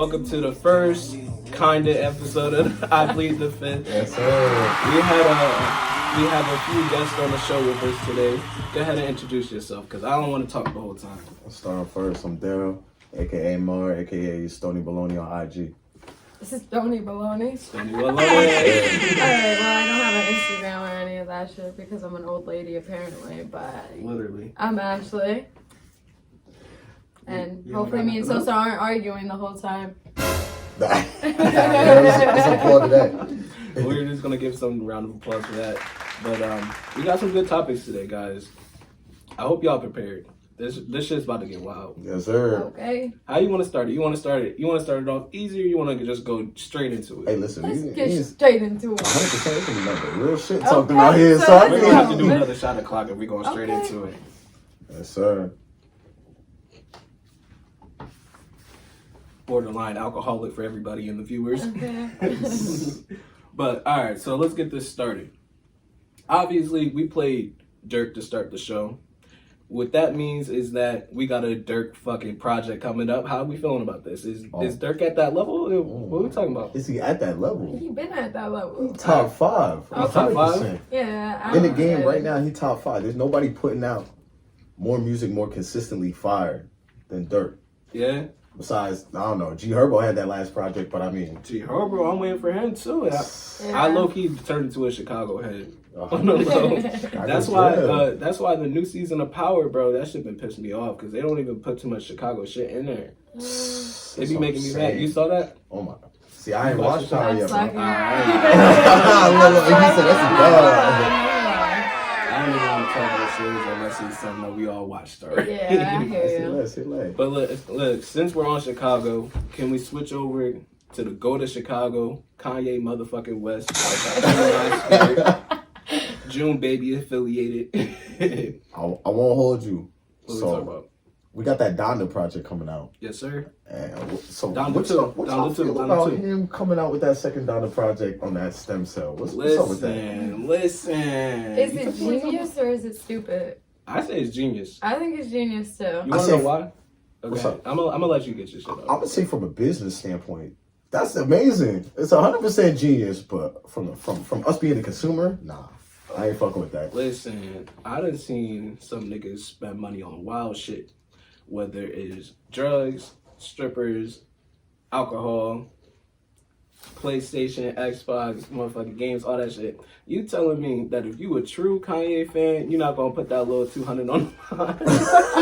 Welcome to the first kinda episode of I Plead the Fifth. Yes, sir. We have a few guests on the show with us today. Go ahead and introduce yourself, because I don't want to talk the whole time. I'll start off first. I'm Daryl, aka Mar, aka Stony Baloney on IG. This is Stony Baloney. Stony Baloney. Alright, well, I don't have an Instagram or any of that shit because I'm an old lady apparently, but Literally. I'm Ashley. And You hopefully don't me and have to Sosa aren't arguing the whole time. Let's applaud to that. We're just going to give some round of applause for that. But we got some good topics today, guys. I hope y'all prepared. This shit's about to get wild. Yes, sir. Okay. How you want to start it? You want to start it off easy, or you want to just go straight into it? Hey, listen. Let's we get straight into it. 100% it's gonna be like real shit Okay, talking about here. so So I We're mean, going to have to do another shot of clock if we're going straight Okay. into it. yes, sir. Borderline alcoholic for everybody and the viewers. Okay. But all right, so let's get this started. Obviously, we played Durk to start the show. What that means is that we got a Durk fucking project coming up. How are we feeling about this? Is Durk at that level? What are we talking about? Is he at that level? He been at that level. Top 5. Oh, top 100%. Yeah. In the game right now, he top 5. There's nobody putting out more music more consistently fire than Durk. Yeah. Besides, I don't know, G Herbo had that last project, but I mean, Gee, bro, I'm waiting for him too. I low-key turned into a Chicago head. On the low. That's why the new season of Power, bro, that shit been pissing me off because they don't even put too much Chicago shit in there. They be making me mad. You saw that? Oh my. See, I ain't watched Power yet, bro. Like, He said that's a dog. I don't even want to talk about shows unless it's something that we all watched already. Yeah, I hear you. Let's hit. But look, since we're on Chicago, can we switch over to the Go to Chicago, Kanye motherfucking West, June Baby affiliated. I won't hold you. What we talking about? We got that Donda project coming out. Yes, sir. And so Donda what's 2. up Donda 2. about Donda 2. him coming out with that second Donda project on that stem cell? What's up with that? Listen. Is it genius or is it stupid? I say it's genius. I think it's genius too. You want to know why? What's Okay, up? I'm gonna let you get your shit I'm off. gonna say from a business standpoint, that's amazing. It's 100% genius, but from us being the consumer, nah, I ain't fucking with that. Listen, I done seen some niggas spend money on wild shit, whether it's drugs, strippers, alcohol, PlayStation, Xbox, motherfucking games, all that shit. You telling me that if you a true Kanye fan, you're not gonna put that little 200 on the line? He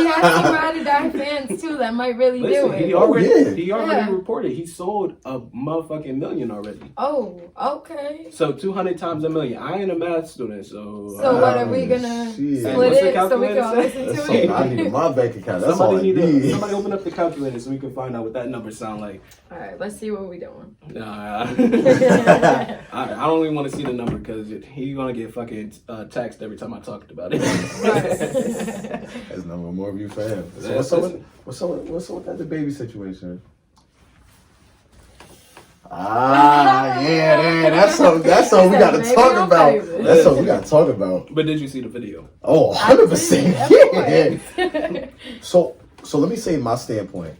has some ride or die fans too that might really do it. He already Yeah. reported he sold a motherfucking million already. Oh, okay. So 200 times a million. I ain't a math student, so. So what are we gonna shit. split What's the it so we can all calculator listen That's to something I need in it? my bank account. That's all I somebody need. somebody open up the calculator so we can find out what that number sound like. All right, let's see what we doing. Nah, I don't even want to see the number because he's gonna get fucking taxed every time I talked about it. That's number more of you fans. So what's up with that baby situation? Yeah, that's something we gotta talk about. That's something we gotta talk about. But did you see the video? Oh, 100%. Yeah. So let me say my standpoint.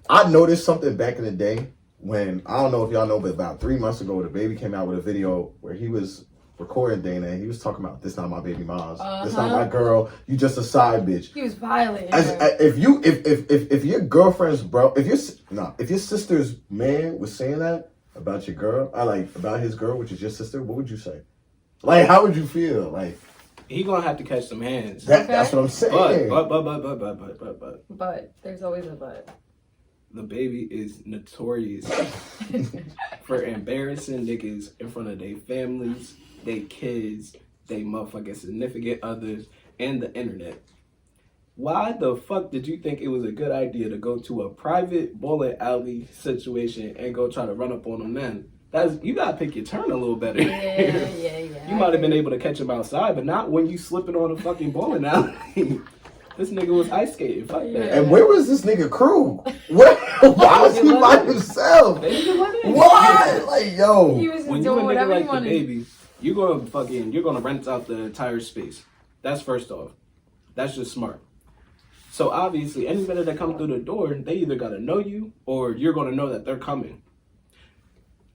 I noticed something back in the day when, I don't know if y'all know, but about 3 months ago, the baby came out with a video where he was recording Dana and he was talking about, this not my baby mom's, this not my girl, you just a side bitch. He was violent. If your girlfriend's bro, if your sister's man was saying that about your girl, about his girl, which is your sister, what would you say? Like, how would you feel? Like, He gonna have to catch some hands. that's what I'm saying. But There's always a but. the baby is notorious for embarrassing niggas in front of their families, their kids, they motherfucking significant others, and the internet. Why the fuck did you think it was a good idea to go to a private bowling alley situation and go try to run up on them then? You gotta pick your turn a little better. Yeah. You might have been able to catch him outside, but not when you slipping on a fucking bowling alley. This nigga was ice skating. Fuck that. And where was this nigga crew? Why was he by himself? What? Like, yo. He was When just you a doing nigga whatever he like the wanted. baby, you're gonna rent out the entire space. That's first off. That's just smart. So obviously, anybody that comes through the door, they either gotta know you or you're gonna know that they're coming.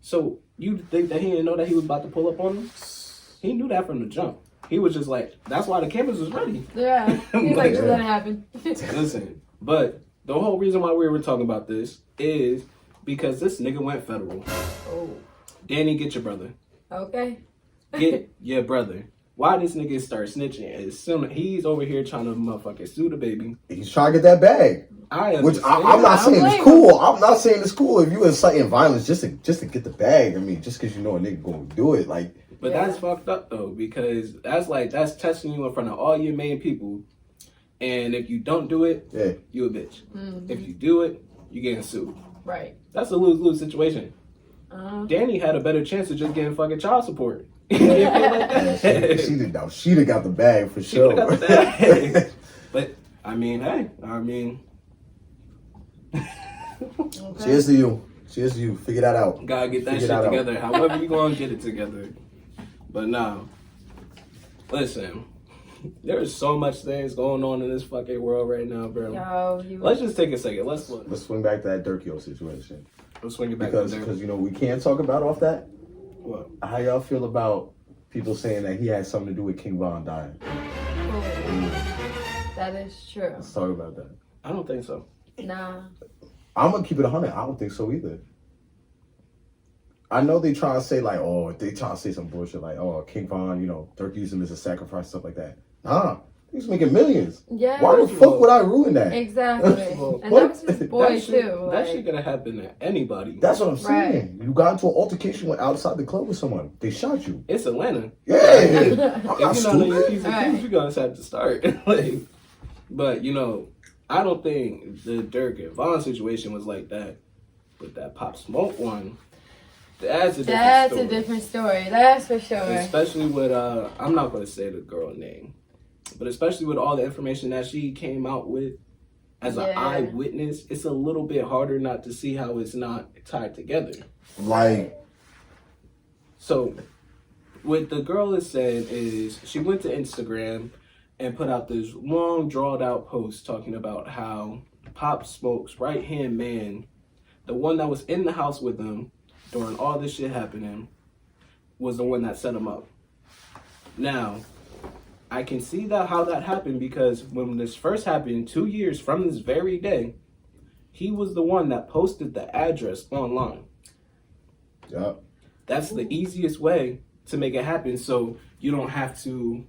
So you think that he didn't know that he was about to pull up on him? He knew that from the jump. He was just like, that's why the cameras was ready. Yeah. He's like, just let it happen. Listen, but the whole reason why we were talking about this is because this nigga went federal. Oh. Danny, get your brother. Okay. Get your brother. Why this nigga start snitching? As soon he's over here trying to motherfucking sue the baby. He's trying to get that bag. Which I'm not saying it's cool. I'm not saying it's cool if you inciting violence just to get the bag. I mean, just because you know a nigga gonna do it, like. But that's fucked up though, because that's testing you in front of all your main people. And if you don't do it, you a bitch. Mm-hmm. If you do it, you getting sued. Right. That's a lose-lose situation. Danny had a better chance of just getting fucking child support. She'd have got the bag for sure. Got the bag. But I mean, hey, okay. Cheers to you. Cheers to you. Figure that out. Gotta get that shit together. However you gonna get it together. But now, listen. There's so much things going on in this fucking world right now, bro. Let's just take a second. Let's swing back to that Durk situation. Let's swing it back because you know we can't talk about off that. What? How y'all feel about people saying that he had something to do with King Von dying? That is true. Let's talk about that. I don't think so. Nah. I'm gonna keep it 100. I don't think so either. I know they try to say like, oh, they try to say some bullshit like, oh, King Von, you know, Durk used him as a sacrifice, stuff like that. Nah, he's making millions. Yeah. Why the fuck would I ruin that? Exactly. And that was his boy too. That shit gonna happen to anybody. That's what I'm saying. Right. You got into an altercation outside the club with someone. They shot you. It's Atlanta. Yeah. If you're not in your piece of keys, you're gonna have to start. But you know, I don't think the Durk and Von situation was like that. But that Pop Smoke one. That's a different story. That's for sure. Especially with I'm not gonna say the girl name, but especially with all the information that she came out with as an eyewitness, it's a little bit harder not to see how it's not tied together. Like, so what the girl is saying is she went to Instagram and put out this long drawn out post talking about how Pop Smoke's right hand man, the one that was in the house with him during all this shit happening, was the one that set him up. Now, I can see that how that happened because when this first happened, 2 years from this very day, he was the one that posted the address online. Yep. That's the easiest way to make it happen, so you don't have to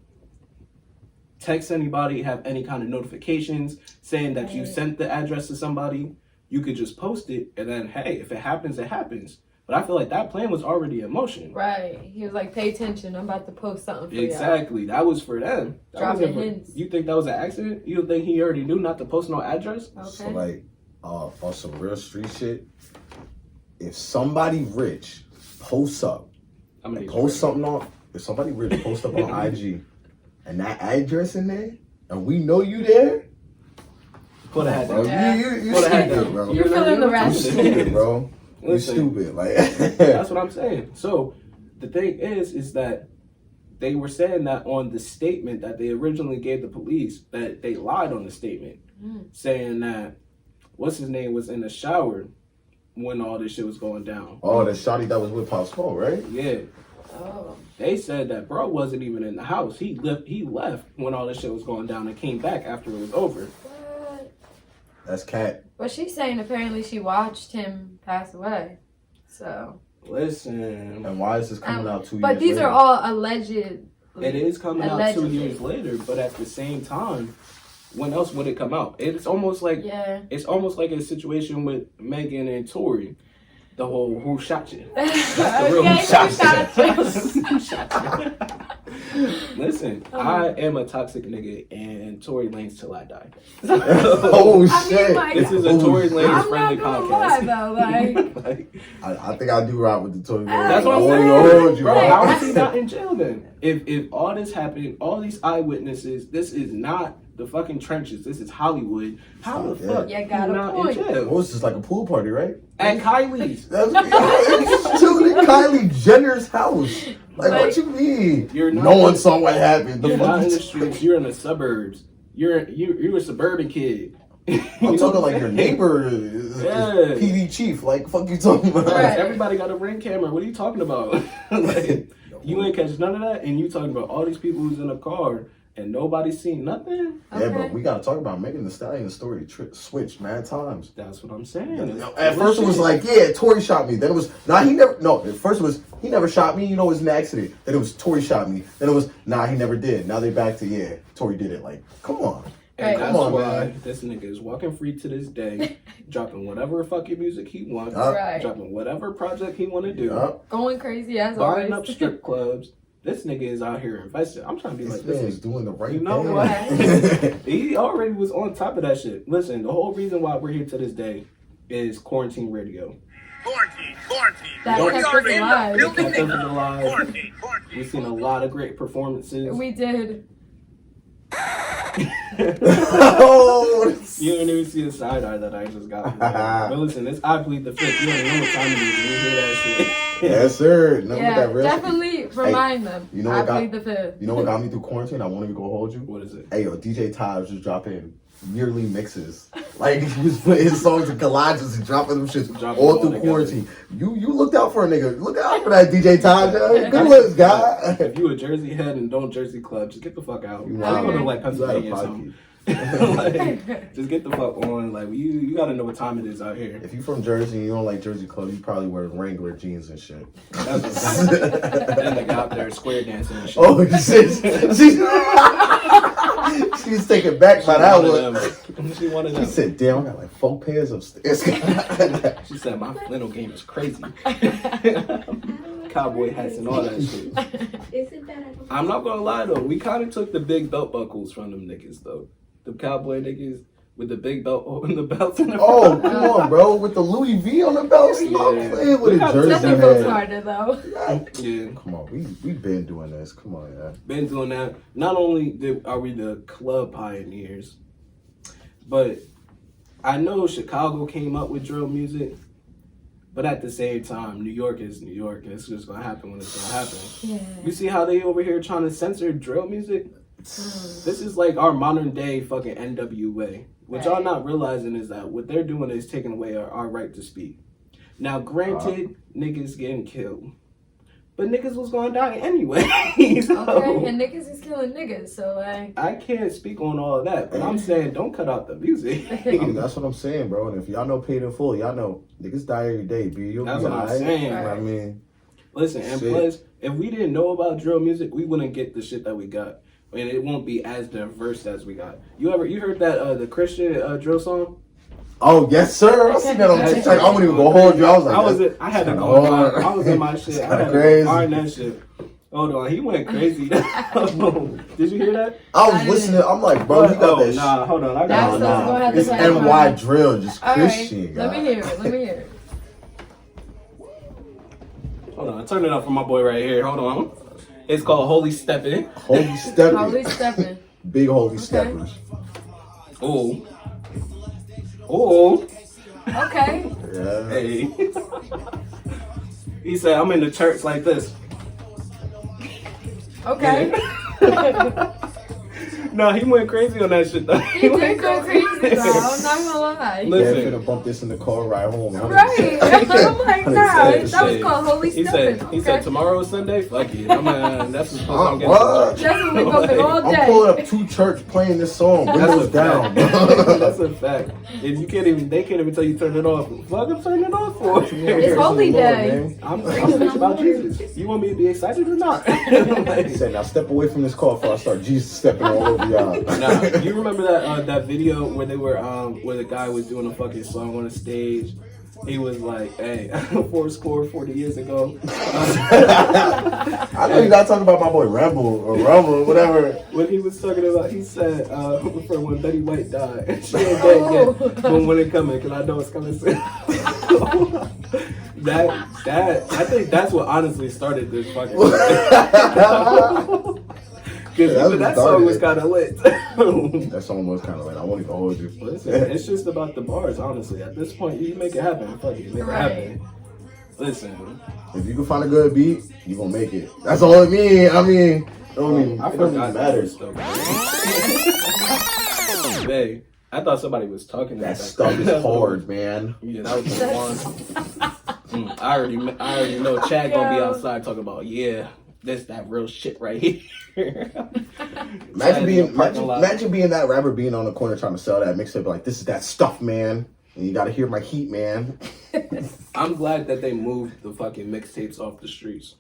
text anybody, have any kind of notifications saying that you sent the address to somebody. You could just post it, and then, hey, if it happens, it happens. But I feel like that plan was already in motion. Right. He was like, pay attention. I'm about to post something for you. Exactly. That was for them. Dropping hints. You think that was an accident? You don't think he already knew not to post no address? Okay. So, like, on some real street shit, if somebody rich posts up, something on, if somebody rich posts up on IG, and that address in there, and we know you there, put a hat down. You stupid, bro. You're feeling the rest. You stupid, bro. Listen, you're stupid. Like that's what I'm saying. So the thing is that they were saying that on the statement that they originally gave the police, that they lied on the statement, saying that what's his name was in the shower when all this shit was going down. Oh, the shawty that was with Pop Smoke, right? Yeah. Oh. They said that bro wasn't even in the house. He left when all this shit was going down and came back after it was over. What? That's cat. But she's saying apparently she watched him pass away. So. Listen. And why is this coming out 2 years later? But these are all alleged. It is coming out 2 years later, but at the same time, when else would it come out? It's almost like it's almost like a situation with Megan and Tory. The whole who shot you. That's the real who shot you. Listen, I am a toxic nigga and Tory Lanez till I die. Oh shit. This is a Tory Lanez friendly podcast. I think I do ride with the Tory Lanez. That's what I'm saying. Bro, how is he not in jail then? If all this happened, all these eyewitnesses, this is not the fucking trenches. This is Hollywood. How the fuck you got not a point. in jail? It was just like a pool party, right? At Kylie's. It's chilling at Kylie Jenner's house. Like what you mean? You're not no one saw what happened. You're not in the streets. You're in the suburbs. you're a suburban kid. I'm talking like your neighbor is PD chief. Like, fuck you talking about? Right. Everybody got a ring camera. What are you talking about? Like, you ain't catch none of that, and you talking about all these people who's in a car and nobody seen nothing. Yeah, but we gotta talk about Megan Thee Stallion story switched mad times. That's what I'm saying. At first it was like, yeah, Tory shot me. Then it was, he never. No, at first it was, he never shot me. You know, it was an accident. Then it was Tory shot me. Then it was, he never did. Now they back to, yeah, Tory did it. Like, come on. And that's on, why man. this nigga is walking free to this day, dropping whatever fucking music he wants, Right. dropping whatever project he want to do, going crazy as buying always. up strip clubs. This nigga is out here investing. I'm trying to be This like, man this is doing the right you know thing. what? He already was on top of that shit. Listen, the whole reason why we're here to this day is quarantine radio. Quarantine. That We kept are us in the alive. building. Kept us alive. Quarantine. We've seen a lot of great performances. We did. Oh, You didn't even see the side eye that I just got. But listen, this I Plead the Fifth. You don't know what time it is when you hear that shit. yes, sir. Remember Yeah, that real definitely remind them. you know I what got- Plead the Fifth. You know what got me through quarantine? I won't even go hold you. What is it? Hey, yo, DJ Ty was just dropping yearly mixes. Like, he was putting his songs in collages and dropping them shits Dropping all them through all quarantine. You looked out for a nigga. Look out for that DJ Ty, yo. Good looks, guy. If you a Jersey head and don't Jersey club, just get the fuck out. You You wild. go to like You out of Pennsylvania or pocket. something. Like, just get the fuck on. Like you gotta know what time it is out here. If you from Jersey and you don't like Jersey clubs, you probably wear Wrangler jeans and shit. That's what that nigga out there square dancing and shit. Oh, she's taken back by that one. She one of She them. said, damn, I got like 4 pairs upstairs. She said my flannel game is crazy. Cowboy hats and all that shit. I'm not gonna lie though, we kind of took the big belt buckles from them niggas though. The cowboy niggas with the big belt and the belts in the Oh, come on, bro. With the Louis V on the belt, stop Yeah. playing with We a got jersey Nothing goes head. harder though. Yeah. Come on, we been doing this. Come on, yeah. Been doing that. Not only are we the club pioneers, but I know Chicago came up with drill music, but at the same time, New York is New York, and it's just gonna happen when it's gonna happen. Yeah. You see how they over here trying to censor drill music? This is like our modern day fucking NWA. What y'all not realizing is that what they're doing is taking away our right to speak. Now, granted, niggas getting killed, but niggas was gonna die anyway. So, Okay, and niggas is killing niggas, so like. I can't speak on all of that, but I'm saying don't cut out the music. I mean, that's what I'm saying, bro. And if y'all know Paid in Full, y'all know niggas die every day, B. You'll That's be what I'm alright. saying. I mean, Listen, and Shit. plus, if we didn't know about drill music, we wouldn't get the shit that we got. And it won't be as diverse as we got. You heard that the Christian drill song? oh yes, sir. I seen that on TikTok. I wouldn't even go hold you. I was like, I had to kinda go. hard. I was in my shit. I kinda had crazy. to find that shit. Hold on, he went crazy. Did you hear that? I was listening. I'm like, bro, he got that Nah, hold on. I That's got what I was gonna have to It's say. NY drill, just All Christian, right, let me guy. hear it. Let me hear it. Hold on, turn it up for my boy right here. Hold on. It's called Holy Steppin'. Holy stepping. Holy Steppin. Big holy steppers. Oh. Oh. Okay. Yeah. Hey. He said, I'm in the church like this. Okay. No, he went crazy on that shit though. He did go crazy though. I'm not gonna lie. Yeah, Listen. finna bump this in the car ride home. Right. I'm like, nah, He that was called Holy He Steppin. said, he said tomorrow is Sunday. Fuck it. That's what I'm getting. What? That's what we bumping all I'm day. pulling up to church playing this song. That's Windows a down. fact. That's a fact. If you can't even, they can't even tell you turn it off. Fuck, I'm turning it off for. It's holy day. Man. I'm preaching about Jesus. You want me to be excited or not? He said, now step away from this car before I start Jesus stepping all over y'all. Nah, you remember that video where they were where the guy was doing a fucking song on a stage? He was like, "Hey, 40 years ago." I know you're not talking about my boy Rumble or whatever. What he was talking about, he said, for when Betty White died, she ain't dead yet, but when it coming, because I know it's coming soon. I think that's what honestly started this fucking. Because even that song was kind of lit. That song was kind of like, I won't even hold you. Listen, it's just about the bars, honestly. At this point, you make it happen. Fuck it, make it happen. Listen. If you can find a good beat, you gonna make it. That's all it means. I mean, don't even, I it doesn't forgot even matter. stuff. Hey, I thought somebody was talking. That stuff is hard, man. Yeah, that was the one. I already know Chad gonna be outside talking about that real shit right here. Imagine being that rapper being on the corner trying to sell that mixtape like this is that stuff, man. And you gotta hear my heat, man. I'm glad that they moved the fucking mixtapes off the streets.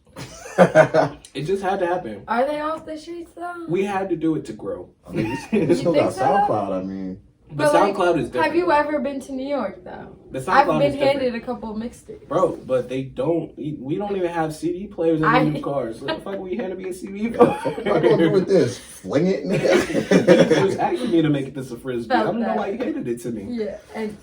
It just had to happen. Are they off the streets though? We had to do it to grow. I mean, we still got SoundCloud. I mean, the SoundCloud is different. Have you ever been to New York though? The SoundCloud I've been is handed different. a couple of mixtapes. Bro, but we don't even have CD players in the new cars. What the fuck we handed me a CD for? what am I gonna do with this? Fling it, nigga? It was asking me to make this a frisbee. I don't know why you hated it to me. Yeah, and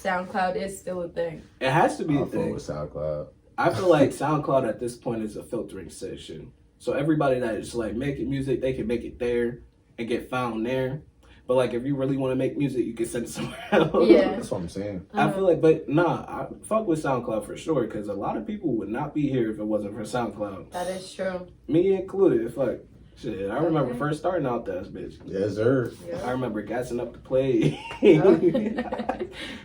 SoundCloud is still a thing. It has to be a I'll thing. with SoundCloud. I feel like SoundCloud at this point is a filtering station. So everybody that is like making music, they can make it there and get found there. But like if you really want to make music, you can send it somewhere else. Yeah. That's what I'm saying. I feel like, but nah, I fuck with SoundCloud for sure because a lot of people would not be here if it wasn't for SoundCloud. That is true. Me included. Fuck. Shit, I remember first starting out that bitch. Yes, sir. Yeah. I remember gassing up to play.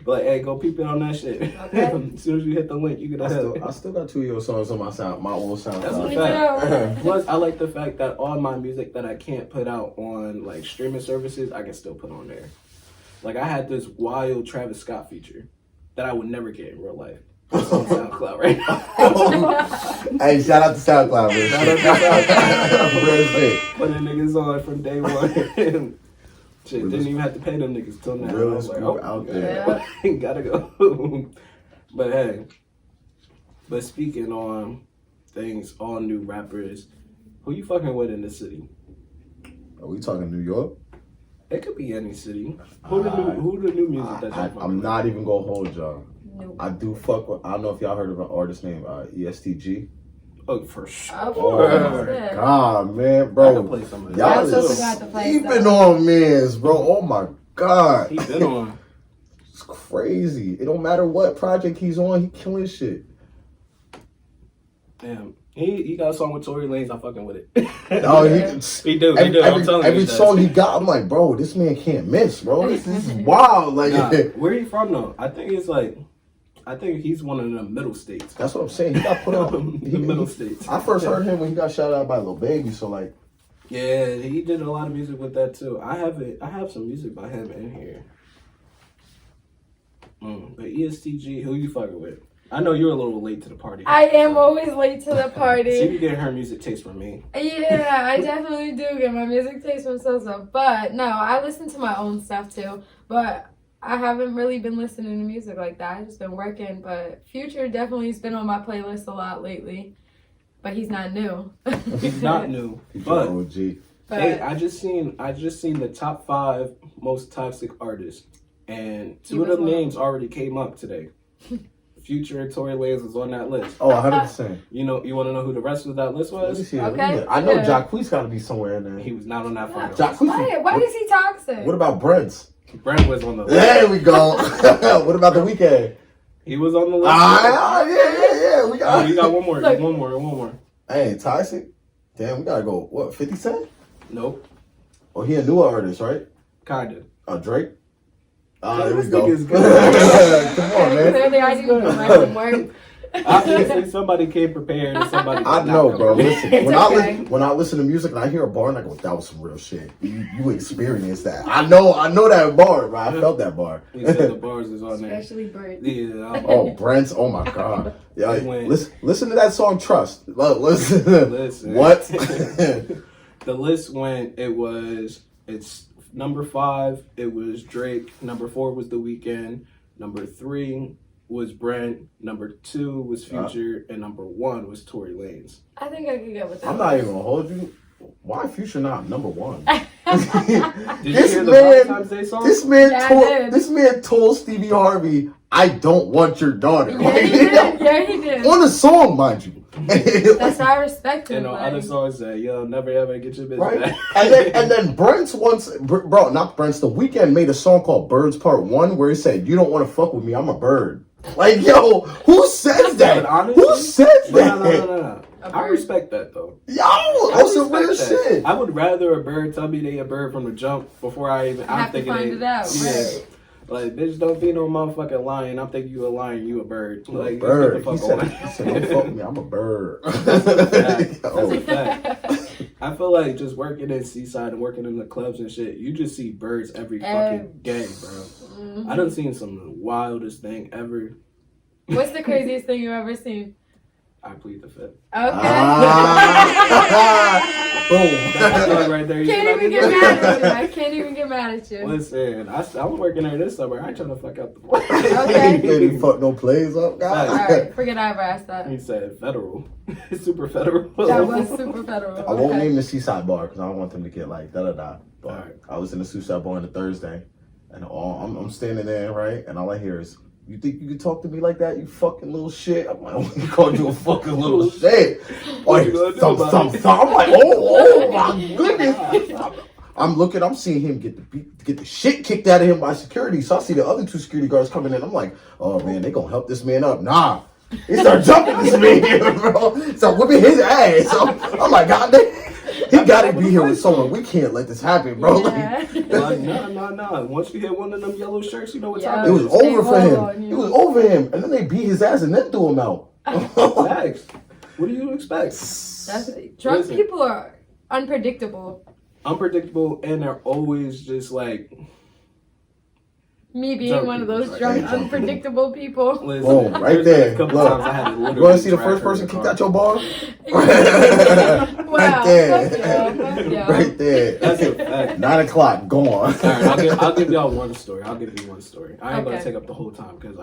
But hey, go peep it on that shit. Okay. As soon as you hit the link, you get ahead. I still got 2 of your songs on my old SoundCloud. That's a Me fact. too. Plus, I like the fact that all my music that I can't put out on like streaming services, I can still put on there. Like I had this wild Travis Scott feature that I would never get in real life. It's on SoundCloud right now. Hey, shout out to SoundCloud, man. Shout out to SoundCloud. Real shit. Putting niggas on from day one. Shit, didn't even have to pay them niggas till now. Real I was like, group out there. Yeah. Gotta go. But hey, but speaking on things, all new rappers, who you fucking with in the city? Are we talking New York? It could be any city. Who the new music that y'all I'm not even gonna hold y'all. Nope. I do fuck with. I don't know if y'all heard of an artist named ESTG. Oh, for sure. Oh my god, man, I bro! can play some of that. Y'all I also is forgot to play sleeping stuff. on mans, bro. Oh my god, He been on. it's crazy. It don't matter what project he's on, he killing shit. Damn. He got a song with Tory Lanez. I'm fucking with it. Oh, He do. I'm telling you. Every he does. song he got, I'm like, bro, this man can't miss, bro. This is wild. Like, Nah, where he from though? I think he's one of the middle states. that's what I'm saying. He got put on The middle states. I first heard him when he got shouted out by Lil Baby. So like, Yeah, he did a lot of music with that too. I have some music by him in here. But ESTG, who you fucking with? I know you're a little late to the party. I am always late to the She party. be getting her music taste from me. Yeah, I definitely do get my music taste from Sosa. But no, I listen to my own stuff too. But I haven't really been listening to music like that. I've just been working. But Future definitely has been on my playlist a lot lately. But he's not new. He's not new, he's but an OG. hey, I just seen the top 5 most toxic artists, and 2 of them names already came up today. Future and Tory Lanez was on that list. Oh, 100%. You want to know who the rest of that list Let me was? see. Okay. I know Yeah. Jacquees got to be somewhere in there. He was not on that front. Why is he toxic? What about Brent's? Brent was on the list. There we go. What about the weekend? He was on the list. Yeah. We Oh, got. you got one more. Look. One more. Hey, toxic. Damn, we gotta go. What? 50 Cent? Nope. Oh, he a newer artist, right? Kinda. Drake. Yeah, There we this go. nigga's good. Come on, man. Clearly, I didn't do my homework. Obviously, somebody came prepared and somebody. I did know, not bro. come Listen, It's okay. when I listen to music and I hear a bar and I go, that was some real shit. You experienced that. I know that bar, bro. I felt that bar. He said the bars is on there. Especially Brit. Yeah. Oh, Brent's. Oh my god. Yeah, It went- listen to that song, Trust. Listen. Listen. What? The list went. It's number 5. It was Drake. Number 4 was The Weeknd. Number 3 was Brent. Number 2 was Future, and number 1 was Tory Lanez. I think I could get with that. I'm not even gonna hold you. Why Future not number 1? Did you This hear the man- Valentine's Day song? This man Yeah, I told did. this man told Stevie Harvey, "I don't want your daughter." Yeah, he did. Yeah, he did. On a song, mind you. That's how I respect him. And on like- other songs say, "Yo, never ever get your bitch Right? back." And then Brent's not Brent's. The Weeknd made a song called "Birds Part 1" where he said, "You don't want to fuck with me, I'm a bird." Like, yo, who says that? But honestly, Who says that? No. I respect that though. Yo, that's some real that. shit. I would rather a bird tell me they a bird from the jump before I even. have to find it out. Yeah. Right. Like, bitch, don't be no motherfucking lion. I'm thinking you a lion, you a bird. Like, bird. He said, don't fuck with me. I'm a bird. That's a fact. I feel like just working in Seaside and working in the clubs and shit, you just see birds every fucking day, bro. Mm-hmm. I done seen some of the wildest thing ever. What's the craziest thing you've ever seen? I plead the fifth. Okay. Boom. That's right there. Can't even get mad at you. I can't even get mad at you. Listen, I'm working there this summer. I ain't trying to fuck up the boy. Okay. You ain't fuck no plays up, guys. Alright, forget I ever asked that. He said federal. Super federal. That was super federal. I won't name the Seaside bar because I don't want them to get like da-da-da. But Alright. I was in the Seaside bar on a Thursday, and I'm standing there, right? And all I hear is, "You think you can talk to me like that, you fucking little shit?" I'm like, "Oh, you called you a fucking little shit." What you gonna do about it? I'm like, oh my goodness. I'm looking, I'm seeing him get the shit kicked out of him by security. So I see the other two security guards coming in. I'm like, oh man, they gonna help this man up. Nah. They start jumping this man, bro. Start whipping his ass. So I'm like, God damn. He gotta be here with someone. We can't let this happen, bro. Yeah. Like, nah. Once you hit one of them yellow shirts, you know what time It it was is. over for on him. you. It was over him. And then they beat his ass and then threw him out. Facts. What do you expect? Drunk Listen. people are unpredictable. Unpredictable, and they're always just like, Me being Drunk one of people, those right? drunk, Drunk unpredictable people. listen, Boom, right there's there. a couple Look. times I had to You literally wanna see the drag first her person in the kicked car. out your bar? Wow. Right there. Fuck yeah. Right there. That's a fact. 9 o'clock, gone. All right, I'll give y'all one story. I ain't Okay. gonna take up the whole time because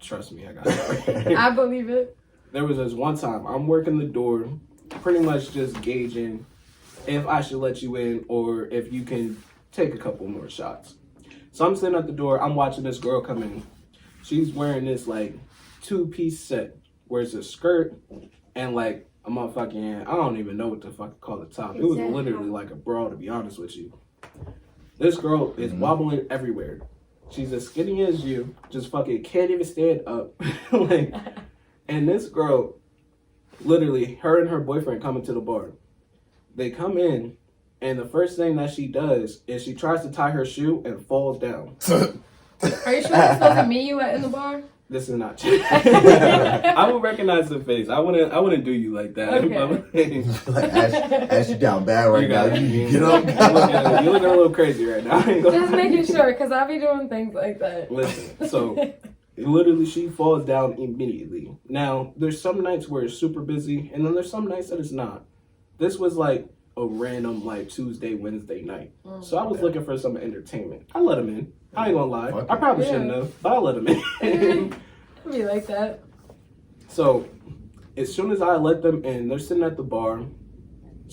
trust me, I got it. I believe it. There was this one time I'm working the door, pretty much just gauging if I should let you in or if you can take a couple more shots. So I'm sitting at the door, I'm watching this girl come in. She's wearing this like 2-piece set where it's a skirt and like a motherfucking, I don't even know what the fuck to call the top. It was literally like a bra, to be honest with you. This girl is wobbling everywhere. She's as skinny as you, just fucking can't even stand up. Like, and this girl, literally, her and her boyfriend come into the bar. They come in, and the first thing that she does is she tries to tie her shoe and falls down. Are you sure it's supposed to meet you in the bar? This is not true. I would recognize the face. I wouldn't do you like that. Okay. Like, Ash, you down bad right now. You get up. You're looking a little crazy right now. Just making sure, because I be doing things like that. Listen, so literally she falls down immediately. Now, there's some nights where it's super busy, and then there's some nights that it's not. This was like a random like Tuesday, Wednesday night. So I was looking for some entertainment. I let him in. I ain't gonna lie. I probably shouldn't have, but I let him in. Be like that. So as soon as I let them in, they're sitting at the bar.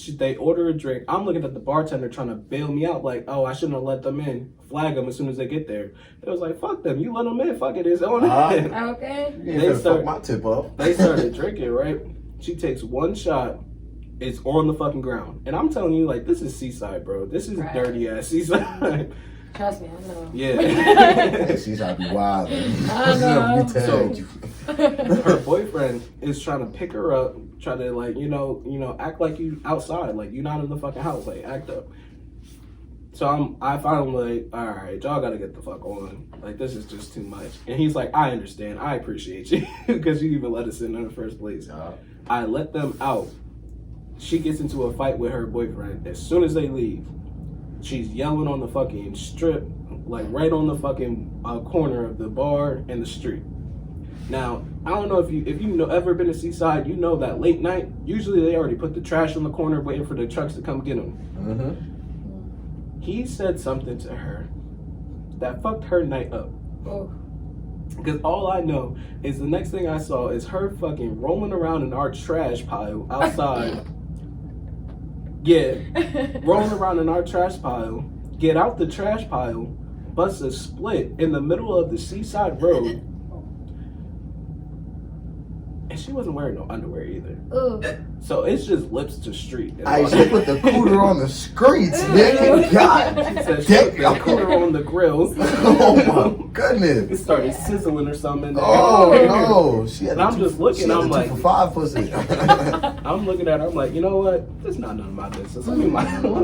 They order a drink. I'm looking at the bartender trying to bail me out, like, oh, I shouldn't have let them in. Flag them as soon as they get there. It was like, fuck them. You let them in. Fuck it. It's on. Okay. They fuck my tip up. They started drinking, right? She takes one shot. It's on the fucking ground. And I'm telling you, like, this is Seaside, bro. This is dirty ass Seaside. Trust me, I know. Yeah. Seaside be wild. I know. Her boyfriend is trying to pick her up, try to like, you know, act like you outside, like you're not in the fucking house, like act up. So I finally like, all right, y'all gotta get the fuck on. Like this is just too much. And he's like, I understand, I appreciate you because you even let us in the first place. I let them out. She gets into a fight with her boyfriend. As soon as they leave, she's yelling on the fucking strip, like right on the fucking corner of the bar and the street. Now, I don't know if you ever been to Seaside, you know that late night, usually they already put the trash on the corner waiting for the trucks to come get them. Mm-hmm. He said something to her that fucked her night up. Oh. Because all I know is the next thing I saw is her fucking rolling around in our trash pile outside. Yeah, rolling around in our trash pile, get out the trash pile, bust a split in the middle of the Seaside Road. And she wasn't wearing no underwear either. Ooh. So it's just lips to street. I should put the cooter on the streets, nigga. God She said she put the damn. cooter on the grill. Oh my It goodness. started sizzling or something. Oh no. She had And I'm just looking, she had I'm the like- 2 for 5 pussy. I'm looking at her. I'm like, you know what? This is not none of my business. Let me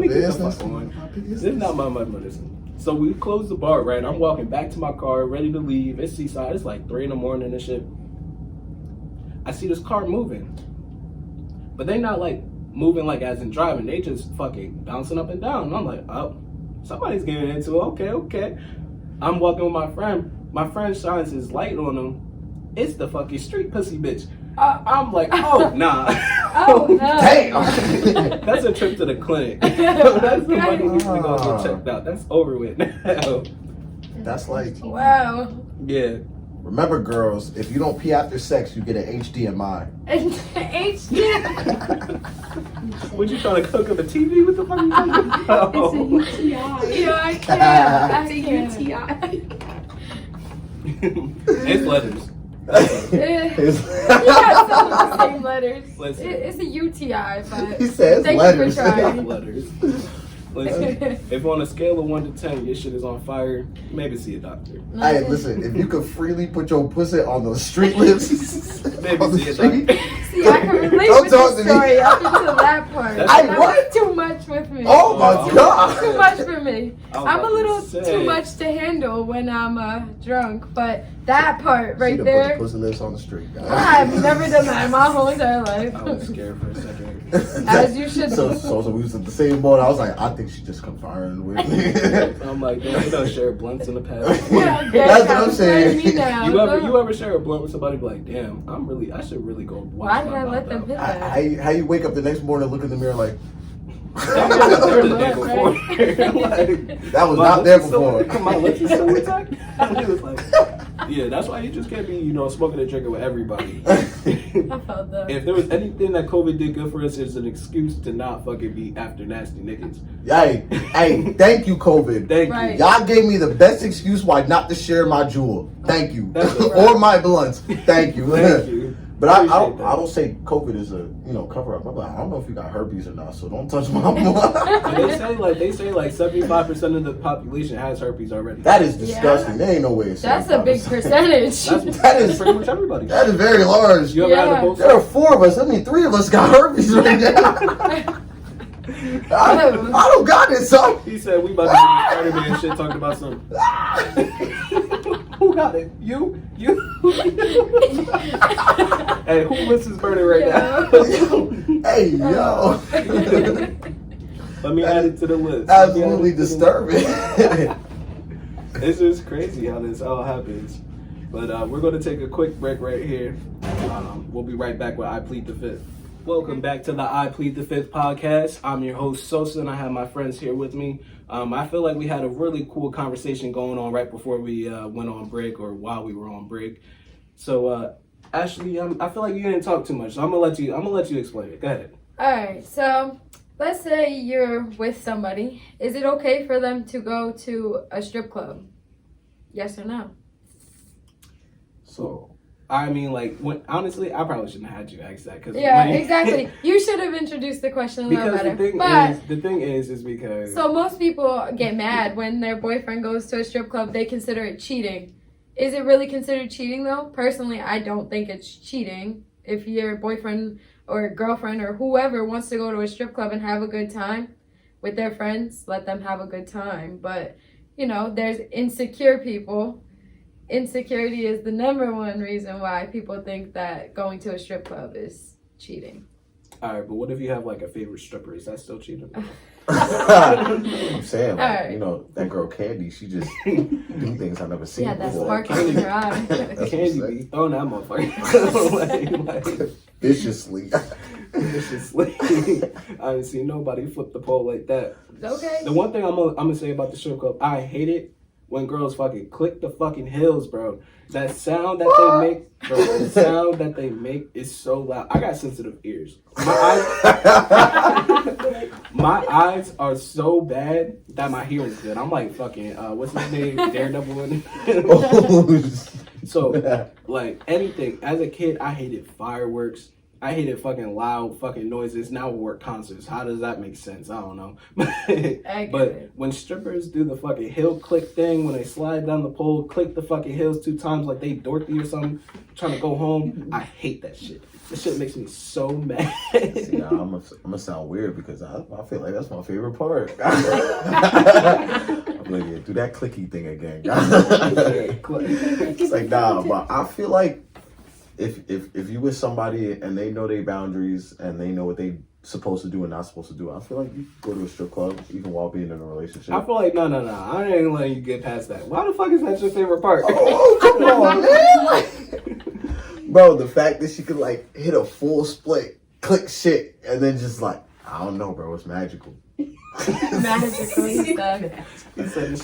get the fuck on. This is not my business. So we closed the bar, right? I'm walking back to my car, ready to leave. It's Seaside. It's like 3 a.m. and shit. I see this car moving, but they not like moving like as in driving. They just fucking bouncing up and down. And I'm like, oh, somebody's getting into it. Okay. I'm walking with my friend. My friend shines his light on him. It's the fucking street pussy bitch. I'm like, oh nah. Oh no. Damn. That's a trip to the clinic. That's the money needs to go get checked out. That's over with now. That's like, Wow. Yeah. remember girls, if you don't pee after sex, you get an HDMI. HD. What you trying to cook up a TV with the fucking oh. It's a UTI. Yo, I can't. It's a UTI. It's letters. It's- Yeah, some of the same letters. Listen. It's a UTI, but He says thank letters. you for trying. Letters. Listen, if on a scale of 1 to 10 your shit is on fire, maybe see a doctor. Hey, listen, if you could freely put your pussy on those street lips, Maybe on the see a street, doctor. See, I can relate Don't with talk the to me. story up until that part. That's- I That what? was too much with me. Oh my Oh. Too god! much for me. I was I'm a about little to say. too much to handle when I'm drunk, but that part She right done there, put the pussy lips on the street, guys. I've never done that in my whole entire life. I was scared for a second. As you should So, be. so we was at the same boat. I was like, I think she just confirmed with me. I'm like, damn, we done shared blunts in the past. Yeah, That's what I'm kind of saying. friend me now. You ever share a blunt with somebody be like, damn, I should really go Why watch did my I mouth let them out. hit that? How you wake up the next morning, look in the mirror like, The day before. Like, that was my not lips there is still- before. my lips is still intact. He was like, yeah, that's why you just can't be, smoking and drinking with everybody. I felt that. If there was anything that COVID did good for us, it's an excuse to not fucking be after nasty niggas. Hey, thank you, COVID. Thank Right. you. Y'all gave me the best excuse why not to share my jewel. Thank you. That's right. Or my blunts. Thank you. Thank you. But I Appreciate don't, that. I don't say COVID is a cover up. I'm like, I don't know if you got herpes or not, so don't touch my blood. But they say like 75% of the population has herpes already. That is disgusting. There ain't no way. It's That's a big 75%. percentage. That is pretty much everybody. That is very large. You ever had Yeah. a post? There are 4 of us. I mean, 3 of us got herpes right now. I don't got it, son. He said we about to do Spider-Man shit talking about some. Who got it? You? Hey, who listens burning right now? Hey, yo. Let me add it to the list. Absolutely disturbing. It's just crazy how this all happens. But we're going to take a quick break right here. We'll be right back with I Plead the Fifth. Welcome back to the I Plead the Fifth podcast. I'm your host, Sosa, and I have my friends here with me. I feel like we had a really cool conversation going on right before we went on break or while we were on break. So, Ashley, I feel like you didn't talk too much, so I'm gonna let you explain it. Go ahead. Alright, so let's say you're with somebody. Is it okay for them to go to a strip club? Yes or no? So, I mean, like, honestly, I probably shouldn't have had you ask that. Yeah, exactly. You should have introduced the question a little Because better. the thing is because So most people get mad when their boyfriend goes to a strip club. They consider it cheating. Is it really considered cheating though? Personally, I don't think it's cheating. If your boyfriend or girlfriend or whoever wants to go to a strip club and have a good time with their friends, let them have a good time. But, there's insecure people. Insecurity is the #1 reason why people think that going to a strip club is cheating. all right, but what if you have like a favorite stripper? Is that still cheating? I'm saying, like, Alright. that girl Candy, she just do things I've never seen Yeah, that before. sparkle in her eye. That's Candy what I'm be throwing that motherfucker like Viciously. viciously. I didn't see nobody flip the pole like that. Okay. The one thing I'm gonna say about the strip club, I hate it when girls fucking click the fucking heels, bro. That sound that they make, bro, the sound that they make is so loud. I got sensitive ears. My eyes are so bad that my hearing's good. I'm like fucking, what's his name? Daredevil. Oh, So, like, anything. As a kid, I hated fireworks. I hated fucking loud fucking noises. Now we work concerts. How does that make sense? I don't know. But when strippers do the fucking heel click thing, when they slide down the pole, click the fucking heels 2 times like they dorky or something, trying to go home, I hate that shit. This shit makes me so mad. See, I'm gonna sound weird because I feel like that's my favorite part. I'm like, yeah, do that clicky thing again. It's like, nah, but I feel like if you with somebody and they know their boundaries and they know what they supposed to do and not supposed to do, I feel like you go to a strip club even while being in a relationship. I feel like no. I ain't letting you get past that. Why the fuck is that your favorite part? Oh, come on, man. Bro, the fact that she could like hit a full split, click shit, and then just like, I don't know, bro, it's magical. Magical stuff.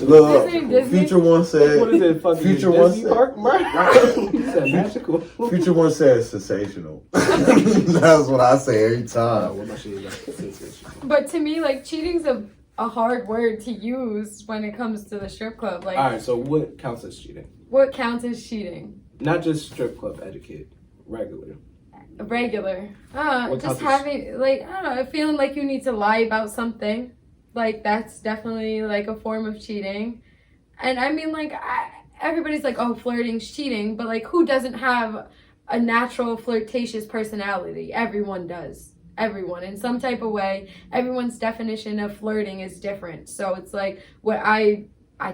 Look, Future one said. What is it? Fucking Future one Disney said. Park, bro? He said magical. Future one said sensational. That's what I say every time. What about you? Sensational. But to me, like, cheating's a hard word to use when it comes to the strip club. Like, All right, so what counts as cheating? what counts as cheating? Not just strip club etiquette, regular. Regular. What Just counts as- having, like, I don't know, feeling like you need to lie about something. Like, that's definitely, like, a form of cheating. And I mean, like, everybody's like, oh, flirting's cheating. But, like, who doesn't have a natural flirtatious personality? Everyone does. Everyone. In some type of way, everyone's definition of flirting is different. So it's like, what I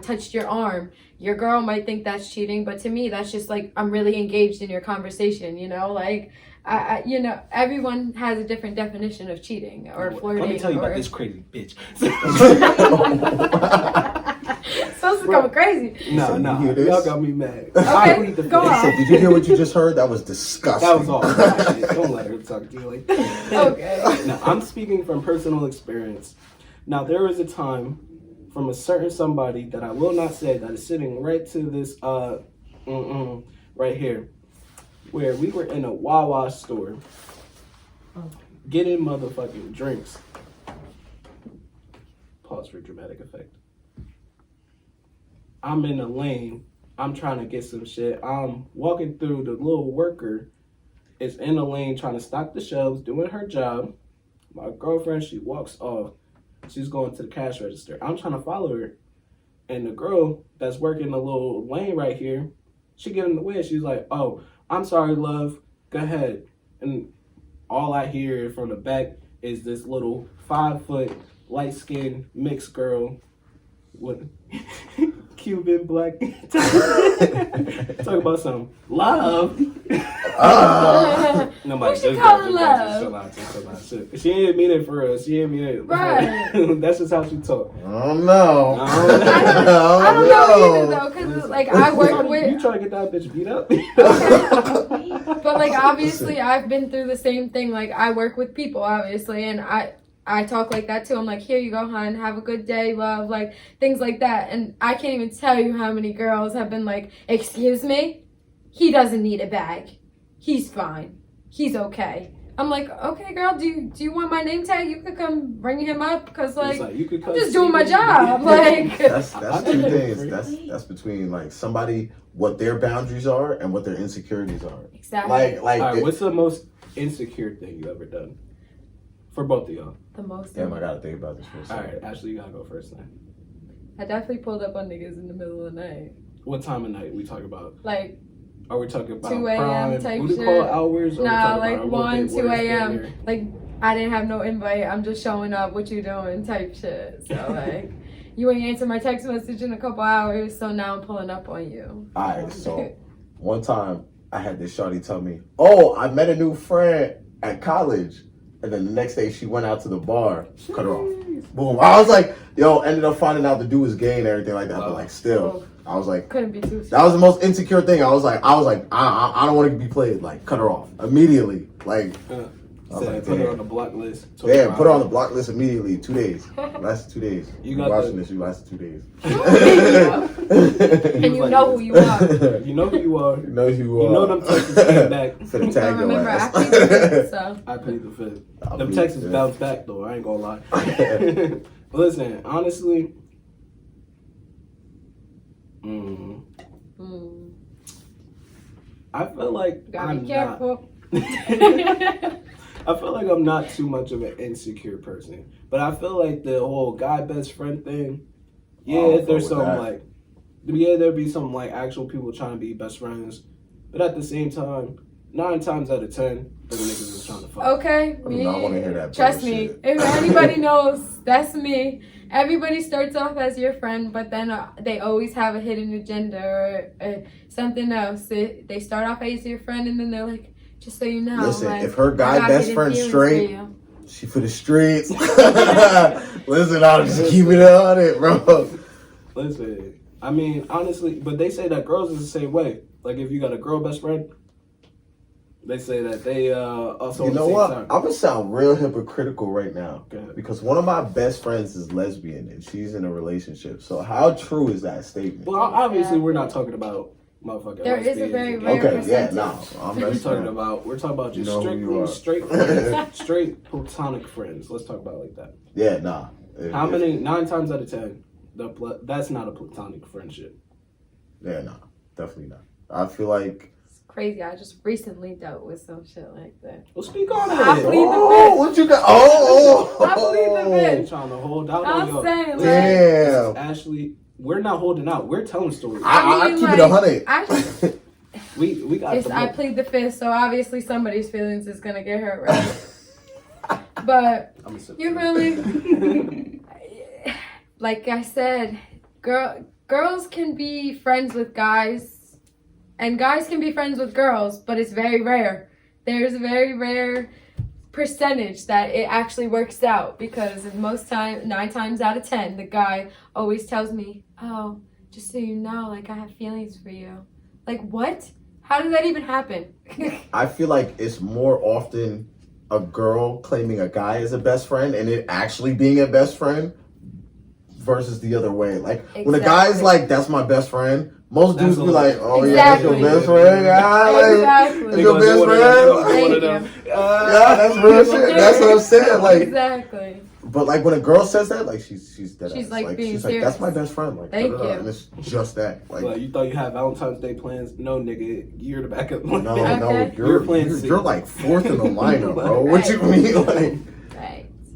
touched your arm. Your girl might think that's cheating, but to me, that's just like, I'm really engaged in your conversation, you know? Like, you know, everyone has a different definition of cheating or flirting. Let me tell you about this crazy bitch. Supposed to come crazy. No, You hear this? y'all got me mad. Okay, I plead the go fifth. on. So did you hear what you just heard? That was disgusting. That was all. Don't let her talk to you like that. Okay. Now, I'm speaking from personal experience. Now, there was a time from a certain somebody that I will not say that is sitting right to this, right here, where we were in a Wawa store getting motherfucking drinks. Pause for dramatic effect. I'm in the lane. I'm trying to get some shit. I'm walking through. The little worker is in the lane trying to stock the shelves, doing her job. My girlfriend, she walks off. She's going to the cash register. I'm trying to follow her. And the girl that's working the little lane right here, she get in the way. She's like, oh, I'm sorry, love. Go ahead. And all I hear from the back is this little 5-foot, light-skinned, mixed girl with Cuban black. Talk about some love. Nobody Who she does calling that. love? Chill out. She ain't mean it for us. She ain't mean it. Right. That's just how she talk. I don't know. I don't know either though, because like I work You with, trying to get that bitch beat up? but like obviously I've been through the same thing. Like I work with people, obviously, and I talk like that too. I'm like, here you go, hon. Have a good day, love. Like things like that. And I can't even tell you how many girls have been like, excuse me, he doesn't need a bag. He's fine. He's okay. I'm like, okay, girl, do you want my name tag? You could come bring him up because like you could I'm just doing my job. Like That's two things. That's between like somebody what their boundaries are and what their insecurities are. exactly. Like All right, what's the most insecure thing you ever done? For both of y'all. The most. damn, I gotta think about this for a All second. right, Ashley, you gotta go first then. I definitely pulled up on niggas in the middle of the night. What time of night we talking about? Like Are we talking about 2 a.m. prime type booty shit? call hours? Or nah, we like talking about 1, 2 a.m. a.m. Like I didn't have no invite. I'm just showing up. What you doing? Type shit. So like, you ain't answer my text message in a couple hours. So now I'm pulling up on you. Alright, so one time I had this shawty tell me, oh, I met a new friend at college. And then the next day she went out to the bar, cut her off. Boom. I was like, yo, ended up finding out the dude was gay and everything like that. But like still, I was like, Couldn't be too. that was the most insecure thing. I was like, I don't want to be played. Like, cut her off immediately. Like, I was Said like, put her damn. on the block list. Damn, put her on the block list immediately. 2 days. Lasted 2 days. You You got watching the- this? You lasted 2 days. And you know who you are. You know who you are. You know who you are. You know them Texas came back. Finna I tag your remember I ass. plead the fifth, so I plead the fifth. I Them plead Texas the fifth. bounced back though. I ain't gonna lie. But listen, honestly, mm, I feel like gotta I'm be careful. I feel like I'm not too much of an insecure person, but I feel like the whole guy best friend thing. Yeah, there's some like, yeah, there'd be some like actual people trying to be best friends, but at the same time, 9 times out of 10, the niggas is trying to fuck. Okay, I do not want to hear that. Trust me, if anybody knows, that's me. Everybody starts off as your friend, but then they always have a hidden agenda or something else. They start off as your friend, and then they're like, just so you know. Listen, like, if her guy best friend straight, she for the streets. Listen, I'll just keep it on it, bro. Listen, I mean, honestly, but they say that girls is the same way. Like, if you got a girl best friend, they say that they also. You know what? Time. I'm gonna sound real hypocritical right now because one of my best friends is lesbian and she's in a relationship. So how true is that statement? Well, obviously, we're not talking about motherfucking. There is a very rare percentage. We're talking about just strictly straight platonic friends. Let's talk about it like that. Yeah, nah. How many? 9 times out of 10, that's not a platonic friendship. Yeah, nah, definitely not. I feel like. Crazy. I just recently dealt with some shit like that. Well, speak on it. I plead the fifth. What you got? I plead the fifth. Trying to hold out I'm on y'all. saying, damn. Ashley, we're not holding out. We're telling stories. I keep it 100. We got. I plead the fifth, so obviously somebody's feelings is gonna get hurt, right? But you really, like I said, girls can be friends with guys. And guys can be friends with girls, but it's very rare. There's a very rare percentage that it actually works out because most time, 9 times out of 10, the guy always tells me, "Oh, just so you know, like I have feelings for you." Like what? How did that even happen? I feel like it's more often a girl claiming a guy as a best friend and it actually being a best friend versus the other way. Like when a guy's like, "That's my best friend." Most dudes be like, "Oh yeah, that's your best friend, guy. Like, that's your best friend." Yeah, that's real shit. That's what I'm saying. Like, exactly. But like when a girl says that, like she's dead. She's like being she's serious. Like, "That's my best friend." Like, thank you. And it's just that. Like you thought you had Valentine's Day plans? No, nigga, you're the backup. No, you're like 4th in the lineup, bro. What you mean, like?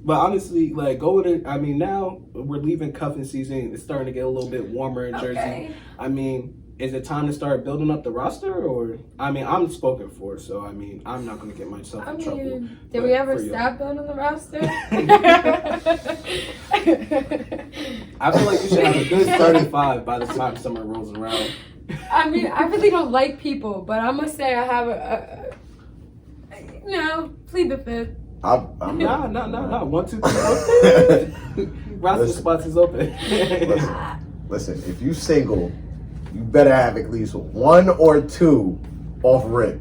But honestly, like now we're leaving cuffing season. It's starting to get a little bit warmer in Jersey. I mean, is it time to start building up the roster? Or I'm spoken for, so I'm not going to get myself in trouble. Did we ever stop building the roster? I feel like you should have a good 35 by the time summer rolls around. I really don't like people, but I'm gonna say I have plead the fifth. No. 1, 2, 3. Roster spots is open. Listen, if you single, you better have at least 1 or 2 off rip.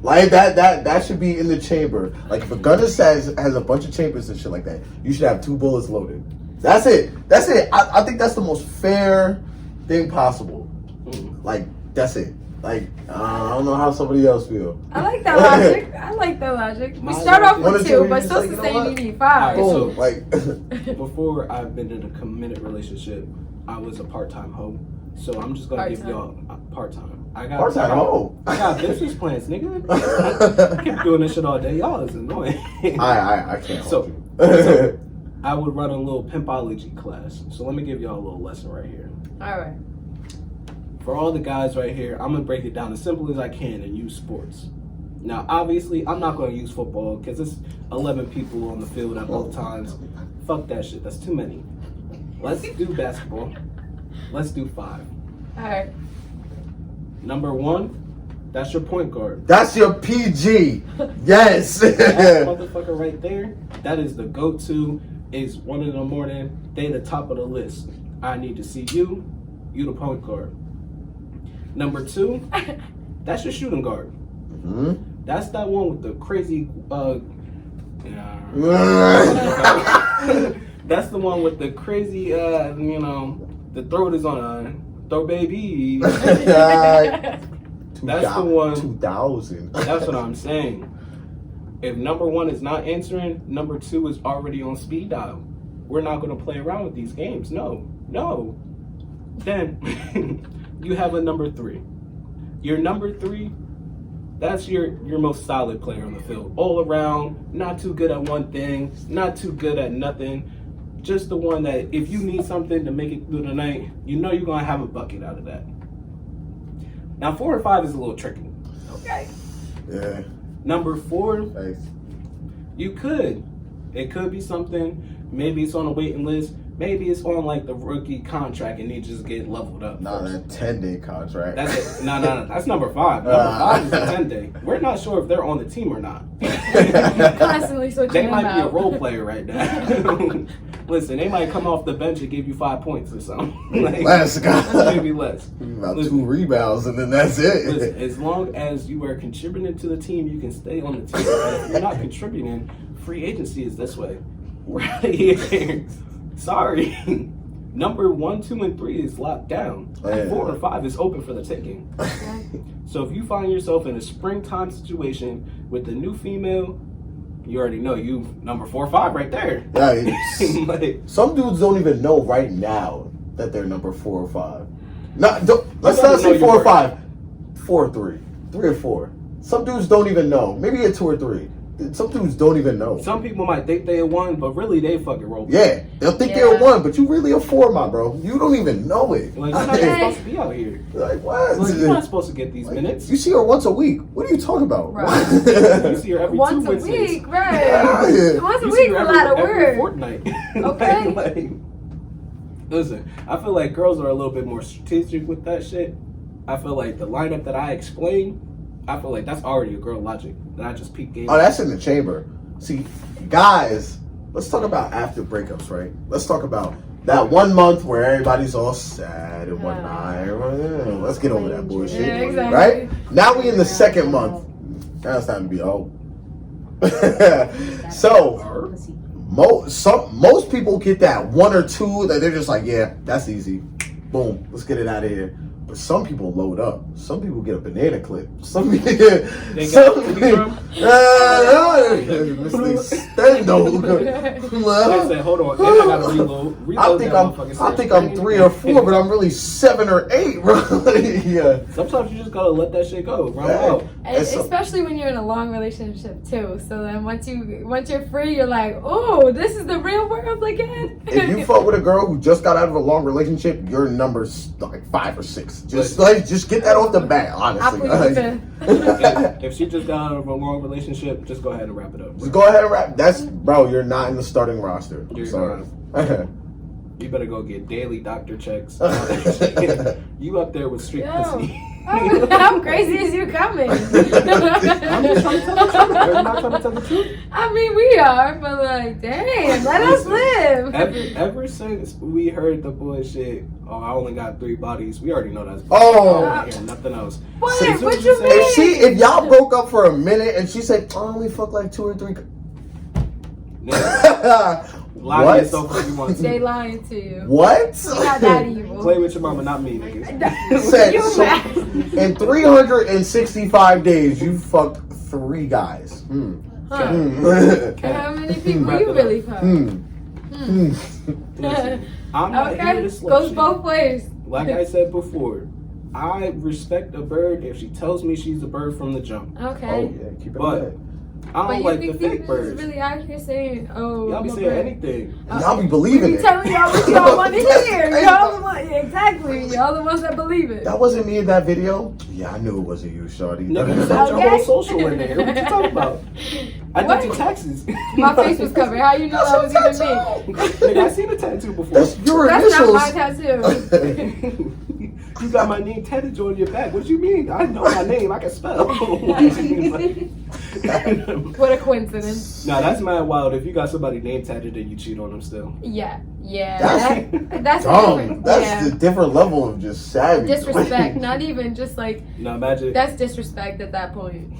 Like that should be in the chamber. Like if a gunner has a bunch of chambers and shit like that, you should have 2 bullets loaded. That's it. I think that's the most fair thing possible. Like that's it. Like I don't know how somebody else feel. I like that logic. We start off with 2, but still to say you need 5. So, like before I've been in a committed relationship, I was a part-time hoe. So I'm just gonna give y'all part-time. I got business plans, nigga. I keep doing this shit all day. Y'all is annoying. I can't. So I would run a little pimpology class. So let me give y'all a little lesson right here. All right. For all the guys right here, I'm gonna break it down as simple as I can and use sports. Now, obviously, I'm not gonna use football because it's 11 people on the field at both times. Fuck that shit. That's too many. Let's do basketball. Let's do 5. All right. Number 1, that's your point guard. That's your PG. Yes. That motherfucker right there, that is the go-to. It's 1 in the morning. They the top of the list. I need to see you the point guard. Number 2, that's your shooting guard. Mm-hmm. That's that one with the crazy. That's the one with the crazy. The throat is on a throw baby. That's the one. 2000. That's what I'm saying. If number 1 is not answering, number 2 is already on speed dial. We're not going to play around with these games. No. Then you have a number 3. Your number 3 That's your most solid player on the field. All around, not too good at one thing, not too good at nothing. Just the one that if you need something to make it through the night, you know you're gonna have a bucket out of that. Now 4 and 5 is a little tricky. Okay. Yeah. Number 4, Thanks. you could. It could be something. Maybe it's on a waiting list. Maybe it's on like the rookie contract and they just get leveled up. Nah, that 10-day contract. That's it. No. That's number 5. Number 5 is the 10-day. We're not sure if they're on the team or not. Constantly switching They them might be a out. role player right now. Listen, they might come off the bench and give you 5 points or something. Like, Let's go. maybe less. About Listen. 2 rebounds and then that's it. Listen, as long as you are contributing to the team, you can stay on the team. But if you're not contributing, free agency is this way. We're out of here. Sorry. Number 1, 2, and 3 is locked down. Yeah. 4 and 5 is open for the taking. So if you find yourself in a springtime situation with a new female, you already know you number 4 or 5 right there. Yeah, Like, some dudes don't even know right now that they're number 4 or 5. Let's don't not say know 4 your or 5. 4 or 3. 3 or 4. Some dudes don't even know. Maybe a 2 or 3. Some dudes don't even know. some people might think they won, but really they fucking roll. Yeah, they'll think Yeah. they're 1, but you really a 4, my bro. You don't even know it. Like, you're not even supposed to be out here. Like, what? Like, you're not supposed to get these minutes. You see her once a week. What are you talking about? Right. You see her every Once 2 a Wednesdays. week, right? Yeah. Once a You week see is her a lot of every work. fortnight. Okay. like, listen, I feel like girls are a little bit more strategic with that shit. I feel like the lineup that I explained, I feel like that's already a girl logic. That I just peep game. Oh, that's in the chamber. See, guys, let's talk about after breakups, right? Let's talk about that 1 month where everybody's all sad and whatnot. Let's get over that bullshit, Yeah, exactly. right? Now we in the 2nd month. Now it's time to be old. So most people get that 1 or 2 that they're just like, yeah, that's easy. Boom, let's get it out of here. But some people load up. Some people get a banana clip. Some people get They got They said, hold on, then I gotta reload. I think I'm 3 or 4, but I'm really 7 or 8, bro. Yeah. Sometimes you just gotta let that shit go. Run Hey. out. And especially when you're in a long relationship too. So then once you're free, you're like, oh, this is the real world again. If you fuck with a girl who just got out of a long relationship, your number's like 5 or 6. Just get that off the bat, honestly. If she just got out of a long relationship, just go ahead and wrap it up. Just go ahead and wrap. Bro, you're not in the starting roster. I'm You're sorry. You better go get daily doctor checks. You up there with street Yo. pussy. How crazy is you coming? I'm just trying to tell the truth. Are you not trying to tell the truth? I mean, we are, but like, damn, let us live. Ever since we heard the bullshit, oh, I only got 3 bodies, we already know that's Oh. I don't hear nothing else. What? As soon What as you say- mean? If y'all broke up for a minute and she said, I only fuck like 2 or 3. Lie to What? yourself if you want They to. lying to you. What? You're not that evil. Play with your mama, not me, nigga. Said, You so, mad? in 365 days, you fucked 3 guys. Huh. Hmm. How many people Wrap you it really up. fuck? Listen, I'm not here Okay, to slut goes shame. both ways. Like I said before, I respect a bird if she tells me she's a bird from the jump. Okay. Oh, yeah, keep it But in. I But don't you like the think fake people birds. is really out here saying, oh, Y'all be I'm a saying bird. anything. Y'all be We believing be it. telling y'all what y'all want to hear. Y'all the one, exactly. Y'all the ones that believe it. That wasn't me in that video? Yeah, I knew it wasn't you, shorty. Nigga, you got your Okay. whole social in there. What you talking about? I What? did your taxes. My face was covered. How you know that was even me? Nigga, I seen a tattoo before. That's your That's not my initials. tattoo. You got my name tattooed on your back. What you mean? I know my name. I can spell. What a coincidence. Nah, that's mad wild. If you got somebody name tattooed and you cheat on them still. Yeah. Dumb. That's different. That's Yeah. a different level of just savage. Disrespect. Not even just like, Now imagine. that's disrespect at that point.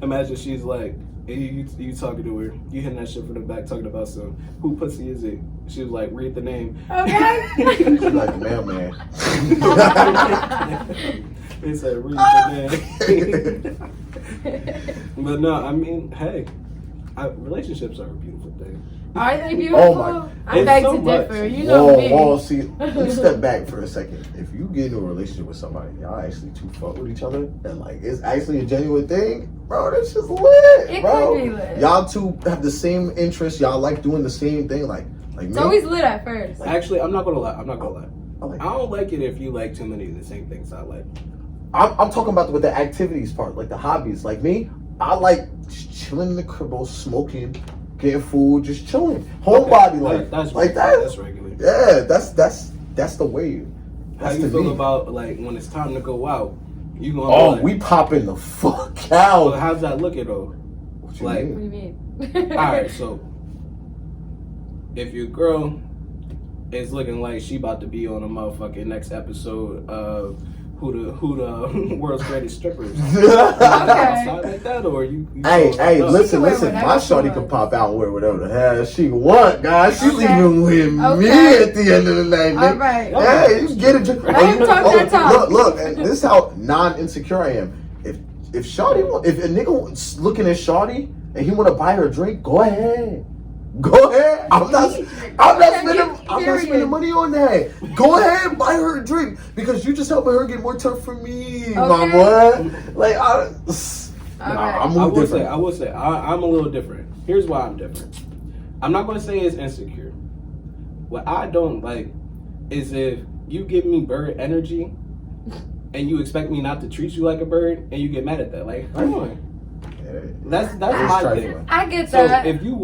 Imagine she's like, you talking to her, you hitting that shit from the back, talking about some, who pussy is it? She was like, read the name. Okay. She's like the mailman. They said, read the name. But no, I mean, hey, relationships are a beautiful thing. Are they beautiful? Oh my. I It's beg so to much. differ. You know me. Whoa, see, let me step back for a second. If you get into a relationship with somebody, y'all actually too fuck with each other, and like it's actually a genuine thing, bro, that's just lit, It bro. could be lit. Y'all two have the same interests. Y'all like doing the same thing, like It's me. always lit at first. Actually, I'm not gonna lie. I'm not gonna lie. I I don't like it if you like too many of the same things I like. I'm talking about with the activities part, like the hobbies. Like me, I like just chilling in the cribbo, smoking, getting food, just chilling. Homebody life. That's like regular. that. That's regular. Yeah, that's the way. How That's you the feel me. about like when it's time to go out? You gonna Oh, be like, we popping the fuck well, out. how's that looking though? What you like- What do mean? you mean? Alright, so if your girl is looking like she about to be on a motherfucking next episode of who the world's greatest strippers. Outside like that, or you Hey, go, listen, wear listen. whatever My she shorty wants. can pop out and wear whatever the hell she want, guys. She's Okay. leaving with me Okay. at the end of the night. All nigga. right. Hey, you get it. Let him talk that talk. Look, and this is how non-insecure I am. If shorty, if a nigga looking at shorty and he want to buy her a drink, go ahead. Go ahead. I'm not spending money on that. Go ahead and buy her a drink because you just helping her get more turf from me, my boy. Like I'm I moving will different. say, I'm a little different. Here's why I'm different. I'm not gonna say it's insecure. What I don't like is if you give me bird energy and you expect me not to treat you like a bird and you get mad at that. Like, come on. That's my thing. I get So that. if you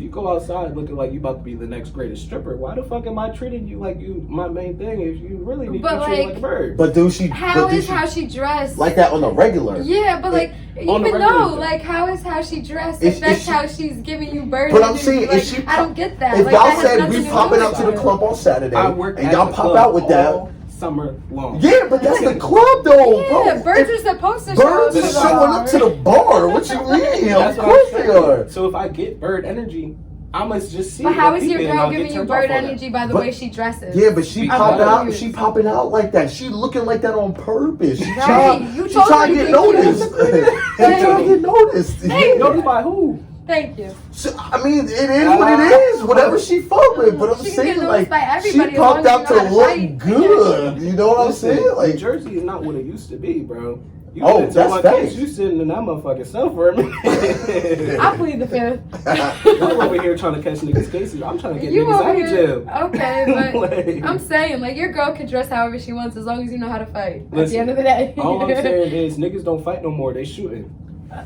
go outside looking like you about to be the next greatest stripper, why the fuck am I treating you like you my main thing if you really need to But, be treated like, like a bird? But do she? How but do is she, how she dressed? like that on the regular? Yeah, but like on the even regular though, thing. like how is how she dressed? If If that's she- how she's giving you bird But I'm energy, saying, if like, she I don't get that. If Like, y'all that has said nothing we to popping do out to with the it. club on Saturday I work and at y'all the pop club out with all that. summer long. Yeah, but that's the club though, Yeah, bro. birds are supposed to Birds show are up to the showing up to the bar. What you mean? That's Of what course I'm they saying. are. So if I get bird energy, I must just see. But how the is your people and girl I'll get giving you turned off bird on that. energy by the But- way she dresses? Yeah, but she Because- popping out. I'm She popping out like that. She looking like that on purpose. She Right. trying. You She told trying her to to get get noticed. She trying to get noticed. Thank Noticed by who? Thank you. So, I mean, it is what it is. Whatever she fuck with, but I'm She can saying get like noticed by she everybody as popped long out as to you know how to look fight. good. You know what I'm Listen, saying? New Like, Jersey is not what it used to be, bro. You Oh, been to that's my facts. kids, you sitting in that motherfucking cell for a minute. I plead the fifth. I'm over here trying to catch niggas' cases. I'm trying to get You niggas over out of here. jail. Okay, but Like, I'm saying, like, your girl can dress however she wants as long as you know how to fight. At the Listen, end of the day. all I'm saying is niggas don't fight no more. They shooting.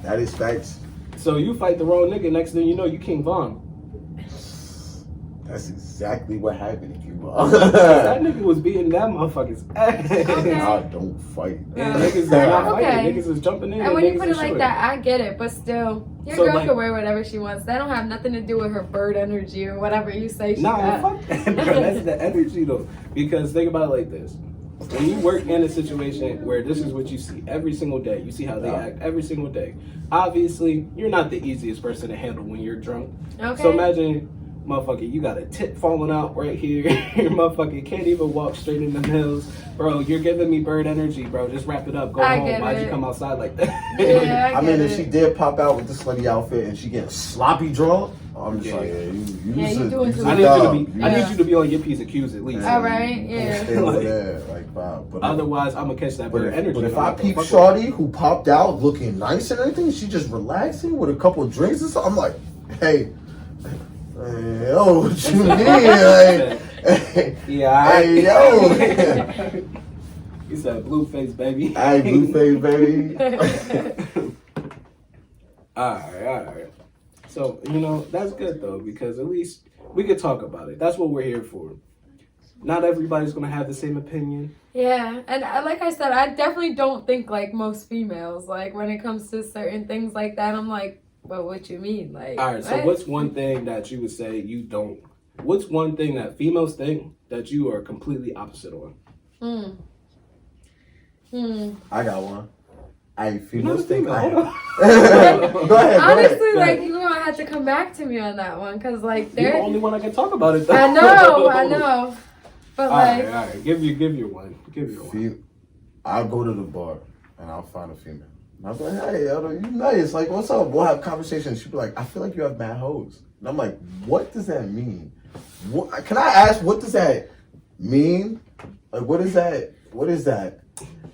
that is facts. So you fight the wrong nigga. Next thing you know, you King Von. That's exactly what happened if you That nigga was beating that motherfucker's ass. Okay. I don't fight. And niggas is not Okay. fighting. Niggas is jumping in. And when you niggas put it is like shooting. that, I get it. But still, your So, girl like- can wear whatever she wants. That don't have nothing to do with her bird energy or whatever you say she Nah, got. fuck that, bro. That's the energy though. Because think about it like this. When you work in a situation where this is what you see every single day, you see how they act every single day. Obviously, you're not the easiest person to handle when you're drunk. Okay. So imagine, motherfucker, you got a tip falling out right here. Your motherfucker can't even walk straight in the hills. Bro, you're giving me bird energy, bro. Just wrap it up. Go I home. get Why'd you it. come outside like that? Yeah, I mean, get if it. she did pop out with the slutty outfit and she getting sloppy drunk, I'm just Yeah. like, you Yeah, you doing too I much. need you to be. I Yeah. need you to be on your P's and Q's at least. All right, yeah. Stay over there, like, wow. But Otherwise, I'm gonna catch that bird energy. But if I'm I not gonna peep fuck with shorty who popped out looking nice and everything, she just relaxing with a couple of drinks and stuff, I'm like, hey, yo, what you mean? Like, her. Yeah. hey, yo. He said blue face, baby. Hey, Blueface, baby. Alright. So, that's good though, because at least we could talk about it. That's what we're here for. Not everybody's gonna have the same opinion. Yeah, and like I said, I definitely don't think like most females. Like when it comes to certain things like that, I'm like, well, what you mean? Like, Alright, so what? what's one thing that you would say you don't? What's one thing that females think that you are completely opposite on? I got one. Hey, You're females not a think female. I Hold am. on. Go ahead. Honestly, go like ahead. you're gonna have to come back to me on that one, cause like You're the they're. only one I can talk about it though. I know, but like. Alright. Give your one. Give your one. I'll go to the bar and I'll find a female. And I'll be like, hey, Elder, you nice. Like, what's up? We'll have conversations. She'll be like, I feel like you have mad hoes. And I'm like, what does that mean? Can I ask, what does that mean? Like, what is that? What is that?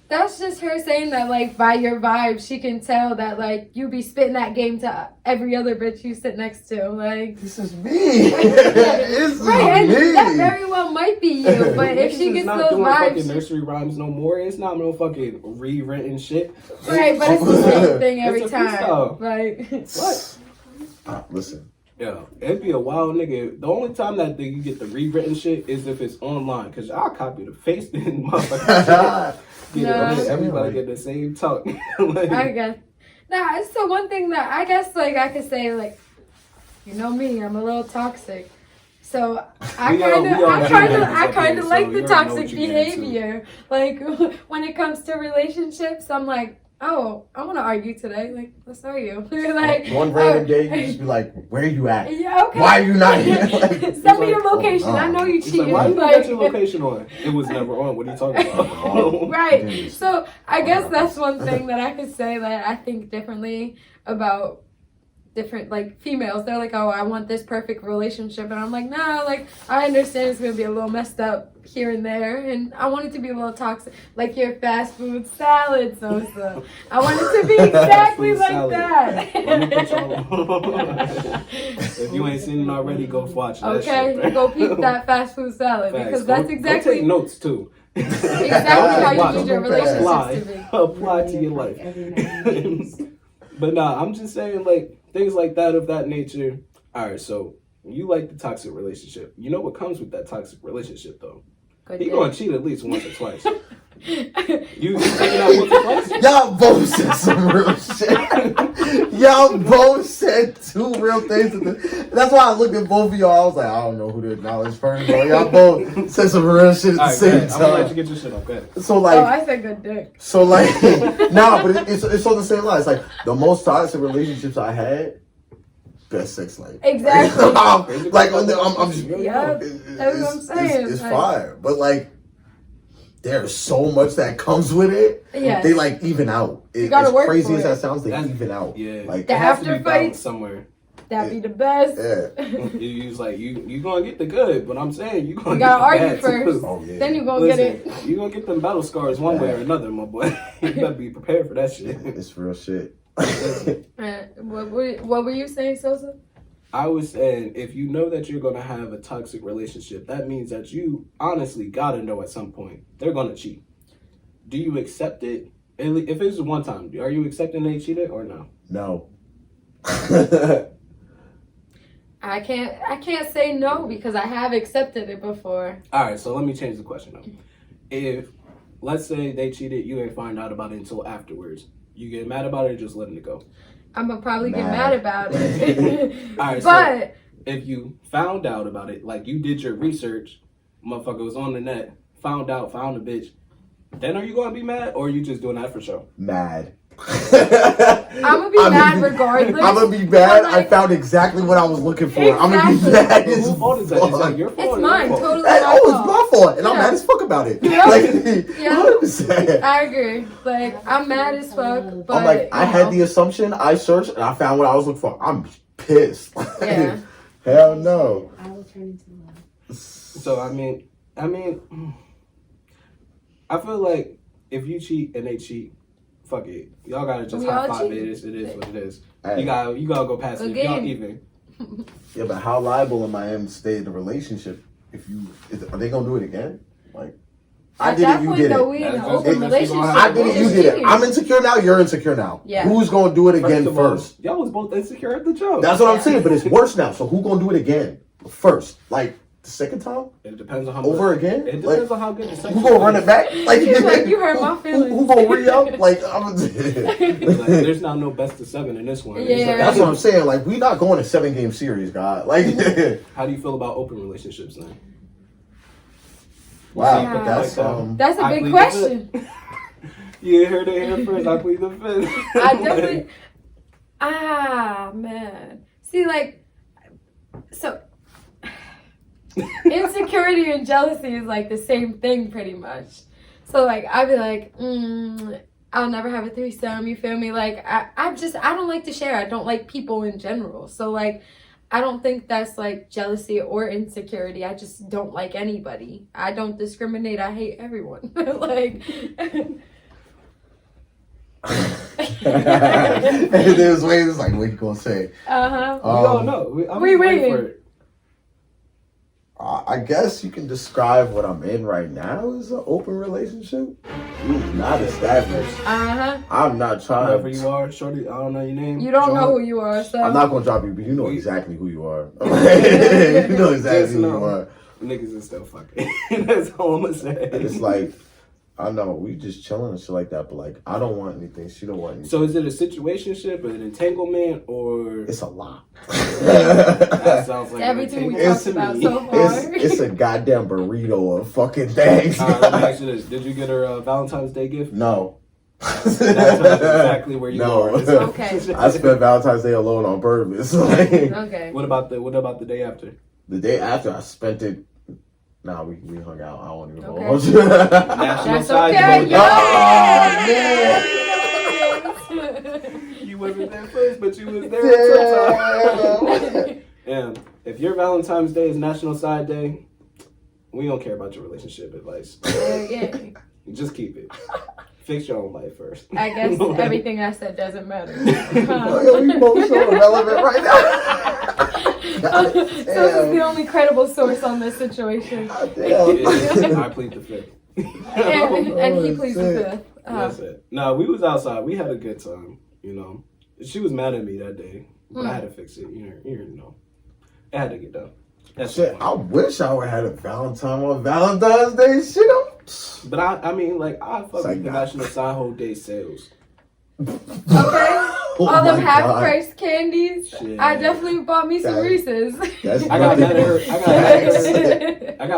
That's just her saying that, like, by your vibe, she can tell that, like, you be spitting that game to every other bitch you sit next to. Like, this is me. This right, is and me. that very well might be you, but if she gets not those doing vibes, fucking nursery rhymes no more. It's not no fucking rewritten shit. right, but it's the same thing every It's a time. freestyle. Like, What? Listen. Yeah, it'd be a wild nigga. The only time that you get the rewritten shit is if it's online, cause I'll copy the face and motherfucker. Everybody get the same talk. Like, I guess. Nah, it's the one thing that I guess, like, I could say, like, you know me, I'm a little toxic. So I kind of like the toxic behavior. Like, when it comes to relationships, I'm like, oh, I want to argue today. Like, let's argue. Like, one random day, you just be like, where are you at? Yeah, okay. Why are you not here? Like, send me your location. I know you cheated. Like, why you got your location on? It was never on. What are you talking about? Right. So I guess that's one thing that I could say that I think differently about different, like, females. They're like, oh, I want this perfect relationship, and I'm like, nah, like, I understand it's gonna be a little messed up here and there, and I want it to be a little toxic, like your fast food salad, so I want it to be exactly like salad. that. If you ain't seen it already, go watch that okay, shit. go peep that fast food salad. Facts. Because that's exactly go take notes too. Exactly how you Watch. need your relationships to be. Apply to your life. But nah, I'm just saying, like, things like that of that nature. All right, so you like the toxic relationship. You know what comes with that toxic relationship, though? He gonna cheat at least once or twice. You taking out once or twice? Y'all both said some real shit. Y'all both said two real things. That's why I looked at both of y'all. I was like, I don't know who to acknowledge first, but y'all both said some real shit at the same time. I'm gonna let you get your shit up. So like, I said good dick. So like, nah, but it's on the same line. It's like the most toxic relationships I had. Best sex life. Exactly. Like I'm just, yeah, that's what I'm saying. It's fire, but like there's so much that comes with it. Yeah, they like even out. You gotta work crazy for as it. that sounds, they even out. Yeah, like the after fight somewhere. That'd be the best. Yeah. You was like you gonna get the good, but I'm saying you gotta argue bad first. Too. Oh, yeah. Then you gonna get it. You gonna get them battle scars one way or another, my boy. You better be prepared for that shit. It's real shit. What were you saying, Sosa? I was saying, if you know that you're gonna have a toxic relationship, that means that you honestly gotta know at some point they're gonna cheat. Do you accept it? If it's one time, are you accepting they cheated or no? No. I can't say no because I have accepted it before. All right, so let me change the question though. If let's say they cheated, you ain't find out about it until afterwards. You get mad about it or just letting it go? I'm gonna probably get mad about it. All right, but so if you found out about it, like you did your research, motherfucker was on the net, found a bitch, then are you gonna be mad or are you just doing that for show? Mad. I'm gonna be mad regardless. I'm gonna be mad. Like, I found exactly what I was looking for. Exactly. I'm gonna be mad. Whose fault is that? Is that your fault? It's mine, fault? totally It's my fault. my fault, and I'm mad as fuck about it. Yeah. Like, Yeah. 100%. I agree. Like, I'm mad as fuck, but I'm like, I had the assumption, I searched, and I found what I was looking for. I'm pissed. Yeah. Hell no. I will turn into love. So I mean, I feel like if you cheat and they cheat, fuck it. Y'all gotta just We high all five cheat. it. It is what it is. Hey. You gotta go past it. If y'all even. Yeah, but how liable am I to stay in a relationship are they gonna do it again? Like, I did it, you did it. We in an That's open just- relationship. I did it, you did it. I'm insecure now, you're insecure now. Yeah. Who's gonna do it again First of all, first? y'all was both insecure at the jump. That's what I'm saying, but it's worse now. So who gonna do it again first? Like the second time? It depends on how Over much, again? It depends Like, on how good the sex. Who gonna run it back? Like, He's like, you hurt my feelings. Who gonna re-up? Like, I'm Like, there's not no best of 7 in this one. It's Yeah. like, that's what I'm saying. Like, we not going a 7-game series, God. Like, How do you feel about open relationships then? wow, Yeah. that's That's a I big plead the question. fifth. You heard it here first. I plead the fifth. I definitely. Man. See, like, so insecurity and jealousy is like the same thing, pretty much. So, like, I'd be like, I'll never have a threesome. You feel me? Like, I don't like to share. I don't like people in general. So, like, I don't think that's like jealousy or insecurity. I just don't like anybody. I don't discriminate. I hate everyone. Like. And there's ways it's like, what you gonna say? We don't know. we waiting for it. I guess you can describe what I'm in right now as an open relationship. Not established. I'm not trying. Whoever you are, shorty, I don't know your name. You don't know who you are, so I'm not gonna drop you, but you know exactly who you are. You know exactly who you are. Niggas is still fucking. That's all I'm gonna say. And it's like, I know we just chilling and shit like that, but like I don't want anything. She don't want anything. So is it a situationship, an entanglement, or it's a lot? That sounds like everything we talked about so far. It's a goddamn burrito of fucking things. Let me ask you this: did you get her a Valentine's Day gift? No. That's exactly where you are. Okay. I spent Valentine's Day alone on purpose. Like, okay. What about the day after? The day after, I spent it. Nah, we hung out. I won't even go. Okay. That's okay. You wasn't there first, but you was there. Yeah. If your Valentine's Day is National Side Day, we don't care about your relationship advice. Just keep it. Fix your own life first. I guess everything I said doesn't matter. We both so irrelevant right now. So this is the only credible source on this situation. I plead the fifth. And he pleads the fifth. That's it. No, we was outside. We had a good time. You know, she was mad at me that day, but I had to fix it. You know, it had to get done. That's shit. I wish I would have had a Valentine on Valentine's Day. Shit. But I mean, like I fuck with the National Side Hoe Day sales. Okay. All them half-price candies. Shit. I definitely bought me some Reese's. I got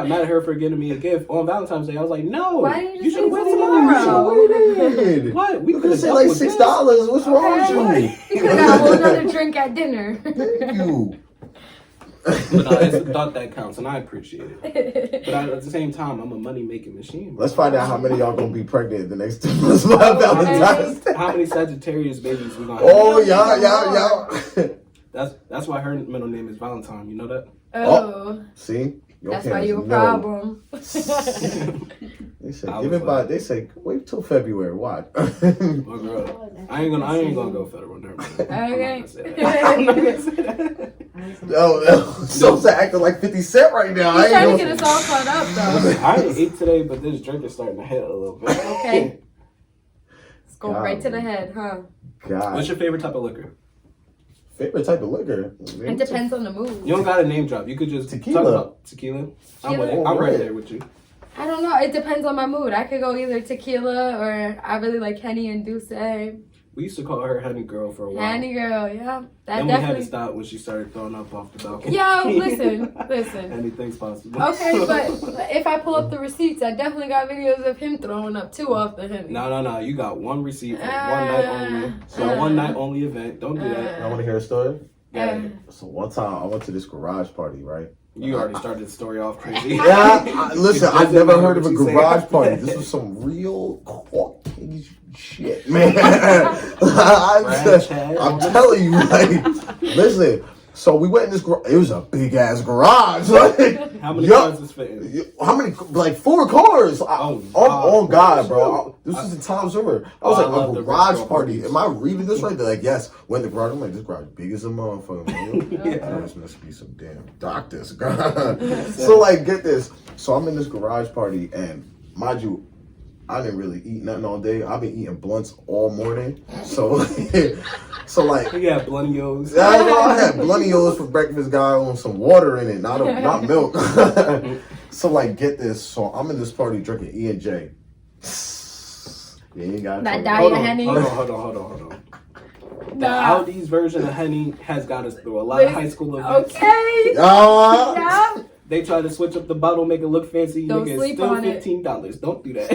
mad at her for getting me a gift on Valentine's Day. I was like, no. Why didn't you you should have wait waited. What? We could have said like $6. What's wrong with you? You could have got another drink at dinner. Thank you. But no, it's the thought that counts, and I appreciate it. But at the same time, I'm a money-making machine. Let's find out how many of y'all gonna be pregnant the next 2 months by Valentine's Day. How many Sagittarius babies we gonna have? Oh, y'all. That's why her middle name is Valentine. You know that? Oh. See? That's why you a problem. They say give it by. They say wait till February. What? Oh, girl. I ain't gonna go federal. Never mind. Okay. I'm not gonna say that. So acting like 50 Cent right now. He's trying to get us all caught up though. I didn't eat today, but this drink is starting to hit a little bit. Okay. Let's go right to the head, huh? God. What's your favorite type of liquor? Favorite type of liquor? It depends on the mood. You don't got a name drop. You could just Tequila. talk about tequila. I'm right there with you. I don't know. It depends on my mood. I could go either tequila or I really like Henny and Douce. We used to call her Honey Girl for a while. Honey Girl, yeah. Then we had to stop when she started throwing up off the balcony. Yo, listen. Anything's possible. Okay, but if I pull up the receipts, I definitely got videos of him throwing up too off the Henny. No. You got one receipt for one night only. So one night only event. Don't do that. I want to hear a story. Yeah. So one time I went to this garage party, right? You already started the story off crazy. Listen, I've never heard of a garage party. This was some real Caucasian shit, man. I'm telling you, like, listen. So we went in this garage. It was a big ass garage. Like, how many cars is fitting? How many? Like 4 cars. On God, bro. This was in Times Square. I was like, a garage party. Am I reading this right? They're like, yes. When the garage, I'm like, this garage big as a motherfucker, man. This must be some damn doctors. So like, get this. So I'm in this garage party, and mind you, I didn't really eat nothing all day. I've been eating blunts all morning. So like, you got Bluntios. I had Bluntios for breakfast, guy, on some water in it, not milk. So like, get this. So I'm in this party drinking E&J. You ain't got that diet Henny. Hold on. The Aldi's version of Henny has got us through a lot of high school events. Okay. Yeah. They try to switch up the bottle, make it look fancy. Don't make sleep it still on it. $15. Don't do that.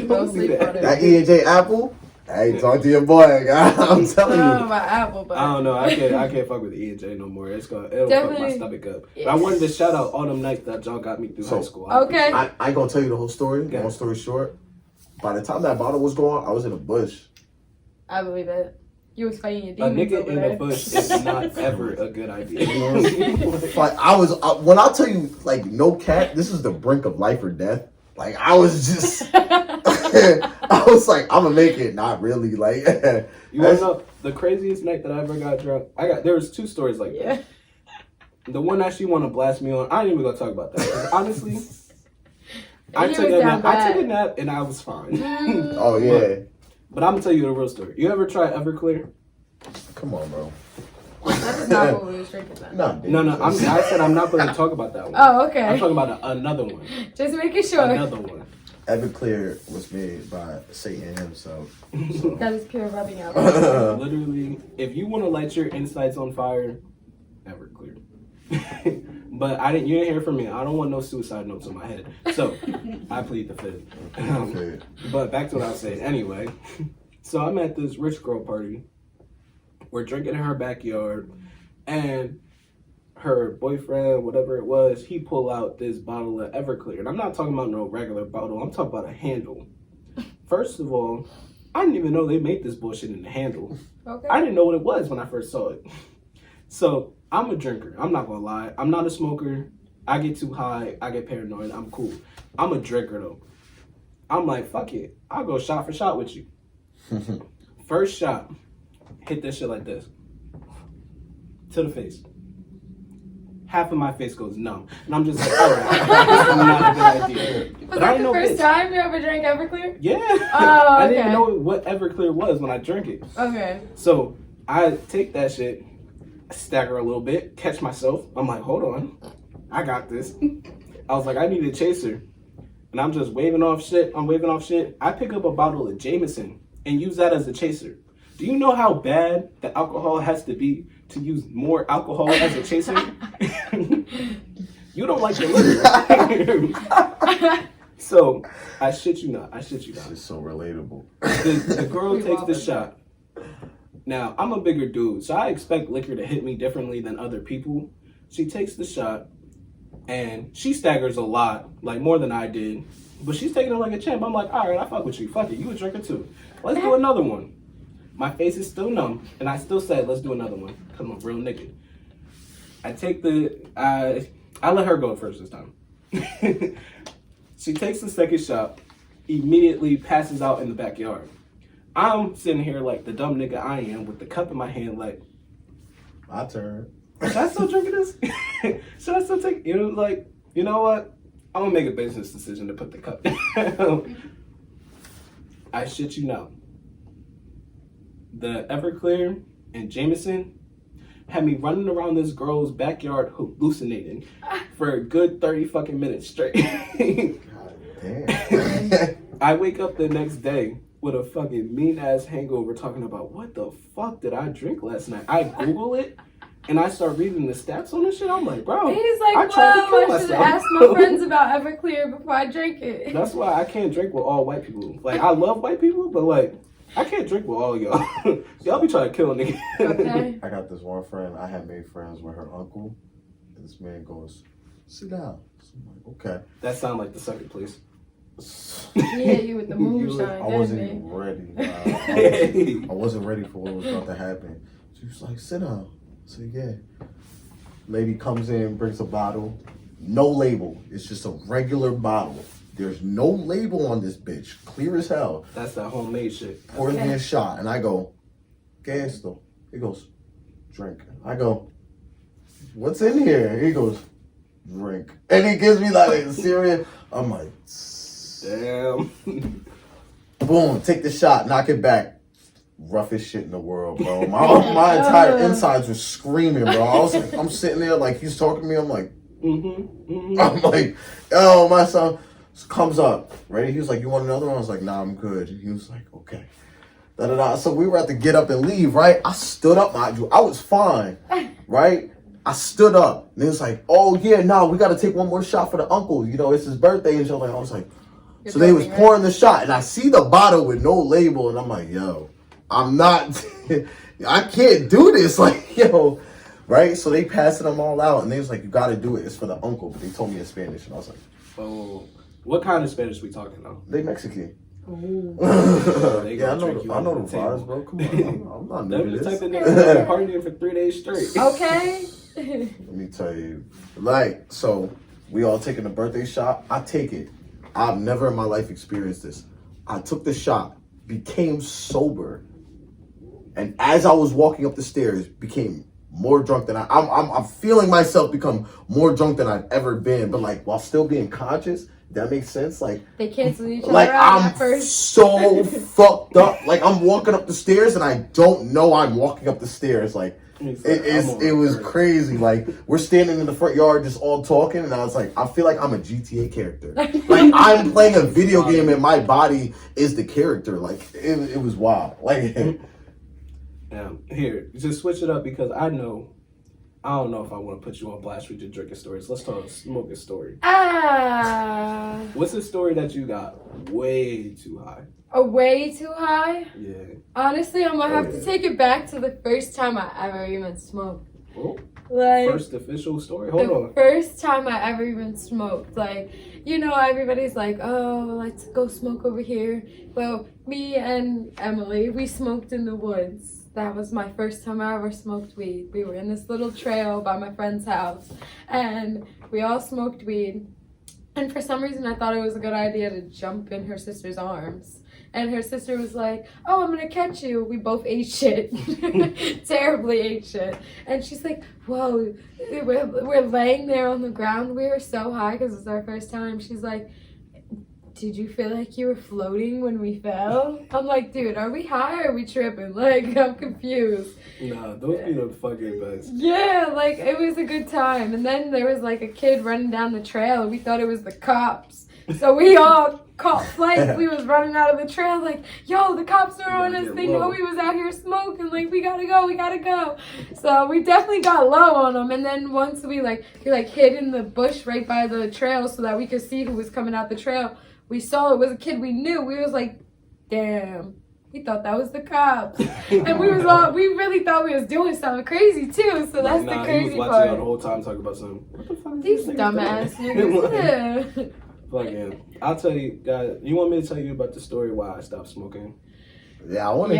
Don't sleep on it. That E&J apple. Hey, talk to your boy, guy. I'm telling you. I don't know about apple, but I don't know. I can't fuck with E&J no more. It'll fuck my stomach up. Yes. But I wanted to shout out all them nights that y'all got me through high school. Okay. I ain't gonna tell you the whole story. Okay. Long story short, by the time that bottle was gone, I was in a bush. I believe it. You was fighting your A demons nigga over in there. the bush is not ever a good idea. Like I was when I tell you like no cat, this is the brink of life or death. Like I was just, I was like, I'm gonna make it. Not really. Like You wanna know the craziest night that I ever got drunk? There was 2 stories like Yeah. that. The one that she want to blast me on, I ain't even gonna talk about that. 'Cause honestly, I You took was a down nap. I took bad. a nap and I was fine. oh yeah, But I'm gonna tell you the real story. You ever try Everclear? come on, bro. That is not what we was drinking then. No, I said I'm not gonna talk about that one. Oh, I'm okay. talking about another one. Just making sure. Another one. Everclear was made by Satan himself. So. That is pure rubbing out. Literally, if you want to light your insides on fire, Everclear. But you didn't hear from me. I don't want no suicide notes in my head. So, I plead the fifth. Okay. But back to what I was saying. Anyway, so I'm at this rich girl party. We're drinking in her backyard, and her boyfriend, whatever it was, he pulled out this bottle of Everclear. And I'm not talking about no regular bottle. I'm talking about a handle. First of all, I didn't even know they made this bullshit in the handle. Okay. I didn't know what it was when I first saw it. So, I'm a drinker. I'm not gonna lie. I'm not a smoker. I get too high. I get paranoid. I'm cool. I'm a drinker, though. I'm like, fuck it. I'll go shot for shot with you. First shot. Hit that shit like this. To the face. Half of my face goes numb. And I'm just like, alright, this is not a good idea. Was But I that didn't the know first this. time you ever drank Everclear? Yeah. Oh, I didn't okay. know what Everclear was when I drank it. Okay. So I take that shit, stagger a little bit, catch myself. I'm like, hold on. I got this. I was like, I need a chaser. And I'm just waving off shit. I pick up a bottle of Jameson and use that as a chaser. Do you know how bad the alcohol has to be to use more alcohol as a chaser? You don't like the liquor. So, I shit you not. This is so relatable. The girl We takes love the it. shot. Now, I'm a bigger dude, so I expect liquor to hit me differently than other people. She takes the shot, and she staggers a lot, like more than I did. But she's taking it like a champ. I'm like, all right, I fuck with you. Fuck it. You a drinker too. Let's do another one. My face is still numb, and I still said, let's do another one. Come on, real nigga. I let her go first this time. She takes the second shot, immediately passes out in the backyard. I'm sitting here like the dumb nigga I am with the cup in my hand like, My turn. should I still drink this? Should I still take, like, you know what? I'm gonna make a business decision to put the cup down. I shit you not. The Everclear and Jameson had me running around this girl's backyard hallucinating for a good 30 fucking minutes straight. Damn. I wake up the next day with a fucking mean ass hangover talking about what the fuck did I drink last night? I Google it and I start reading the stats on this shit. I'm like, bro, He's like, I tried to well, kill I should myself. ask my friends about Everclear before I drink it. That's why I can't drink with all white people. Like, I love white people, but like, I can't drink with all y'all. Y'all be trying to kill a nigga. Okay. I got this one friend. I had made friends with her uncle. And this man goes, sit down. So I'm like, okay. That sound like the second place. He hit you with the moonshine, I didn't wasn't he? even ready. I wasn't ready for what was about to happen. She was like, sit down. So yeah. Lady comes in, brings a bottle. No label. It's just a regular bottle. There's no label on this bitch. Clear as hell. That's that homemade shit. Pours me a shot. And I go, ¿qué esto? He goes, drink. I go, what's in here? He goes, drink. And he gives me like a serious. I'm like, Damn. boom, take the shot, knock it back. Roughest shit in the world, bro. My entire insides were screaming, bro. I was like, I'm sitting there like he's talking to me. I'm like, I'm like, oh, my son comes up, right? He was like, you want another one? I was like, nah, I'm good. He was like, okay. Da-da-da. So we were at to get up and leave, right? I stood up, mind you. I was fine, right? I stood up. And it was like, oh, yeah, no, we got to take one more shot for the uncle. You know, it's his birthday and shit. I was like, so they was pouring the shot. And I see the bottle with no label. And I'm like, yo, I'm not, I can't do this. Like, yo, right? So they passed them all out. And they was like, you got to do it. It's for the uncle. But they told me in Spanish. And I was like, Oh, what kind of Spanish we talking about? they Mexican. They Yeah, I gonna drink you know under the the table. vibes, bro. Come on, I'm not Them new the to type of this. niggas that partying for 3 days straight. Okay. Let me tell you, like, so we all taking a birthday shot. I take it. I've never in my life experienced this. I took the shot, became sober, and as I was walking up the stairs, became more drunk than I'm feeling myself become more drunk than I've ever been, but like while still being conscious. That makes sense. Like They cancel each other like out I'm at first. so fucked up. Like I'm walking up the stairs and I don't know I'm walking up the stairs. Like it was crazy. Like we're standing in the front yard just all talking, and I was like, I feel like I'm a GTA character. Like I'm playing a video game and my body is the character. Like it was wild. Like here, just switch it up because I don't know if I want to put you on blast with your drinking stories. Let's talk smoking story. What's the story that you got way too high? Way too high? Yeah. Honestly, I'm gonna have to take it back to the first time I ever even smoked. Oh, Like first official story? Hold on. First time I ever even smoked. Like, you know, everybody's like, oh, let's go smoke over here. Well, me and Emily, we smoked in the woods. That was my first time I ever smoked weed. We were in this little trail by my friend's house, and we all smoked weed. And for some reason, I thought it was a good idea to jump in her sister's arms. And her sister was like, oh, I'm going to catch you. We both ate shit. Terribly ate shit. And she's like, whoa, we're laying there on the ground. We were so high because it was our first time. She's like, did you feel like you were floating when we fell? I'm like, dude, are we high or are we tripping? Like, I'm confused. Nah, those be the fucking best. Yeah, like, it was a good time. And then there was, like, a kid running down the trail, and we thought it was the cops. So we all caught flight. We was running out of the trail, like, yo, the cops are on us. They know we was out here smoking. Like, we gotta go. So we definitely got low on them. And then once we, hid in the bush right by the trail so that we could see who was coming out the trail, we saw it was a kid we knew. We was like, damn. We thought that was the cops. And we really thought we was doing something crazy too. So that's the crazy he was watching part. the whole time talking about something. What the fuck is These this dumbass niggas. Yeah. Fucking, I'll tell you guys. You want me to tell you about the story why I stopped smoking? yeah, I want to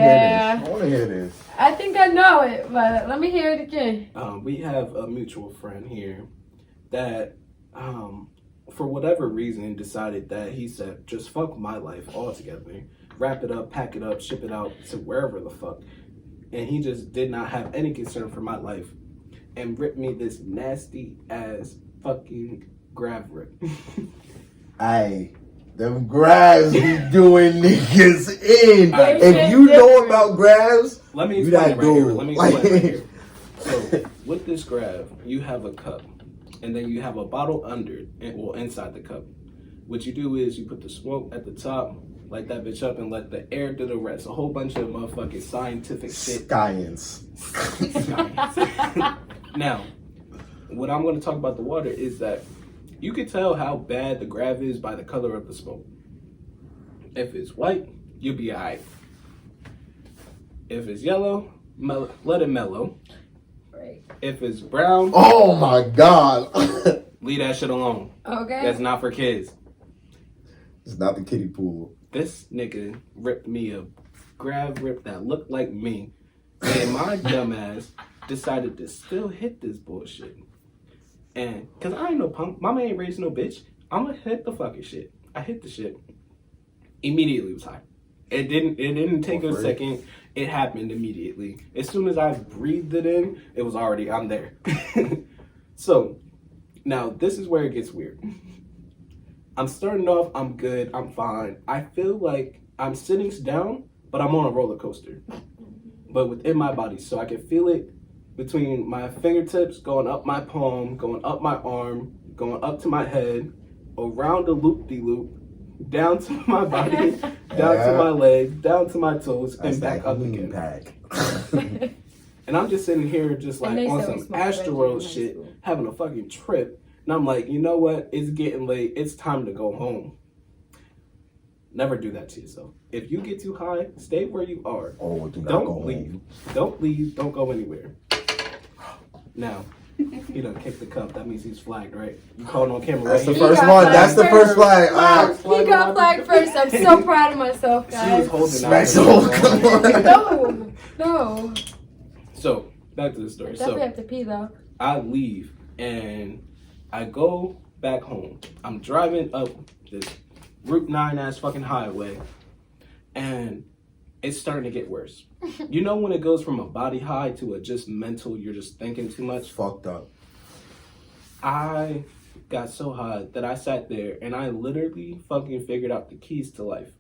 hear this. I think I know it, but let me hear it again. We have a mutual friend here that, for whatever reason, decided that he said, just fuck my life altogether. Wrap it up, pack it up, ship it out to wherever the fuck. And he just did not have any concern for my life and ripped me this nasty ass fucking grab rip. Aye, them grabs be doing niggas in. Right. If you know about grabs, Let me you explain that it right here. dude. Let me explain it right here. So, with this grab, you have a cup. And then you have a bottle under it, inside the cup. What you do is you put the smoke at the top, light that bitch up, and let the air do the rest. A whole bunch of motherfucking scientific shit. Science. Now, what I'm going to talk about the water is that you can tell how bad the grab is by the color of the smoke. If it's white, you'll be alright. If it's yellow, let it mellow. Right. If it's brown, Oh my god. leave that shit alone. Okay. That's not for kids. It's not the kiddie pool. This nigga ripped me a grab rip that looked like me. And my dumb ass decided to still hit this bullshit. And, cause I ain't no punk. Mama ain't raised no bitch. I'ma hit the fucking shit. I hit the shit. Immediately was high. It didn't take a second. It happened immediately. As soon as I breathed it in, it was already, I'm there. So, now this is where it gets weird. I'm starting off, I'm good, I'm fine. I feel like I'm sitting down, but I'm on a roller coaster. But within my body, so I can feel it between my fingertips, going up my palm, going up my arm, going up to my head, around the loop-de-loop, down to my body, down to my legs, down to my toes, and back up again. Pack. And I'm just sitting here just like And they on said we some smoked veggie in Astroworld high shit, school. having a fucking trip. And I'm like, you know what? It's getting late. It's time to go home. Never do that to yourself. If you get too high, stay where you are. Oh, do not Don't go leave. home. Don't leave. Don't go anywhere. Now, He done kicked the cup. That means he's flagged, right? You called on camera. That's the right? first got one. flagged That's the first flag. Wow, he got flagged first. I'm so proud of myself, She was guys. holding Smack out. soul. Come on. No. So back to the story. Definitely So have to pee though. I leave and I go back home. I'm driving up this Route 9 ass fucking highway, and it's starting to get worse. You know when it goes from a body high to a just mental, you're just thinking too much? Fucked up. I got so high that I sat there and I literally fucking figured out the keys to life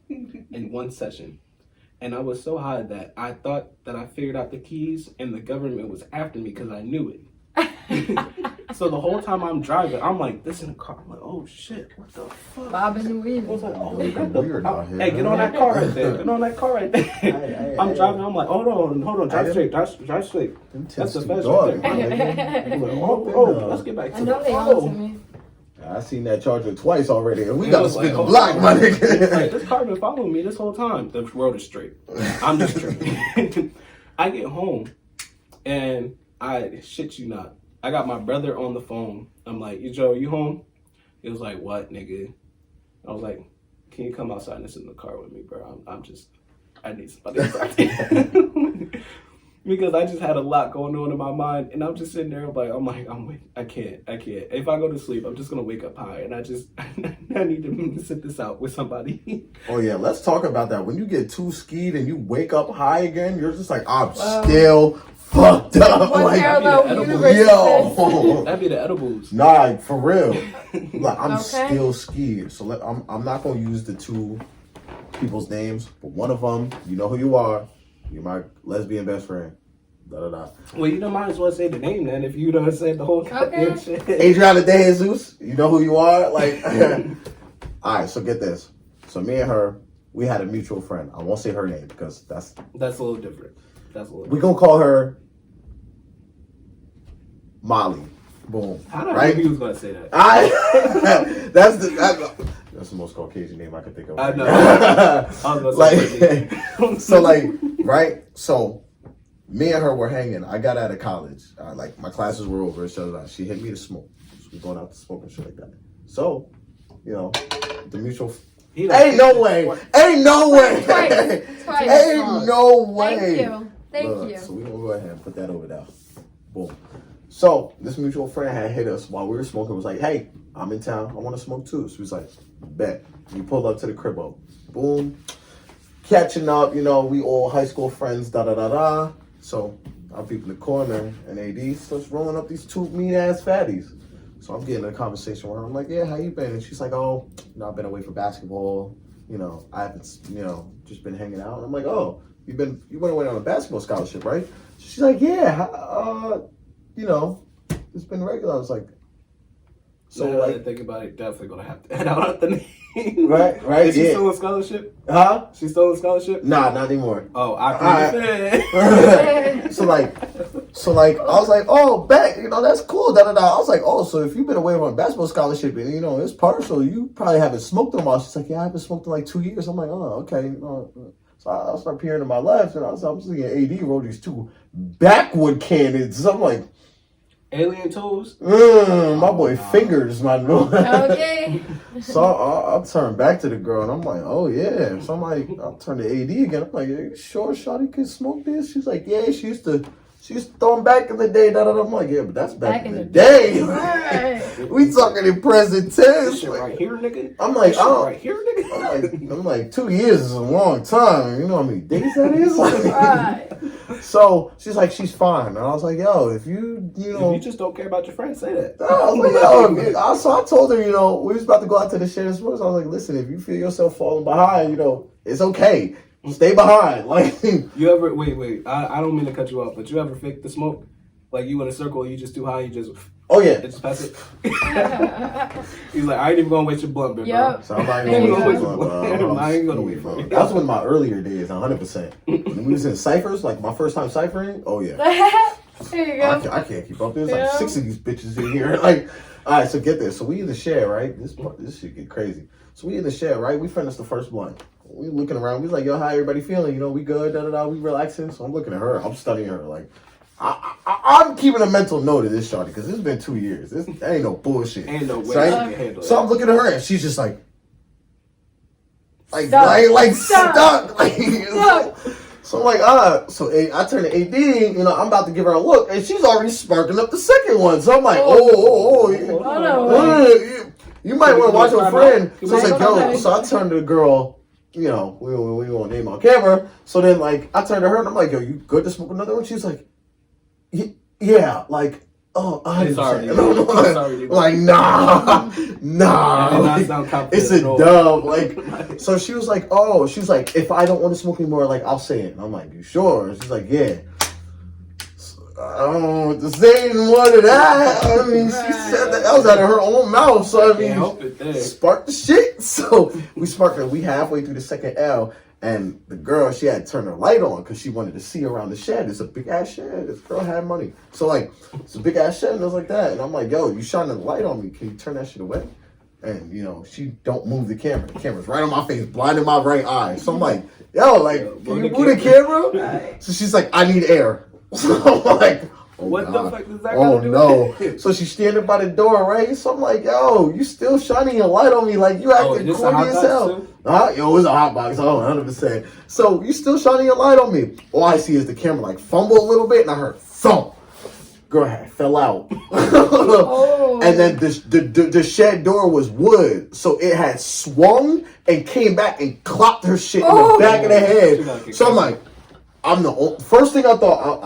in one session. And I was so high that I thought that I figured out the keys and the government was after me because I knew it. So the whole time I'm driving, I'm like, this in the car. I'm like, oh shit, what the fuck? Bobbing and I was weaving. like, oh, Looking weird out here. hey, get on that car right there. Get on that car right there. I'm driving. I'm like, hold on, drive straight, drive straight. That's the fast right there. Let's get back to I know they oh. on to me. I seen that charger twice already, and we It gotta was spin like, the oh, block, my Like, nigga. this car been following me this whole time. The road is straight. I'm just tripping. I get home, and I shit you not. I got my brother on the phone. I'm like, yo, Joe, you home? He was like, what, nigga? I was like, can you come outside and sit in the car with me, bro? I need somebody to talk to. Because I just had a lot going on in my mind, and I'm just sitting there, I can't. If I go to sleep, I'm just gonna wake up high, and I need to sit this out with somebody. Oh yeah, let's talk about that. When you get too skied and you wake up high again, you're just like, I'm still fucked up. What Like, parallel universe is yo. That'd be the edibles. Nah, for real. Like I'm Okay. still skied. So I'm not gonna use the two people's names, but one of them, you know who you are. You're my lesbian best friend. Da da da. Well, you might as well say the name then if you don't say the whole goddamn shit. Adriana De Jesus, you know who you are? Like, alright, so get this. So me and her, we had a mutual friend. I won't say her name because that's a little different. we gonna call her Molly. Boom. How did I Right? know he was gonna say that? That's the most Caucasian name I could think of. I know. I was gonna say Like, so like, right? So me and her were hanging. I got out of college. Like my classes were over. So she hit me to smoke. So we going out to smoke and shit like that. So, you know, the mutual. Ain't no way. Ain't no way. Twice. Ain't no way. Thank you. Thank Look, you. So we're gonna go ahead and put that over there. Boom. So this mutual friend had hit us while we were smoking. Was like, hey, I'm in town. I want to smoke too. So he was like, bet. We pulled up to the cribbo. Boom. Catching up. You know, we all high school friends. Da da da da. So I'm peeping the corner, and AD starts rolling up these two mean ass fatties. So I'm getting in a conversation with her. I'm like, yeah, how you been? And she's like, oh, you know, I've been away for basketball. You know, I haven't, you know, just been hanging out. And I'm like, oh, you went away on a basketball scholarship, right? She's like, yeah, you know, it's been regular. I was like, So now that I think about it, definitely gonna have to add out the name. Right, Is she yeah. still in scholarship? Huh? She's still in scholarship? Nah, not anymore. Oh, I Plead. So like, I was like, oh, bet, you know, that's cool. Da da da. I was like, oh, so if you've been away on a basketball scholarship and you know it's partial, you probably haven't smoked in a while. She's like, yeah, I haven't smoked in like 2 years. I'm like, oh, okay. So I start peering to my left, and I'm seeing AD roll these two backward cannons. I'm like, Alien toes? my boy fingers, my lord. Okay. So I'll turn back to the girl, and I'm like, oh yeah. So I'm like, I'll turn to AD again. I'm like, are you sure Shawty can smoke this? She's like, yeah, she used to throw them back in the day. Da, da, da. I'm like, yeah, but that's back in the day. Right. We talking in present This tense. shit right here, nigga. I'm like, This shit oh. right here, nigga. I'm like, 2 years is a long time. You know how many days that is? Right. So she's like, she's fine. And I was like, yo, if you know. If you just don't care about your friends, say that. I was like, yo, so I told her, you know, we was about to go out to the share sports. I was like, listen, if you feel yourself falling behind, you know, it's okay. Stay behind. Like, You ever wait? I don't mean to cut you off, but you ever fake the smoke? Like you in a circle, you just too high, you just oh yeah. just pass it. He's like, I ain't even gonna waste your blunt, bro. Yep. So I'm not There you even go. gonna I ain't gonna wait for bro. it. That was one of my earlier days, 100%. When we was in ciphers, like my first time ciphering, oh yeah. There you go. I can't keep up. There's like Yeah. 6 of these bitches in here. Like, all right, so get this. So we in the share, right? This shit get crazy. So we in the share, right? We finished the first blunt. We looking around. We was like, yo, how everybody feeling? You know, we good, da da da. We relaxing. So I'm looking at her. I'm studying her. Like, I'm keeping a mental note of this, shawty, because it's been 2 years. This ain't no bullshit. Ain't no way So, you can handle so that. I'm looking at her and she's just like Stuck. stuck. So I'm like, so I turn to AD, you know, I'm about to give her a look, and she's already sparking up the second one. So I'm like, you might want to watch your friend. So it's like, yo, so I turned to the girl, you know, we won't name on camera. So then, like, I turned to her and I'm like, yo, you good to smoke another one? She's like, yeah, like, oh, I'm sorry. Like, nah. Like, it's a dub. Like, so she was like, if I don't want to smoke anymore, like, I'll say it. And I'm like, you sure? And she's like, yeah. So, I don't know what to say more to that. I mean, she said that was out of her own mouth. So, I mean, sparked the shit. So, we halfway through the second L. And the girl, she had to turn her light on because she wanted to see around the shed. It's a big ass shed. This girl had money. So, like, it's a big ass shed and it was like that. And I'm like, yo, you shining the light on me. Can you turn that shit away? And, you know, she don't move the camera. The camera's right on my face, blinding my right eye. So I'm like, yo, like, can you move the camera? So she's like, I need air. So I'm like, what the fuck does that oh do? no. So she's standing by the door, right? So I'm like, yo, you still shining your light on me like you acting corny as hell. Yo, it's a hot box. Oh, 100%. So you still shining your light on me. All I see is the camera like fumble a little bit and I heard thump. Girl had fell out. And then the shed door was wood. So it had swung and came back and clocked her shit in the back of the head. So I'm like, first thing I thought,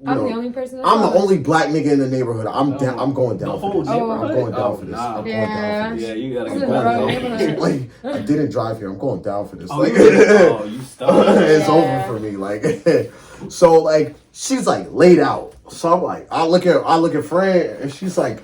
I'm the only person. I'm the only black nigga in the neighborhood. I'm going down for this. I'm neighborhood? going down for this. Nah. I'm going down for this. Yeah, you gotta This get is the wrong back. neighborhood. Like, I didn't drive here. I'm going down for this. Oh, Like, you stopped. it's over for me. Like, so like she's like laid out. So I'm like, I look at Fran, and she's like,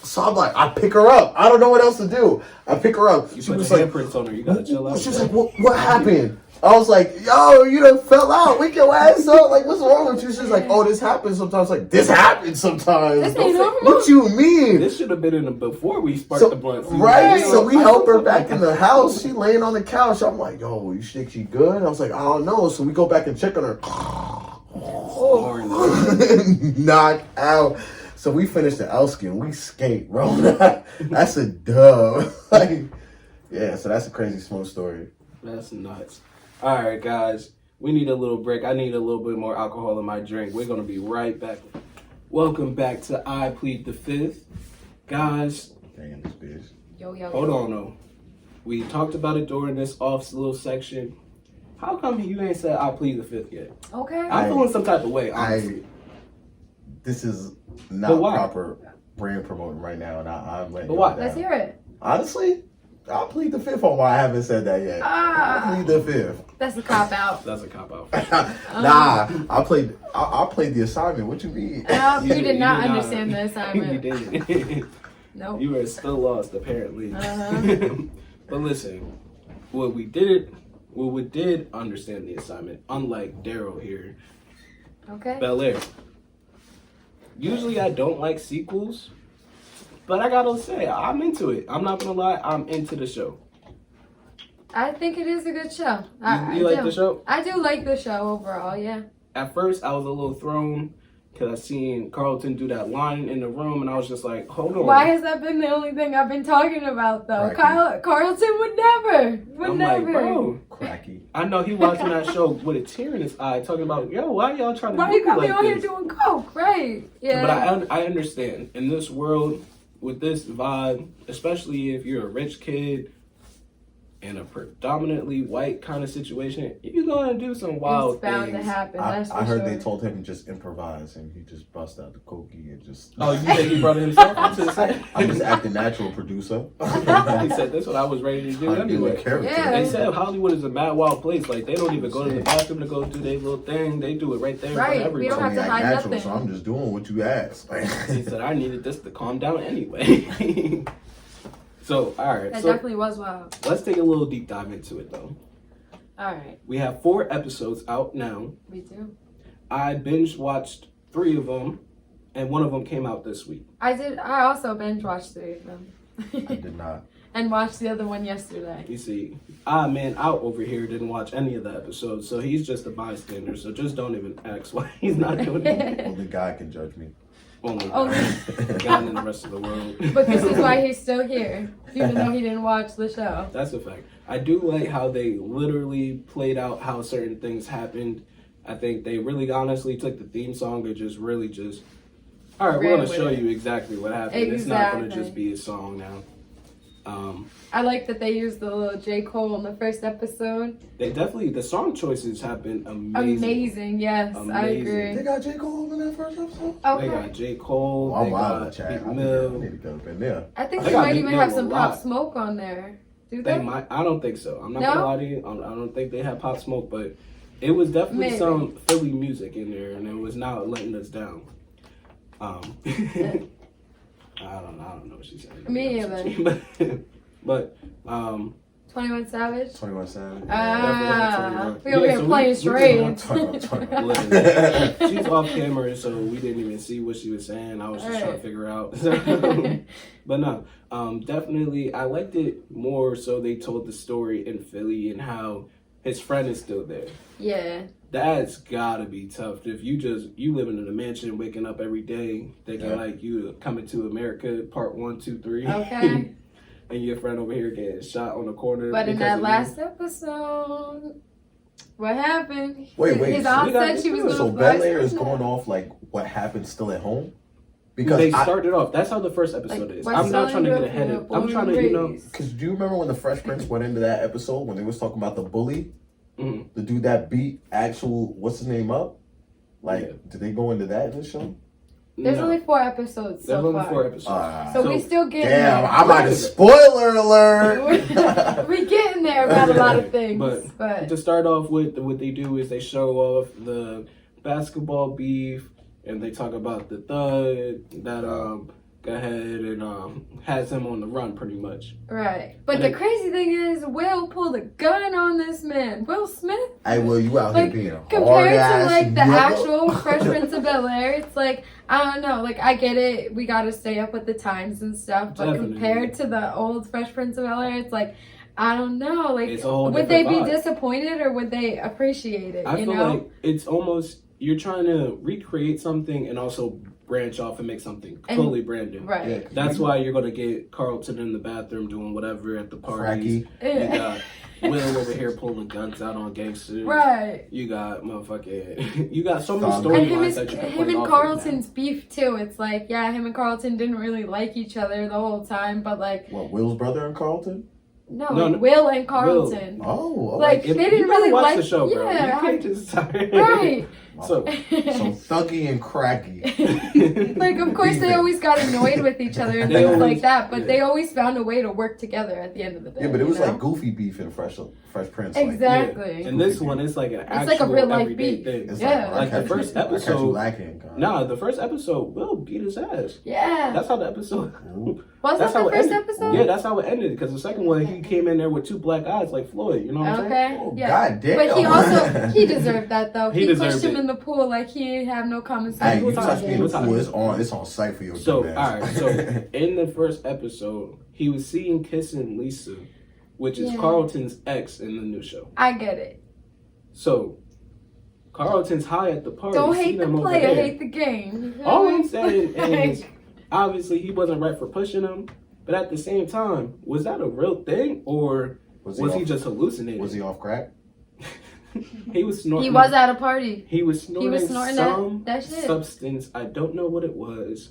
so I'm like, I pick her up. I don't know what else to do. I pick her up. You She put was the like, handprints on her. You gotta chill out. she's like, what happened? I was like, yo, you done fell out. Wake your ass up. Like, what's wrong with you? She's like, oh, this happens sometimes. Like, this happens sometimes. This ain't normal. What you mean? This should have been in the before we sparked the blunt. Right? So we help her back in the house. She laying on the couch. I'm like, yo, you think she good? I was like, I don't know. So we go back and check on her. Knocked out. So we finished the Elski and we skate, bro. That's a dub. Like, yeah, so that's a crazy smoke story. That's nuts. All right, guys. We need a little break. I need a little bit more alcohol in my drink. We're going to be right back. Welcome back to I Plead the Fifth. Guys, Dang, this bitch. Yo. hold on, though. We talked about it during this off little section. How come you ain't said I Plead the Fifth yet? Okay. I'm feeling some type of way, honestly. This is not proper brand promoting right now, and I'm letting you down. Let's hear it. Honestly, I'll plead the fifth on why I haven't said that yet. I'll plead the fifth. That's a cop out. That's a cop out. Nah, I played the assignment. What you mean? You did not understand the assignment. You didn't. Nope. You were still lost, apparently. Uh-huh. But listen, we did understand the assignment, unlike Daryl here. Okay. Bel Air. Usually I don't like sequels, but I gotta say, I'm into it. I'm not gonna lie, I'm into the show. I think it is a good show. You like the show? I do like the show overall, yeah. At first, I was a little thrown because I seen Carlton do that line in the room, and I was just like, hold on. Why has that been the only thing I've been talking about, though? Carlton would never. I'm like, bro. Cracky. I know he watching that show with a tear in his eye, talking about, yo, why y'all trying to Why do you got me like on this? here doing coke, right? Yeah. But I understand. In this world, with this vibe, especially if you're a rich kid in a predominantly white kind of situation, you're gonna do some wild it's bound things. to happen. That's for I heard sure. they told him to just improvise, and he just bust out the cokey and just. Oh, you think he brought it himself into the set? I'm just acting natural, producer. He said that's what I was ready to do I'm doing anyway. character. Yeah. They said Hollywood is a mad wild place. Like they don't even go to the bathroom to go do their little thing. They do it right there in front of Right. We don't everybody. have to hide natural, nothing. so I'm just doing what you asked. He said I needed this to calm down anyway. So, all right. That So definitely was wild. let's take a little deep dive into it, though. All right. We have 4 episodes out now. We do. I binge watched 3 of them, and one of them came out this week. I also binge watched 3 of them. I did not. and watched the other one yesterday. You see, man out over here didn't watch any of the episodes, so he's just a bystander. So just don't even ask why he's not doing it. Only God can judge me. Only Only- God and the rest of the world. But this is why he's still here, even though he didn't watch the show. That's a fact. I do like how they literally played out how certain things happened. I think they really honestly took the theme song and just really just, all right, we're Ran going to with show it. you exactly what happened. It's not going to Exactly. just be a song now. I like that they used the little J. Cole in the first episode. They definitely, the song choices have been amazing. Amazing, yes, I Amazing. They agree. got J. Cole in that first episode? They Okay. got J. Cole, Oh, I'm they wild got with Chad. Big I Mill. need to get up in there. I think They they got might Big even Mill have a some lot. Pop Smoke on there. Do they? They might. I don't think so. I'm not No? gonna lie to you. I don't think they have Pop Smoke, but it was definitely Maybe. some Philly music in there, and it was not letting us down. I don't know what she's saying. Me either. but 21 Savage? 21 Savage. Ah, definitely we over Yeah, here so playing we charades. listen, she's off camera, so we didn't even see what she was saying. I was just trying to Right. figure out. But no, definitely, I liked it more so they told the story in Philly and how his friend is still there. Yeah. That's gotta be tough. If you living in a mansion, waking up every day, thinking Yeah. like you coming to America, part 1, 2, 3. Okay. And your friend over here getting shot on the corner. But in because that of last episode, what happened? Wait. His aunt we got said she was going to So Bel Air is going off like what happened still at home? Because they started off. That's how the first episode Like, is. West I'm not trying to get Hollywood, ahead of. born I'm trying and to, raised. Because do you remember when the Fresh Prince went into that episode when they was talking about the bully? Mhm. The dude that beat actual, what's his name up? Like, Yeah. did they go into that in the show? There's No. only 4 episodes There's so only far. 4 episodes. So So- we still getting Damn, there. I'm about to spoiler alert. we getting there about a lot of things. But But to start off with, what they do is they show off the basketball beef, and they talk about the thug that go ahead and has him on the run pretty much. right. But And the it- crazy thing is, Will pulled a gun on this man. Will Smith. Hey, well, you out here Like, being a compared hard to ass like the nigga. actual Fresh Prince of Bel Air, it's like I don't know. Like I get it, we got to stay up with the times and stuff. But Definitely. compared to the old Fresh Prince of Bel Air, it's like I don't know. Like It's a whole would they be different vibe. disappointed or would they appreciate it? I you feel know? like it's almost you're trying to recreate something and also branch off and make something And- totally brand new. Right. Yeah, 'cause That's we- why you're gonna get Carlton in the bathroom doing whatever at the parties. Fracky. You got Will over here pulling guns out on gangsters. Right. You got motherfucking. You got so many And And him, storylines that you can him play and off Carlton's beef too. It's like, yeah, him and Carlton didn't really like each other the whole time, but like, What, Will's brother and Carlton? no, No, like no. Will and Carlton. Oh, okay. Like, If- they didn't you gotta really watch like the show, bro. Yeah, You can't just right. So so thuggy and cracky. Like, of course, they always got annoyed with each other and They things always- like that, but yeah. they always found a way to work together at the end of the day. Yeah, but it was you know? like goofy beef in Fresh Prince. Like, Exactly. And this one is like an It's actual like a real life everyday beat. thing. it's Yeah. I Like the catch first you- I catch you episode- lacking. God. Nah, the first episode, Will beat his ass. Yeah. That's how the episode. Was That's that how the it first ended. episode? Yeah, that's how it ended. Because the second one, he came in there with 2 black eyes like Floyd. You know what I'm saying? Okay. Oh, Yeah. God damn. But he also he deserved that though. He He, deserved pushed him it. in the pool like he didn't have no common sense. Hey, you with touch me in the games. pool, it's on sight for your So, dumb alright, ass. so in the first episode, he was seeing kissing Lisa, which is Yeah. Carlton's ex in the new show. I get it. So, Carlton's high at the party. Don't see hate the them over player, there. hate the game. You feel All me? I'm saying is, obviously, he wasn't right for pushing him, but at the same time, was that a real thing, or was he off, just hallucinating? Was he off crack? He was snorting. He was at a party. He was snorting, snorting some that shit. substance. I don't know what it was.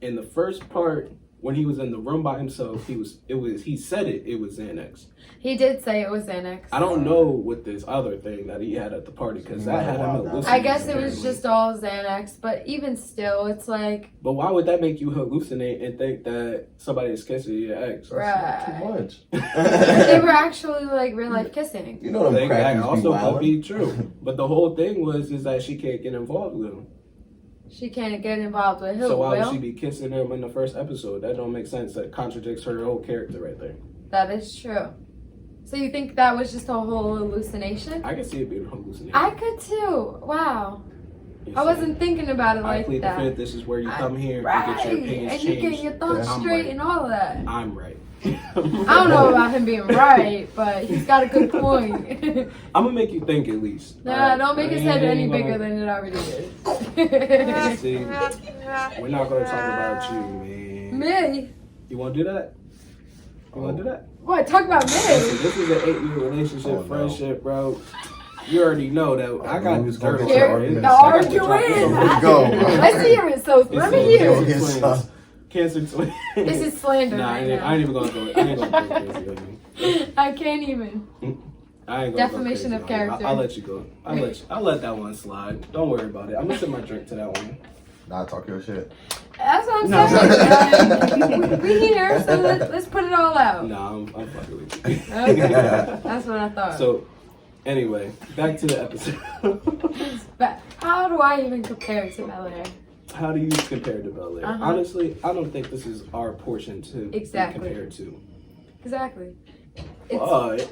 In the first part, when he was in the room by himself, he said it was Xanax. He did say it was Xanax. I don't know with this other thing that he had at the party because that had him hallucinating. I guess it was apparently. just all Xanax, but even still, it's like, But why would that make you hallucinate and think that somebody is kissing your ex? Too right. much. They were actually like real life kissing. You know them That crackies be also could wildin'. be true. But the whole thing is that she can't get involved with him. She can't get involved with who? So why Will? would she be kissing him in the first episode? That don't make sense. That contradicts her whole character right there. That is true. So you think that was just a whole hallucination? I can see it being a hallucination. I could too. Wow. You I see? wasn't thinking about it I like plead the that. fifth. This is where you come here Right. and get your opinions And you changed. get your thoughts I'm straight right. and all of that. I'm right. I don't know about him being right, but he's got a good point. I'm gonna make you think at least. Nah, don't make his head any bigger than it already is. See, we're not gonna talk about you, man. Me? You wanna do that? You wanna do that? What? Talk about me? Listen, this is an 8-year relationship, friendship, bro. You already know that I got who's dirt gonna on get your it. argument? The arguing. Here we go. Let's hear it. So let me hear it. Yes, Twins. Cancer twins. This is slander. Nah, right I ain't even gonna go. I ain't gonna go crazy on you. I can't even. I ain't gonna Defamation go of crazy on you. character. I'll let you go. I'll let that one slide. Don't worry about it. I'm gonna sip my drink to that one. Nah, talk your shit. That's what I'm No. saying. we here, so let's put it all out. Nah, I'm fucking with you. Okay. That's what I thought. So, anyway, back to the episode. But how do I even compare it to Bel Air? How do you compare to Bel Air? Uh-huh. Honestly, I don't think this is our portion to Exactly. be compared to. Exactly. But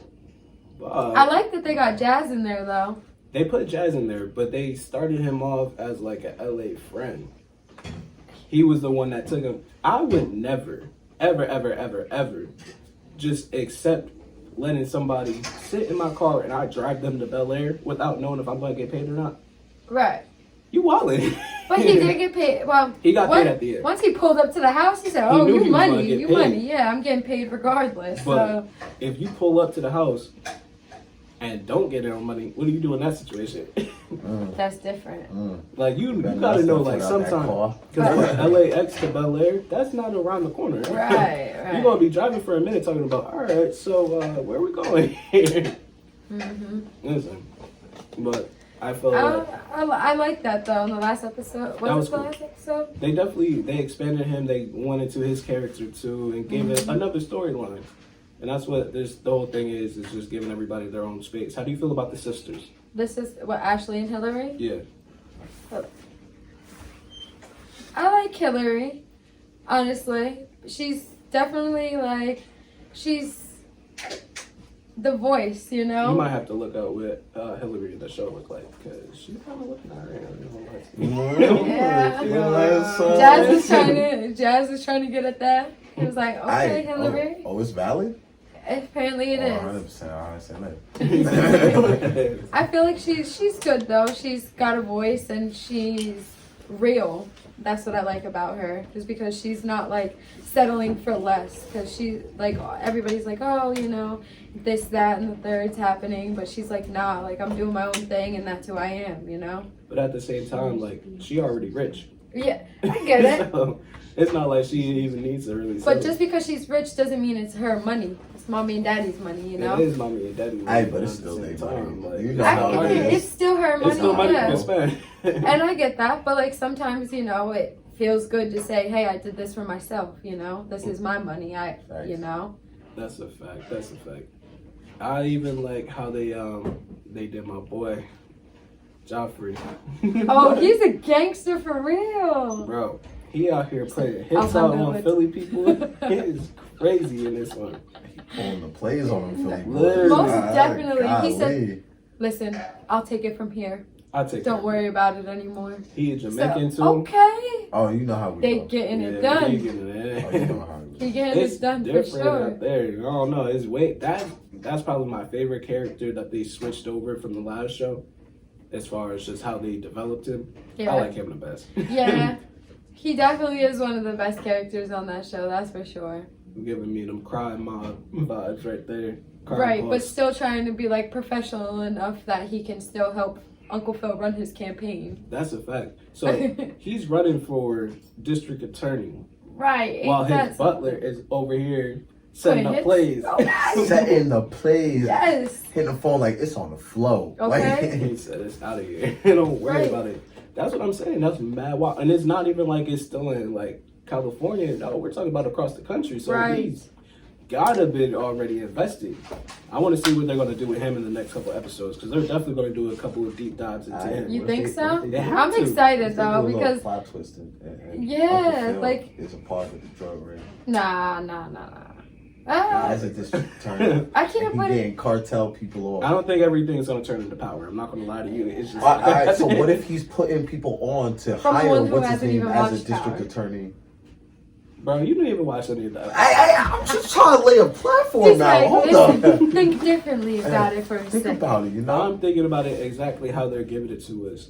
I like that they got Jazz in there though. they put Jazz in there, but they started him off as like an LA friend. He was the one that took him. I would never, ever just accept letting somebody sit in my car and I drive them to Bel Air without knowing if I'm going to get paid or not. Right. You wildin'. But he did get paid. Well, He got paid at the end. Once he pulled up to the house, he said, He "Oh, knew you he was gonna money, get you paid. money. Yeah, I'm getting paid regardless." But So if you pull up to the house and don't get no money, what do you do in that situation? that's different. Like you Better gotta not know, step like foot out that sometimes, car. because LAX to Bel Air, that's not around the corner. Right, right. You're gonna be driving for a minute talking about, all right, so where we going here? Listen, but I felt like I like that though. In the last episode, That was was it the cool. last episode? they expanded him. They went into his character too and gave it another storyline. And that's what the whole thing is just giving everybody their own space. How do you feel about the sisters? This is what Ashley and Hillary. Yeah. I like Hillary, honestly. She's definitely like, she's the voice, you know? You might have to look out what Hillary in the show look like, because she's kind of looking alright. Yeah. Jazz is trying to get at that. He was like, okay, Hillary. Oh, it's valid? Apparently it is. 100%. I feel like she's good though. She's got a voice and she's real. That's what I like about her. Just because she's not like settling for less. Because she like everybody's like, oh, you know, this, that, and the third's happening. But she's like, nah, like I'm doing my own thing and that's who I am, you know? But at the same time, like, she already rich. Yeah, I get it. So, it's not like she even needs to really But settle. just because she's rich doesn't mean it's her money. It's mommy and daddy's money, you know? It is mommy and daddy. Aye, but it's at the still same their time. money. Like, You know I how get it it. is. It's still her money. it's still money yeah. to spend. And I get that, but like sometimes, you know, it feels good to say, hey, I did this for myself, you know? This is my money, you know? That's a fact. That's a fact. I even like how they did my boy, Joffrey. Oh, he's a gangster for real. Bro, he out here putting hits I'll out know on it. Philly people. It is crazy in this one. Pulling the plays on them, Philly boys. Literally. Most definitely. He Golly. said, listen, I'll take it from here. I take Don't that. worry about it anymore. He is Jamaican So, too. okay. Oh, you know how we They go. getting Yeah, it they done. getting it. Oh, you know how we go. He getting It's it done for different sure. out there. I don't know. It's that's probably my favorite character that they switched over from the last show, as far as just how they developed him. Yeah. I like him the best. Yeah. He definitely is one of the best characters on that show, that's for sure. Giving me them crime mob vibes right there. Crime Right, but boss. still trying to be like professional enough that he can still help Uncle Phil run his campaign. That's a fact. So he's running for district attorney Right. while his that's- butler is over here setting up hits? plays. Oh, yes. Setting the plays. Yes. Hitting the phone like it's on the flow. Okay. He said it's out of here. Don't worry Right. about it. That's what I'm saying. That's mad wild. And it's not even like it's still in like California. No, we're talking about across the country. So Right. he's gotta be already invested. I want to see what they're gonna do with him in the next couple episodes, because they're definitely gonna do a couple of deep dives into him. You think so? They have I'm to. excited though There's a because plot twist and Yeah, Uncle Phil like- is a part of the drug ring. nah. As a district attorney, I can't he put it. getting cartel people off. I don't think everything's gonna turn into power. I'm not gonna lie to you. It's just All right, so what if he's putting people on to From hire one who what's his hasn't name even as a watched district Power. attorney? Bro, you didn't even watch any of that. I'm just trying to lay a platform He's now. like, Hold listen, up. think differently about it for a Think second. about it, you know? I'm thinking about it exactly how they're giving it to us.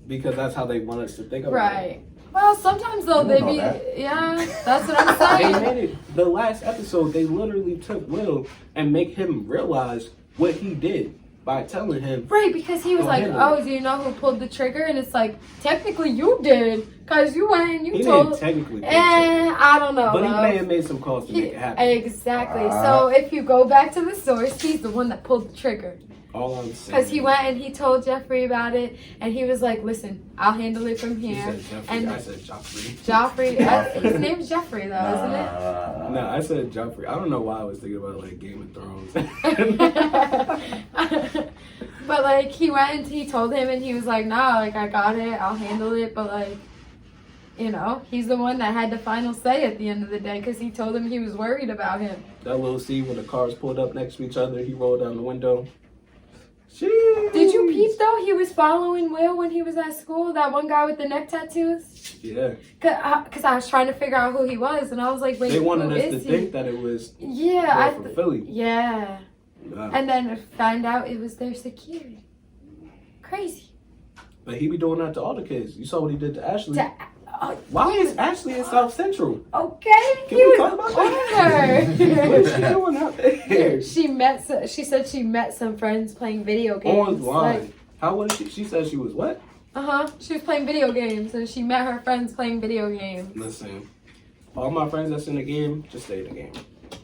Because that's how they want us to think about it. Right. Well, sometimes though You they don't be, know that. yeah, that's what I'm They saying. made it. The last episode, they literally took Will and make him realize what he did by telling him. Right, because he was Go like, handle oh, it. do you know who pulled the trigger? And it's like, technically you did, because you went and you He told. didn't technically. I don't know. But he though. may have made some calls to make it happen. Exactly. So if you go back to the source, he's the one that pulled the trigger. All I'm saying. Because he went and he told Jeffrey about it, and he was like, listen, I'll handle it from He here. said Jeffrey. And I said Joffrey. Joffrey, his name's Jeffrey though, isn't it? No, I said Joffrey. I don't know why I was thinking about like Game of Thrones. But like he went and he told him and he was like, nah, like I got it, I'll handle it. But like, you know, he's the one that had the final say at the end of the day because he told him he was worried about him. That little scene when the cars pulled up next to each other, he rolled down the window. Did you peep though? He was following Will when he was at school. That one guy with the neck tattoos. Yeah. Cause I was trying to figure out who he was, and I was like, wait, They wanted who us is to he? think that it was Yeah, from Philly. yeah. Nah. And then find out it was their security. Crazy. But he be doing that to all the kids. You saw what he did to Ashley. Why he is was- Ashley in South Central? Okay, Can he we was talk about on What is her. she doing out there? She said she met some friends playing video games. Online. How was she? She said she was what? She was playing video games and she met her friends playing video games. Listen, all my friends that's in the game, just stay in the game.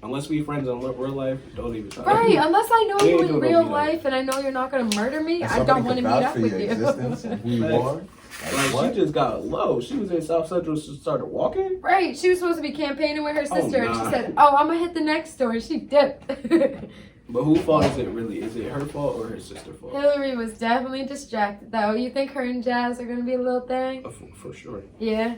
Unless we friends in real life, don't even try. Right, unless I know We you ain't in doing real no life and I know you're not gonna murder me, And I don't want to meet somebody up can with vouch for you. your existence and who you are. Like what? she just got low. She was in South Central. She started walking. Right, she was supposed to be campaigning with her sister and she nah. said, oh, I'm gonna hit the next door and she dipped. But whose fault is it really? Is it her fault or her sister's fault? Hillary was definitely distracted though. You think her and Jazz are gonna be a little thing? For sure. Yeah.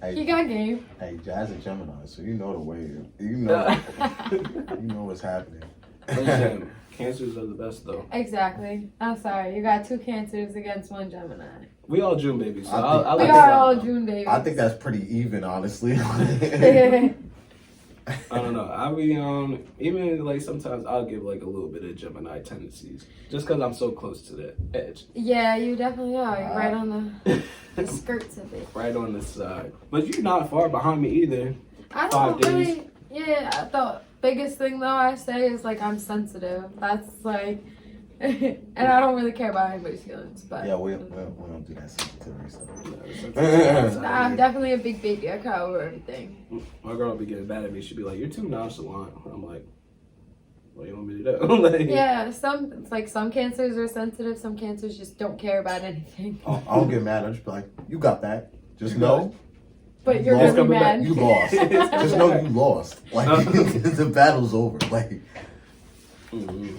Hey, He got game. hey, Jazz and Gemini, so you know the way. You know what's happening. Listen, cancers are the best though. Exactly. I'm sorry. You got 2 Cancers against 1 Gemini. We all June babies. So I I think- like We that. are all June babies. I think that's pretty even, honestly. I don't know. I be even like sometimes I'll give like a little bit of Gemini tendencies just because I'm so close to the edge, Yeah, you definitely are. You're right on the skirts of it. right on the side. But you're not far behind me either. I 5 don't days. really. Yeah, the biggest thing though I say is like I'm sensitive. That's like, and I don't really care about anybody's feelings. But Yeah, we don't do that sensitivity stuff. I'm definitely a big baby. I cry over everything. My girl be getting mad at me. She'd be like, "You're too nonchalant." I'm like, "What do you want me to do?" Like, Yeah, some Cancers are sensitive. Some Cancers just don't care about anything. I don't get mad. I just be like, you got that. Just know. But you're lost. gonna be mad. You lost. Just know you lost. Like the battle's over. Like mhm.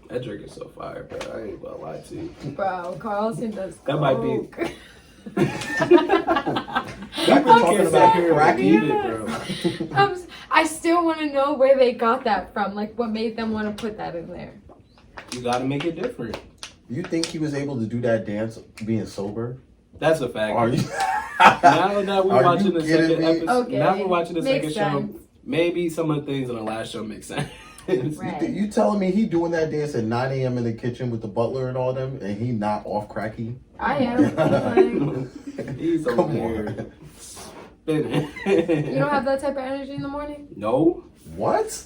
That drink is so fire, bro. I ain't gonna lie to you. Bro, Carlson does. That might be- coke. I've been talking about sorry. cracky. Eat it, bro. I still want to know where they got that from. Like, what made them want to put that in there? You gotta make it different. You think he was able to do that dance being sober? That's a fact. Are you? Now that we're Are watching you the kidding second me? episode, Okay. now we're watching the Makes second show. sense. Maybe some of the things in the last show make sense. Right. You telling me he doing that dance at 9 a.m. in the kitchen with the butler and all them, and he not off cracky? I am. Like, He's over Come here on. spinning. you don't have that type of energy in the morning? No. What?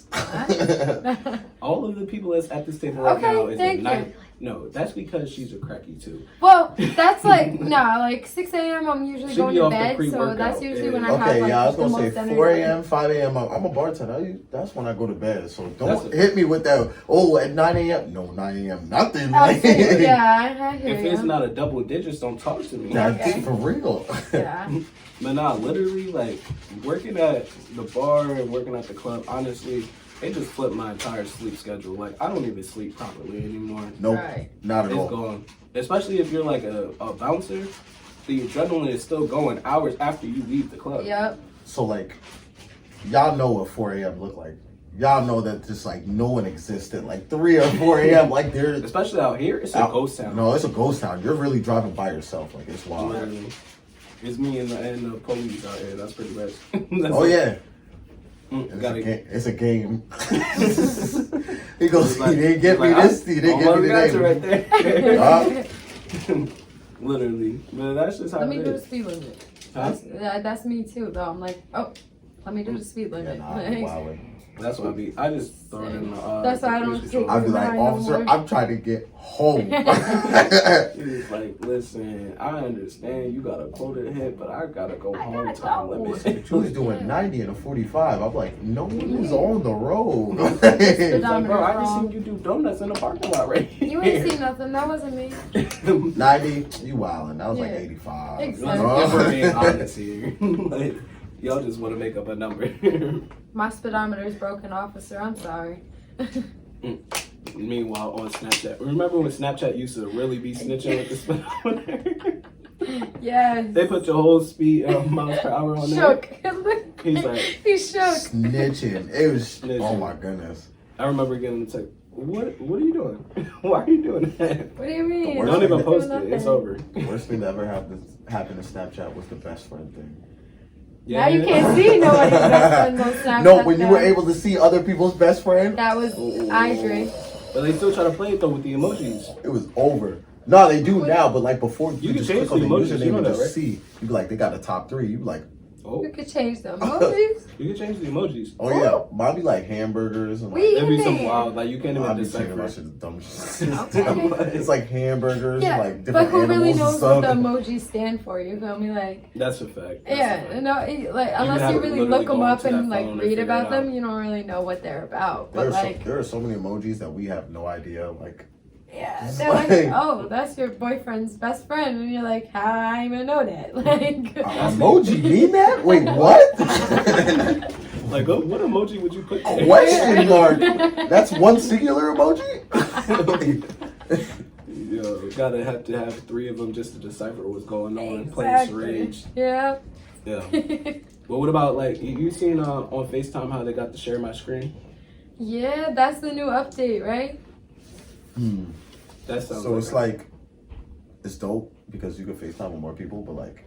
All of the people that's at this table right Okay, now is thank a night. No, that's because she's a cracky too. Well, that's like, like 6 a.m. I'm usually She going be to off the bed, so pre-workout, that's usually yeah. when I have Okay, like yeah, I was the gonna most say energy. 4 a.m., 5 a.m. I'm a bartender. That's when I go to bed. So That's don't a- hit me with that. Oh, at 9 a.m. No, 9 a.m. Nothing. I see, yeah, I hear If you. it's not a double digits, don't talk to me. That's Okay. for real. Yeah. But nah, literally, like, working at the bar and working at the club, honestly, it just flipped my entire sleep schedule. Like, I don't even sleep properly anymore. Nope, Right. not at It's all. gone. Especially if you're like a bouncer, the adrenaline is still going hours after you leave the club. Yep. So like, y'all know what 4 a.m. look like. Y'all know that just like no one exists at like 3 or 4 a.m. Like there's Especially out here, it's a ghost town. No, it's a ghost town. You're really driving by yourself. Like it's wild. Literally. It's me and the police out here. That's pretty much. Oh yeah. It's a game. He goes, he didn't get me this, he didn't get me the right there. Literally. But that's just how Let me it do the is. speed limit. Huh? That's me too, though. I'm like, oh, let me do the speed limit. That's what I just throw it in the That's why I don't take I'd be like, no officer, more. I'm trying to get home. He's like, listen, I understand you got a quota hit, but I gotta go home. Time limit. She was doing 90 and a 45. I'm like, no one is on the road. It's like, bro, I just seen you do donuts in the parking lot right here. You ain't seen nothing. That wasn't me. 90, you wildin'. That was like Yeah. 85. Exactly. If we're being honest here. Like, y'all just want to make up a number. My speedometer is broken, officer. I'm sorry. Meanwhile, on Snapchat, remember when Snapchat used to really be snitching with the speedometer? Yes. They put your whole speed miles per hour on there. Shook. He's like, He's shook. Snitching. It was, Snitching. oh my goodness. I remember getting the text. What are you doing? Why are you doing that? What do you mean? Don't Don't even I'm post doing it. It's nothing. over. Worst thing that ever happened to Snapchat was the best friend thing. Now you can't see nobody's best friend on Snapchat. No, when you were now. able to see other people's best friend, That was, I agree. But they still try to play it though with the emojis. it was over. No, they do now, but like before, you can just change click on the the emojis, you username know and that, just right? see. You be like, they got the top 3. You be like, Oh, You could change the emojis. you can change the emojis. oh yeah, mine be like hamburgers and like. We- There'd be some Man. wild, like you can't I'll even be thinking about decipher. shit dumb shit. Okay. It's like hamburgers, Yeah, like but different who animals really and knows stuff. what the emojis stand for? You feel me? Like, That's a fact. That's a yeah, fact. no, like unless have you to really literally look them go up into and that like phone and read figure about it them, out. you don't really know what they're about. But like, There are so many emojis that we have no idea. Like, yeah, It's they're like, like- oh, that's your boyfriend's best friend, and you're like, how I even know that? Like, emoji mean that? Wait, what? Like, what emoji would you put there? Question mark. That's one singular emoji. Yo, gotta have to have 3 of them just to decipher what's going on. Place Exactly. rage. Yeah. Yeah. But what about like you seen on FaceTime how they got to share my screen? Yeah, that's the new update, right? That sounds. So it's like, it's dope because you can FaceTime with more people, but like,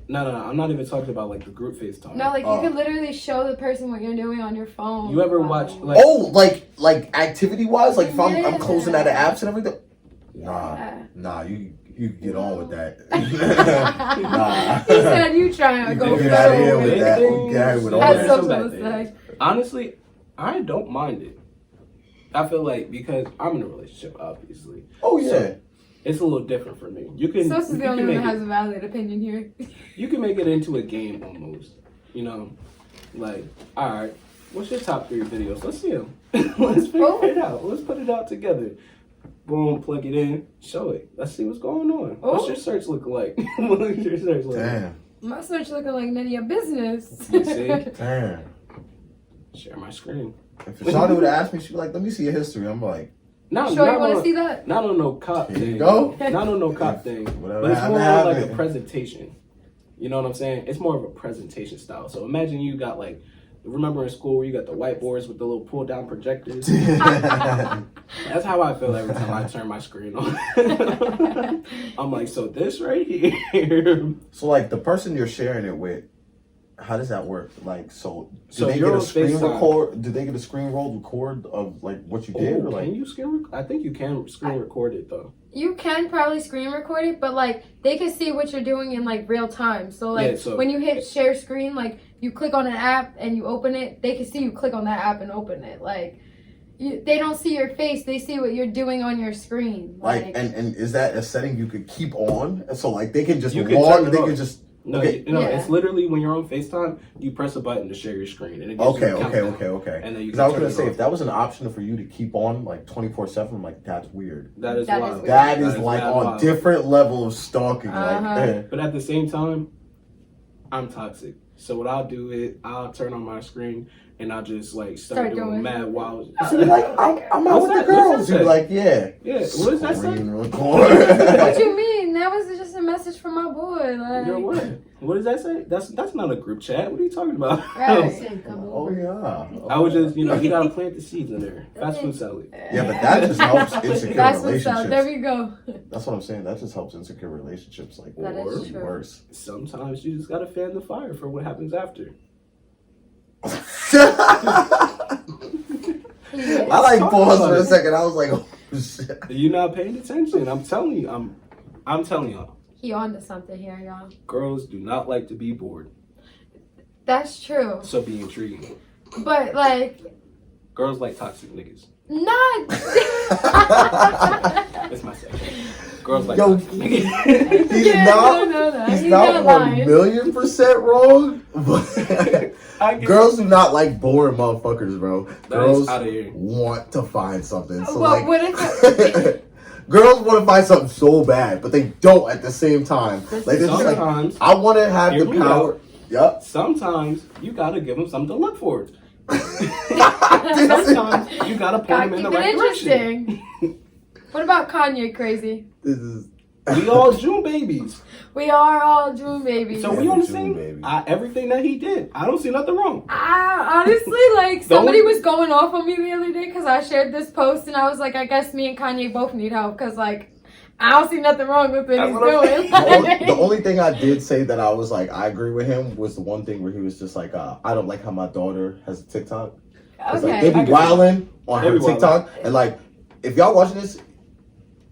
No. I'm not even talking about like the group FaceTime. No, like you can literally show the person what you're doing on your phone. You ever Wow. watch like? oh, like activity wise, like if I'm Yeah. closing out of apps and everything. Yeah. Nah, you get on with that. Nah. He said you trying to You go did get out of here through with it. that. We get out with all That's that. so Some bad supposed to say. Honestly, I don't mind it. I feel like because I'm in a relationship, obviously. Oh yeah. So, it's a little different for me. You can. Sus is you the can only one make that it- has a valid opinion here. You can make it into a game almost. You know, like, all right, what's your top 3 videos? Let's see them. Let's figure it out. Let's put it out together. Boom, plug it in, show it. Let's see what's going on. What's your search look like? What's your search look like? Damn. My search looking like none of your business. You see? Damn. Share my screen. If Shmoney would have asked me, she'd be like, "Let me see your history." I'm like, Not, Sure, not you want to on- see that? Not on no cop Here you thing. go. Not on no cop thing. Whatever But it's more happened, like a happened. presentation. You know what I'm saying? It's more of a presentation style. So imagine you got like, remember in school where you got the whiteboards with the little pull down projectors? That's how I feel every time I turn my screen on. I'm like, so this right here. so like the person you're sharing it with, how does that work? Like, so do So they you're get a on screen FaceTime. record? Do they get a screen roll record of like what you did? Oh, Or like, can you screen record? I think you can screen record it though. You can probably screen record it, but like they can see what you're doing in like real time. So like Yeah, so- when you hit share screen, like you click on an app and you open it, they can see you click on that app and open it. Like they don't see your face; they see what you're doing on your screen. like, and is that a setting you could keep on? So like they can just You can log, turn it they off. can just. No, Okay. no, Yeah. it's literally when you're on FaceTime, you press a button to share your screen, and it gives Okay, you a okay, countdown. okay. And then you Because can I was turn gonna it say off. if that was an option for you to keep on like 24/7, I'm like that's weird. That is That is wild. weird. That is like mad on wild. different level of stalking. Uh-huh. Like, But at the same time, I'm toxic. So what I'll do is I'll turn on my screen and I just like start doing doing mad wild. So you're like, I'm out with the girls. You're like, yeah. Yeah, what does that say? What you mean? That was just a message from my boy. Like, You're what? What does that say? That's not a group chat. What are you talking about? Right. Said, come Oh over. yeah. I would just, you gotta plant the seeds in there. Fast food salad. Yeah, but that just helps insecure That's what's relationships. up. There we go. That's what I'm saying. That just helps insecure relationships like That is true. worse. Sometimes you just gotta fan the fire for what happens after. I like paused for a second. I was like, oh shit. You're not paying attention. I'm telling you. I'm telling y'all. He on to something here, y'all. Girls do not like to be bored. That's true. So be intriguing. But like, Girls like toxic niggas. not. That's my section. Girls like Yo, toxic niggas. He's Yeah, not. no. He's He's not not lying. 1,000,000% wrong. But I get girls do not like boring motherfuckers, bro. That Girls is outta here. want to find something. So Well, like, what if girls want to find something so bad, but they don't at the same time. This Like is they're just like, Sometimes, I want to have Here the we power. go. Yep. sometimes you gotta give them something to look for. Sometimes you gotta point God, them in keep the it right direction. interesting. What about Kanye, crazy? This is. We all June babies. We are all June babies. So Yeah, we on the June same. baby. Everything that he did, I don't see nothing wrong. I honestly, like, The somebody only- was going off on me the other day because I shared this post and I was like, I guess me and Kanye both need help because, like, I don't see nothing wrong with what That's he's what I'm doing. The only thing I did say that I was like, I agree with him was the one thing where he was just like, I don't like how my daughter has a TikTok. It's like, Okay. they be wilding on They her be wildin'. TikTok. And like, if y'all watching this,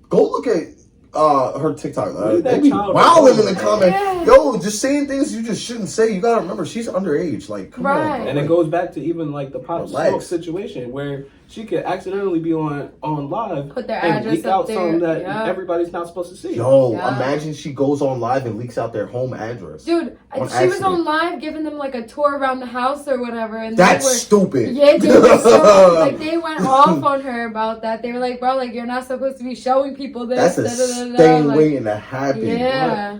go look at her TikTok. Leave They that be child wilding in alone. the comments. Yeah. Yo, just saying things you just shouldn't say. You gotta remember, she's underage. Like, come Right. on. And it goes back to even like the Pop Relax. Smoke situation where she could accidentally be on live Put their and address leak up out there. something that Yeah. everybody's not supposed to see. Yo, Yeah. imagine she goes on live and leaks out their home address. Dude, On she was accident. on live giving them, like, a tour around the house or whatever. And That's they were, stupid. yeah, they were so, like, they went off on her about that. They were like, bro, like, you're not supposed to be showing people this. That's a da-da-da-da. thing Like, waiting to happen. yeah.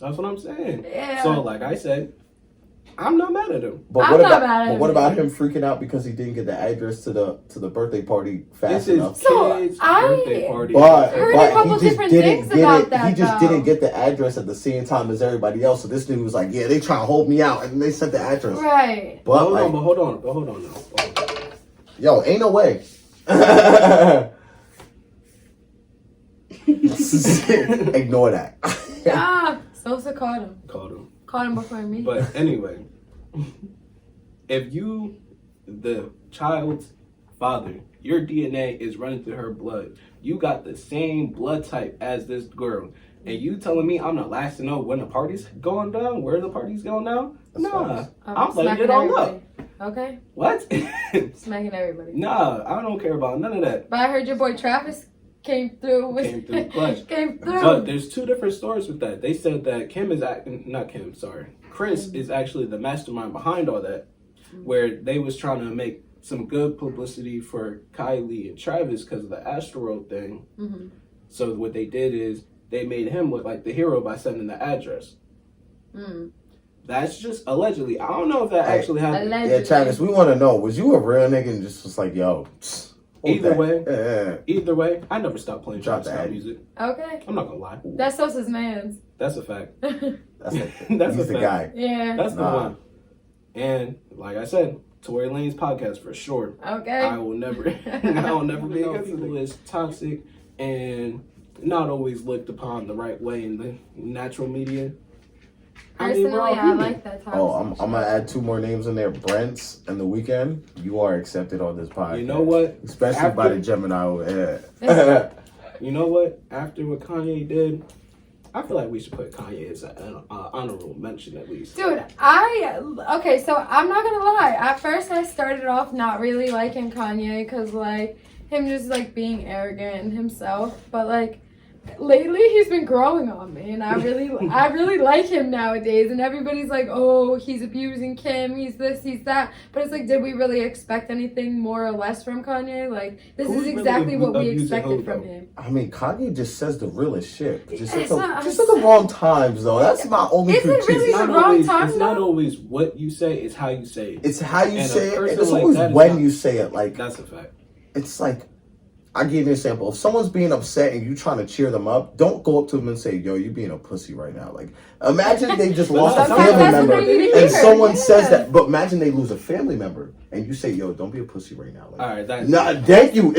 That's what I'm saying. Yeah. So like I said, I'm not mad at him. But I'm what not about mad at but him. what about him freaking out because he didn't get the address to the birthday party fast This is enough? So, kid's I birthday party. But heard a but couple he just different didn't things get about it. that, He just though. didn't get the address at the same time as everybody else. So this dude was like, "Yeah, they trying to hold me out," and they sent the address. Right. But hold like, on now. yo, ain't no way. Ignore that. Yeah. Sosa caught him. Called him. Caught him before me. But anyway, if you, the child's father, your DNA is running through her blood. You got the same blood type as this girl. And you telling me I'm the last to know when the party's going down, where the party's going down? That's Nah. facts. I'm letting it all up. Okay? What? Smacking everybody. Nah, I don't care about none of that. But I heard your boy Travis came through with Came through clutch. came through. But there's two different stories with that. They said that Chris is actually the mastermind behind all that, where they was trying to make some good publicity for Kylie and Travis because of the Astroworld thing. Mm-hmm. So what they did is they made him look like the hero by sending the address. Mm. That's just allegedly. I don't know if that Hey, actually happened. Allegedly. Yeah, Travis, we want to know: was you a real nigga and just was like, "Yo"? hold Either that. way. Yeah. Either way, I never stopped playing Drop Travis the Scott ad. music. Okay. I'm not gonna lie. That's Sosa's man's. That's a fact. That's it. That's He's a the guy. fact. Yeah. That's the Nah. one. And like I said, Tory Lane's podcast for sure. Okay. I will never be against people is toxic and not always looked upon the right way in the natural media. I mean, Personally, we're all I human. like that topic. Oh, I'm gonna add 2 more names in there. Brent's and The Weeknd. You are accepted on this podcast. You know what? Especially by After- the Gemini over here. You know what? After what Kanye did, I feel like we should put Kanye as an honorable mention at least. Dude, okay, so I'm not gonna lie. At first, I started off not really liking Kanye because, like, him just, like, being arrogant in himself. But, like, lately he's been growing on me, and I really like him nowadays. And everybody's like, oh, he's abusing Kim, he's this, he's that. But it's like, did we really expect anything more or less from Kanye? Like, this Who's is exactly really what we abusing expected who, from though? him. I mean, Kanye just says the realest shit. Just at It's not- the wrong times, though. That's my only Is it critique. really It's the not wrong always. time, It's not though? always what you say. It's how you say it. It's how you And a say it, and person it's like always that is when not- you say it. Like, That's a fact. it's like, I give you an example. If someone's being upset and you trying to cheer them up, don't go up to them and say, yo, you being a pussy right now. Like, imagine they just lost a Sometimes family that's member what you and hear, someone yeah. says that, but imagine they lose a family member and you say, yo, don't be a pussy right now. Like, All right, that's nah, thank you.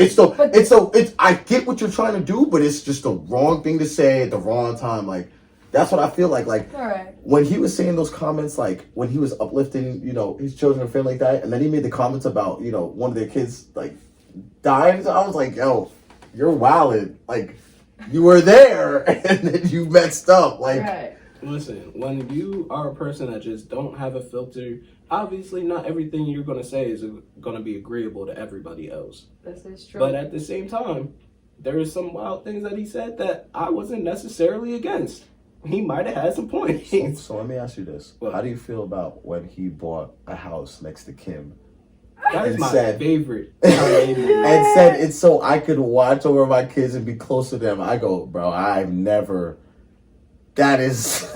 I get what you're trying to do, but it's just the wrong thing to say at the wrong time. Like, that's what I feel like. Like, All right. when he was saying those comments, like when he was uplifting, you know, his children and family like that, and then he made the comments about, you know, one of their kids like dying. So I was like, yo, you're wildin'. Like, you were there and then you messed up. Like, Right. Listen, when you are a person that just don't have a filter, obviously not everything you're going to say is going to be agreeable to everybody else. This is true. But at the same time, there are some wild things that he said that I wasn't necessarily against. He might have had some points. so let me ask you this. What? How do you feel about when he bought a house next to Kim? That is And my said- favorite. And said it's so I could watch over my kids and be close to them. I go, bro, I've never. That is.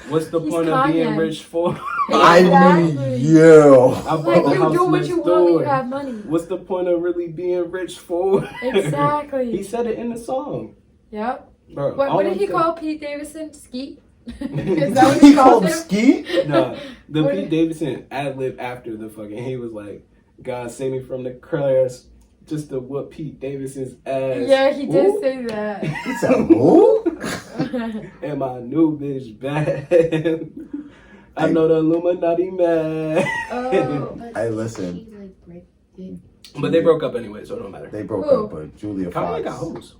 What's the He's point of being Kanye. rich for? I Exactly. knew you. I bought Like, the you house do what next you want when door. you have money. What's the point of really being rich for? Exactly. He said it in the song. Yep. Bro, What did I'm he saying- call Pete Davidson? Skeet? Is that what he He called called him him? Ski? Nah, the What- Pete Davidson ad-lib after the fucking, he was like, God save me from the curse, just to whoop Pete Davidson's ass. Yeah, he did Ooh. say that. He said, who? And my new bitch bad. I know the Illuminati man. Oh. But Hey, listen. She's like breaking. But they broke up anyway, so it don't matter. They broke Who? up, but Julia Kanye got Fox. hoes.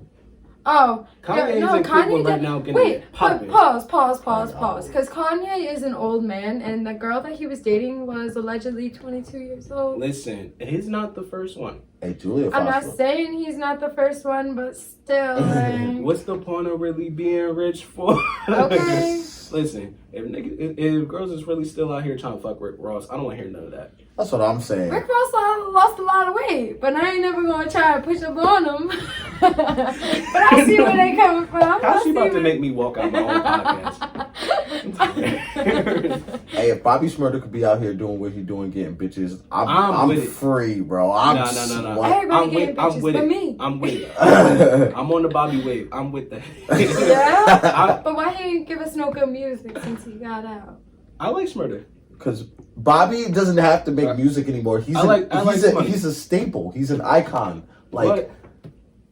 Oh, Kanye no, is in Cleveland right did- now getting Wait, it popping. pause. Because Kanye is an old man, and the girl that he was dating was allegedly 22 years old. Listen, he's not the first one. Hey, Julia I'm Fox. not saying he's not the first one, but still. Like, What's the point of really being rich for? okay. Listen, if girls is really still out here trying to fuck Rick Ross, I don't want to hear none of that. That's what I'm saying. Rick Ross lost a lot of weight, but I ain't never gonna try to push up on him. But I see where they coming from. How's she I see about to where- make me walk out my own podcast? Hey, if Bobby Shmurda could be out here doing what he doing, getting bitches, I'm I'm with it. free, bro. I'm No. swat- Everybody getting bitches I'm with but it. me. I'm with it. I'm on the Bobby wave. I'm with that. Yeah? But why he didn't give us no good music since he got out? I like Shmurda. Because Bobby doesn't have to make music anymore. He's I like Shmoney. he's a staple. He's an icon. Like, But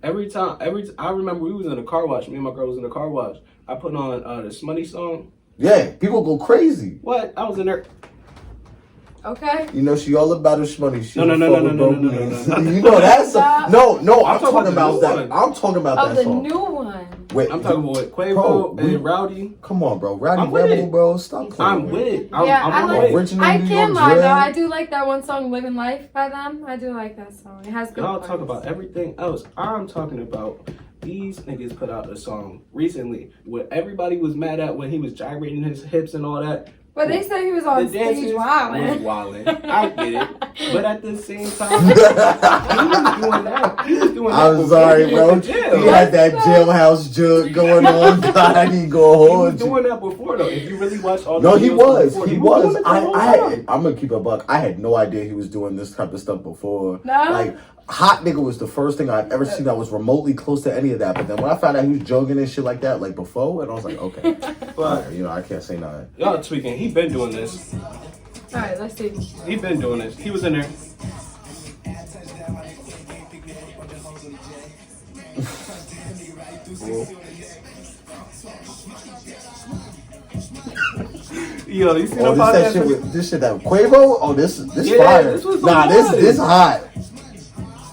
every time, I remember we was in a car wash. Me and my girl was in a car wash. I put on the Shmoney song. yeah, people go crazy. What? I was in there. Okay? You know, she all about her money. She No. You know that's Stop. no. I'm I'm talking talking about about the that. new one. I'm talking about Oh, that the song. new one. Wait, I'm talking about Quavo Bro, and Rowdy. Come on, bro. Rowdy I'm with Rebel, it. bro. Stop playing. I'm with it. I'm Yeah, on I the like- wave. Original I New can't York lie though, drill. I do like that one song, Living Life by them. I do like that song. It has good Y'all parts. talk about everything else. I'm talking about these niggas put out a song recently where everybody was mad at when he was gyrating his hips and all that. But they said he was on The dances stage was wilding. wildin'. I get it. But at the same time, he was doing that. He was doing that. I'm before sorry, he bro. went to jail. He had that jailhouse jug going on. I didn't go He was hold you. doing that before though. If you really watch all the No, he videos was. before, He doing was. it the whole time. I'm gonna keep a buck. I had no idea he was doing this type of stuff before. No? Like, Hot Nigga was the first thing I've ever seen that was remotely close to any of that. But then when I found out he was jogging and shit like that, like before, and I was like, okay, But you know, I can't say nothing. y'all tweaking. He been doing this. Alright, let's see. He been doing this. He was in there. Yo, you see Oh, the this that podcast? shit with this shit that Quavo. Oh, this Yeah, fire. this was the Nah, one. this hot.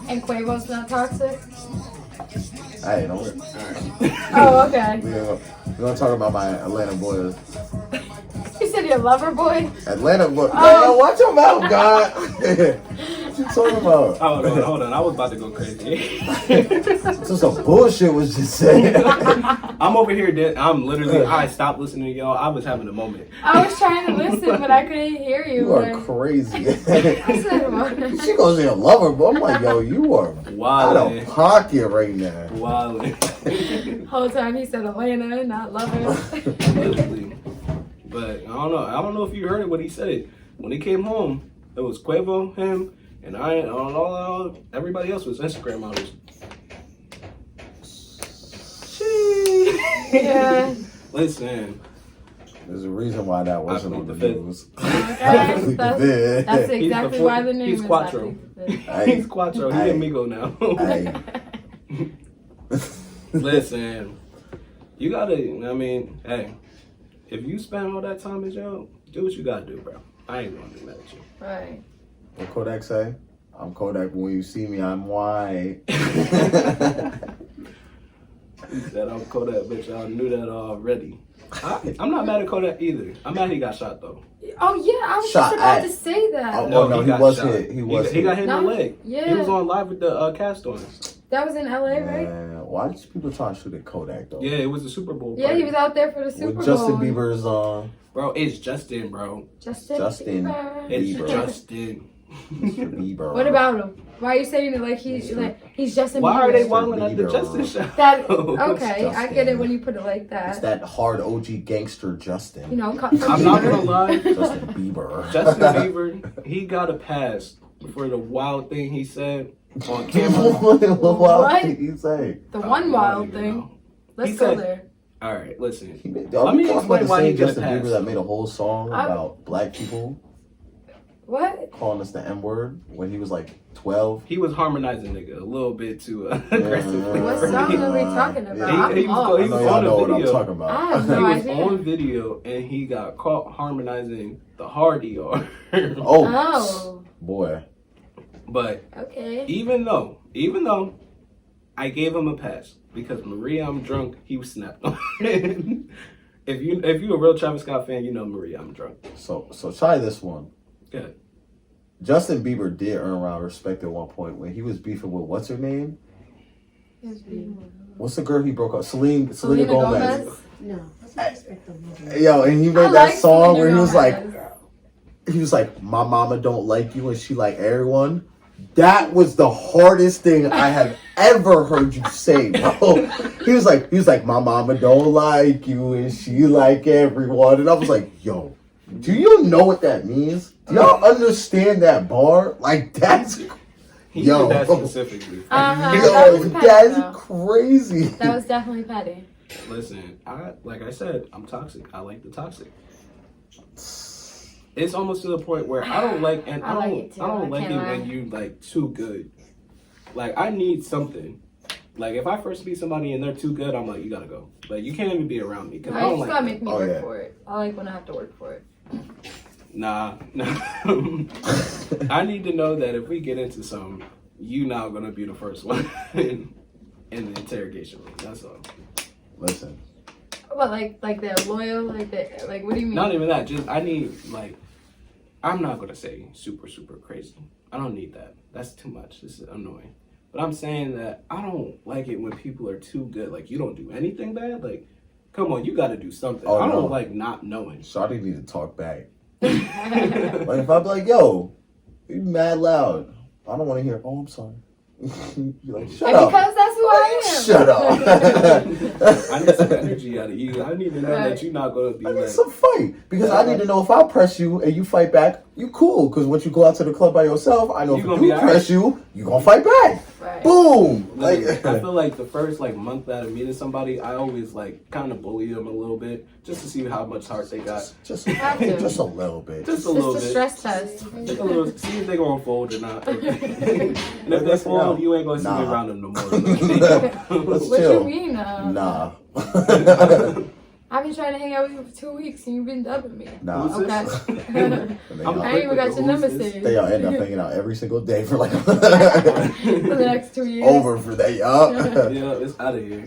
And Quavo's not toxic? Hey, don't worry. Oh, okay. We're gonna talk about my Atlanta boys. You said your lover boy? Atlanta boy. Oh. Man, watch your mouth, God. What you talking about? Hold on. I was about to go crazy. So some bullshit was just said. I'm over here. I stopped listening to y'all. I was having a moment. I was trying to listen, but I couldn't hear you. You are crazy. I said what? She gonna say a lover, but I'm like, yo, you are out of pocket right now. Wildin'. Whole time he said Atlanta, not loving. Literally. But I don't know if you heard it when he said it. When he came home, it was Quavo, him, and everybody else was Instagram models. Yeah. Listen. There's a reason why that wasn't on the news. Okay. That's exactly why the name he's is Quattro. He's Quattro. He's amigo now. Listen. You gotta, hey, if you spend all that time as yo, do what you gotta do, bro. I ain't gonna be mad at you. Right. What Kodak say? I'm Kodak, but when you see me, I'm white. He said I'm Kodak, bitch. I knew that already. I'm not mad at Kodak either. I'm mad he got shot though. Oh yeah, I was Shot just about at. to say that. Oh, no, he was hit. He got hit in the leg. Yeah. He was on live with the cast on. That was in LA, right? Man, why did people try to shoot at Kodak though? Yeah, it was the Super Bowl. Yeah, party. he was out there for the Super With Bowl. Justin Bieber's Bro, it's Justin, bro. Justin Bieber. It's Bieber. Justin. Mr. Bieber. What about him? Why are you saying it like he's Justin Bieber? Why are they Mr. wilding at the Bieber. Justin show? That okay? I Justin. get it when you put it like that. It's that hard OG gangster Justin. You know, cut from I'm not gonna Bieber. lie. Justin Bieber. Justin Bieber, he got a pass for the wild thing he said on camera. What did he say? The one wild thing. Know. Let's He go said- there. All right, listen. Let me explain why he got a Justin pass. Bieber that made a whole song about black people What? calling us the N-word when he was like 12. He was harmonizing nigga a little bit too aggressive. What song are we talking about? He was I'm on I know y'all know what I'm video. talking about. I have He no was idea. on video and he got caught harmonizing the hard ER. Oh. Boy. But Okay. even though I gave him a pass because Maria I'm Drunk, he was snapped on. If you a real Travis Scott fan, you know Maria I'm Drunk. So try this one. Good. Justin Bieber did earn around respect at one point when he was beefing with what's her name? What's the girl he broke up? Selena Gomez. No, what's the respect of mother? Yo, and he made I that like song where Selena he was like, my mama don't like you and she like everyone. That was the hardest thing I have ever heard you say, bro. He was like, my mama don't like you and she like everyone. And I was like, yo, do you know what that means? Do y'all understand that bar? Like that's He yo, did that specifically. That yo, was petty, that's though. crazy. That was definitely petty. Listen, like I said, I'm toxic. I like the toxic. It's almost to the point where I don't like, and I like it too. I don't I like it can't when lie. you like too good. Like I need something. Like if I first meet somebody and they're too good, I'm like, you gotta go. Like you can't even be around me because I You don't just like. gotta make me Oh, work yeah. for it. I like when I have to work for it. Nah. I need to know that if we get into something, you not gonna be the first one in the interrogation room. That's all. Listen, What, like they're loyal? Like what do you mean? Not even that. Just I need like. I'm not gonna say super crazy. I don't need that. That's too much. This is annoying. But I'm saying that I don't like it when people are too good. Like you don't do anything bad. Like, come on, you got to do something. Oh, I don't no. like not knowing. Shawty need to talk back. Like if I be like, yo, you mad loud. I don't want to hear, oh, I'm sorry. You're like, shut And up. because that's who I am. Shut up. I need some energy out of you. I need to know that you're not gonna be I need like. some fight. Because I need to know if I press you and you fight back, you cool. Because once you go out to the club by yourself, I know You if gonna you be press you, you gonna fight back. Right. Boom. Like, I feel like the first like month out of meeting somebody, I always like kind of bully them a little bit just to see how much heart they got. just Have to. a little bit. Just a little It's a bit. stress test. Just a little. See if they gonna fold or not. And if they fold, you ain't gonna see me around them no more. Let's What chill. you mean? Nah. I've been trying to hang out with you for 2 weeks and you've been dubbing me. Nah. Who's Okay. Y'all- I ain't even got your number saved. They all end up hanging out every single day for like For the next 2 years. over for that, y'all. Yeah, it's out of here.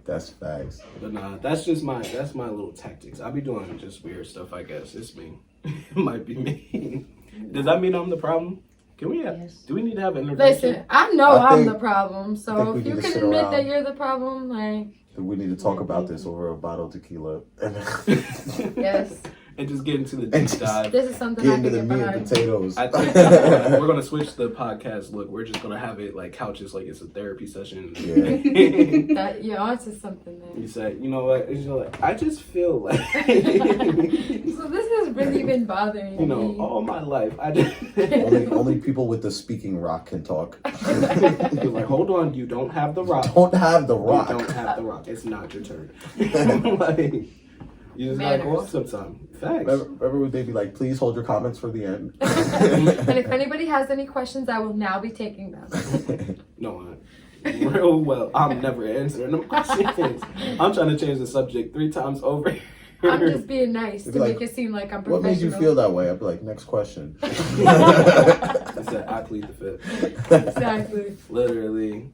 That's facts. But nah, that's my little tactics. I be doing just weird stuff. I guess it's me. It might be me. Does that mean I'm the problem? Can we have? Yes. Do we need to have an intervention? Listen, I know I I'm think- the problem, I so think we if you need to can sit admit around. that you're the problem, like, We need to talk about this over a bottle of tequila. yes, And just get into the And deep just- dive. this is something Get I into can the get meat and behind. potatoes. I think we're gonna switch the podcast look. We're just gonna have it like couches, like it's a therapy session. Yeah. That you're onto something there. You say, you know what? It's just like, I just feel like, So this has really been bothering you know, me. all my life, I just only people with the speaking rock can talk. You're like, hold on, you don't have the rock. Don't have the You rock. don't have the rock. It's not your turn. Like, you just gotta go Manners. off sometime. Facts. Remember when they be like, please hold your comments for the end. And if anybody has any questions, I will now be taking them. No, real well. I'm never answering them questions. I'm trying to change the subject 3 times over. I'm just being nice They'd to be make like, it seem like I'm What professional. made you feel that way? I'd be like, next question. I said, I plead the fifth. Exactly. Literally.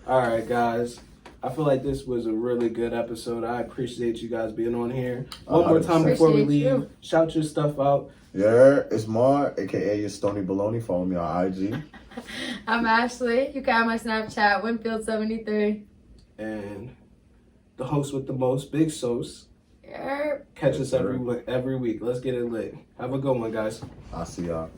All right, guys. I feel like this was a really good episode. I appreciate you guys being on here. One more time before we Appreciate leave, you. shout your stuff out. Yeah, it's Mar, aka your Stony Baloney. Follow me on IG. I'm Ashley. You can have my Snapchat, Winfield73. And the host with the most, Big Sauce. Yep. Catch us every week. Let's get it lit. Have a good one, guys. I'll see y'all.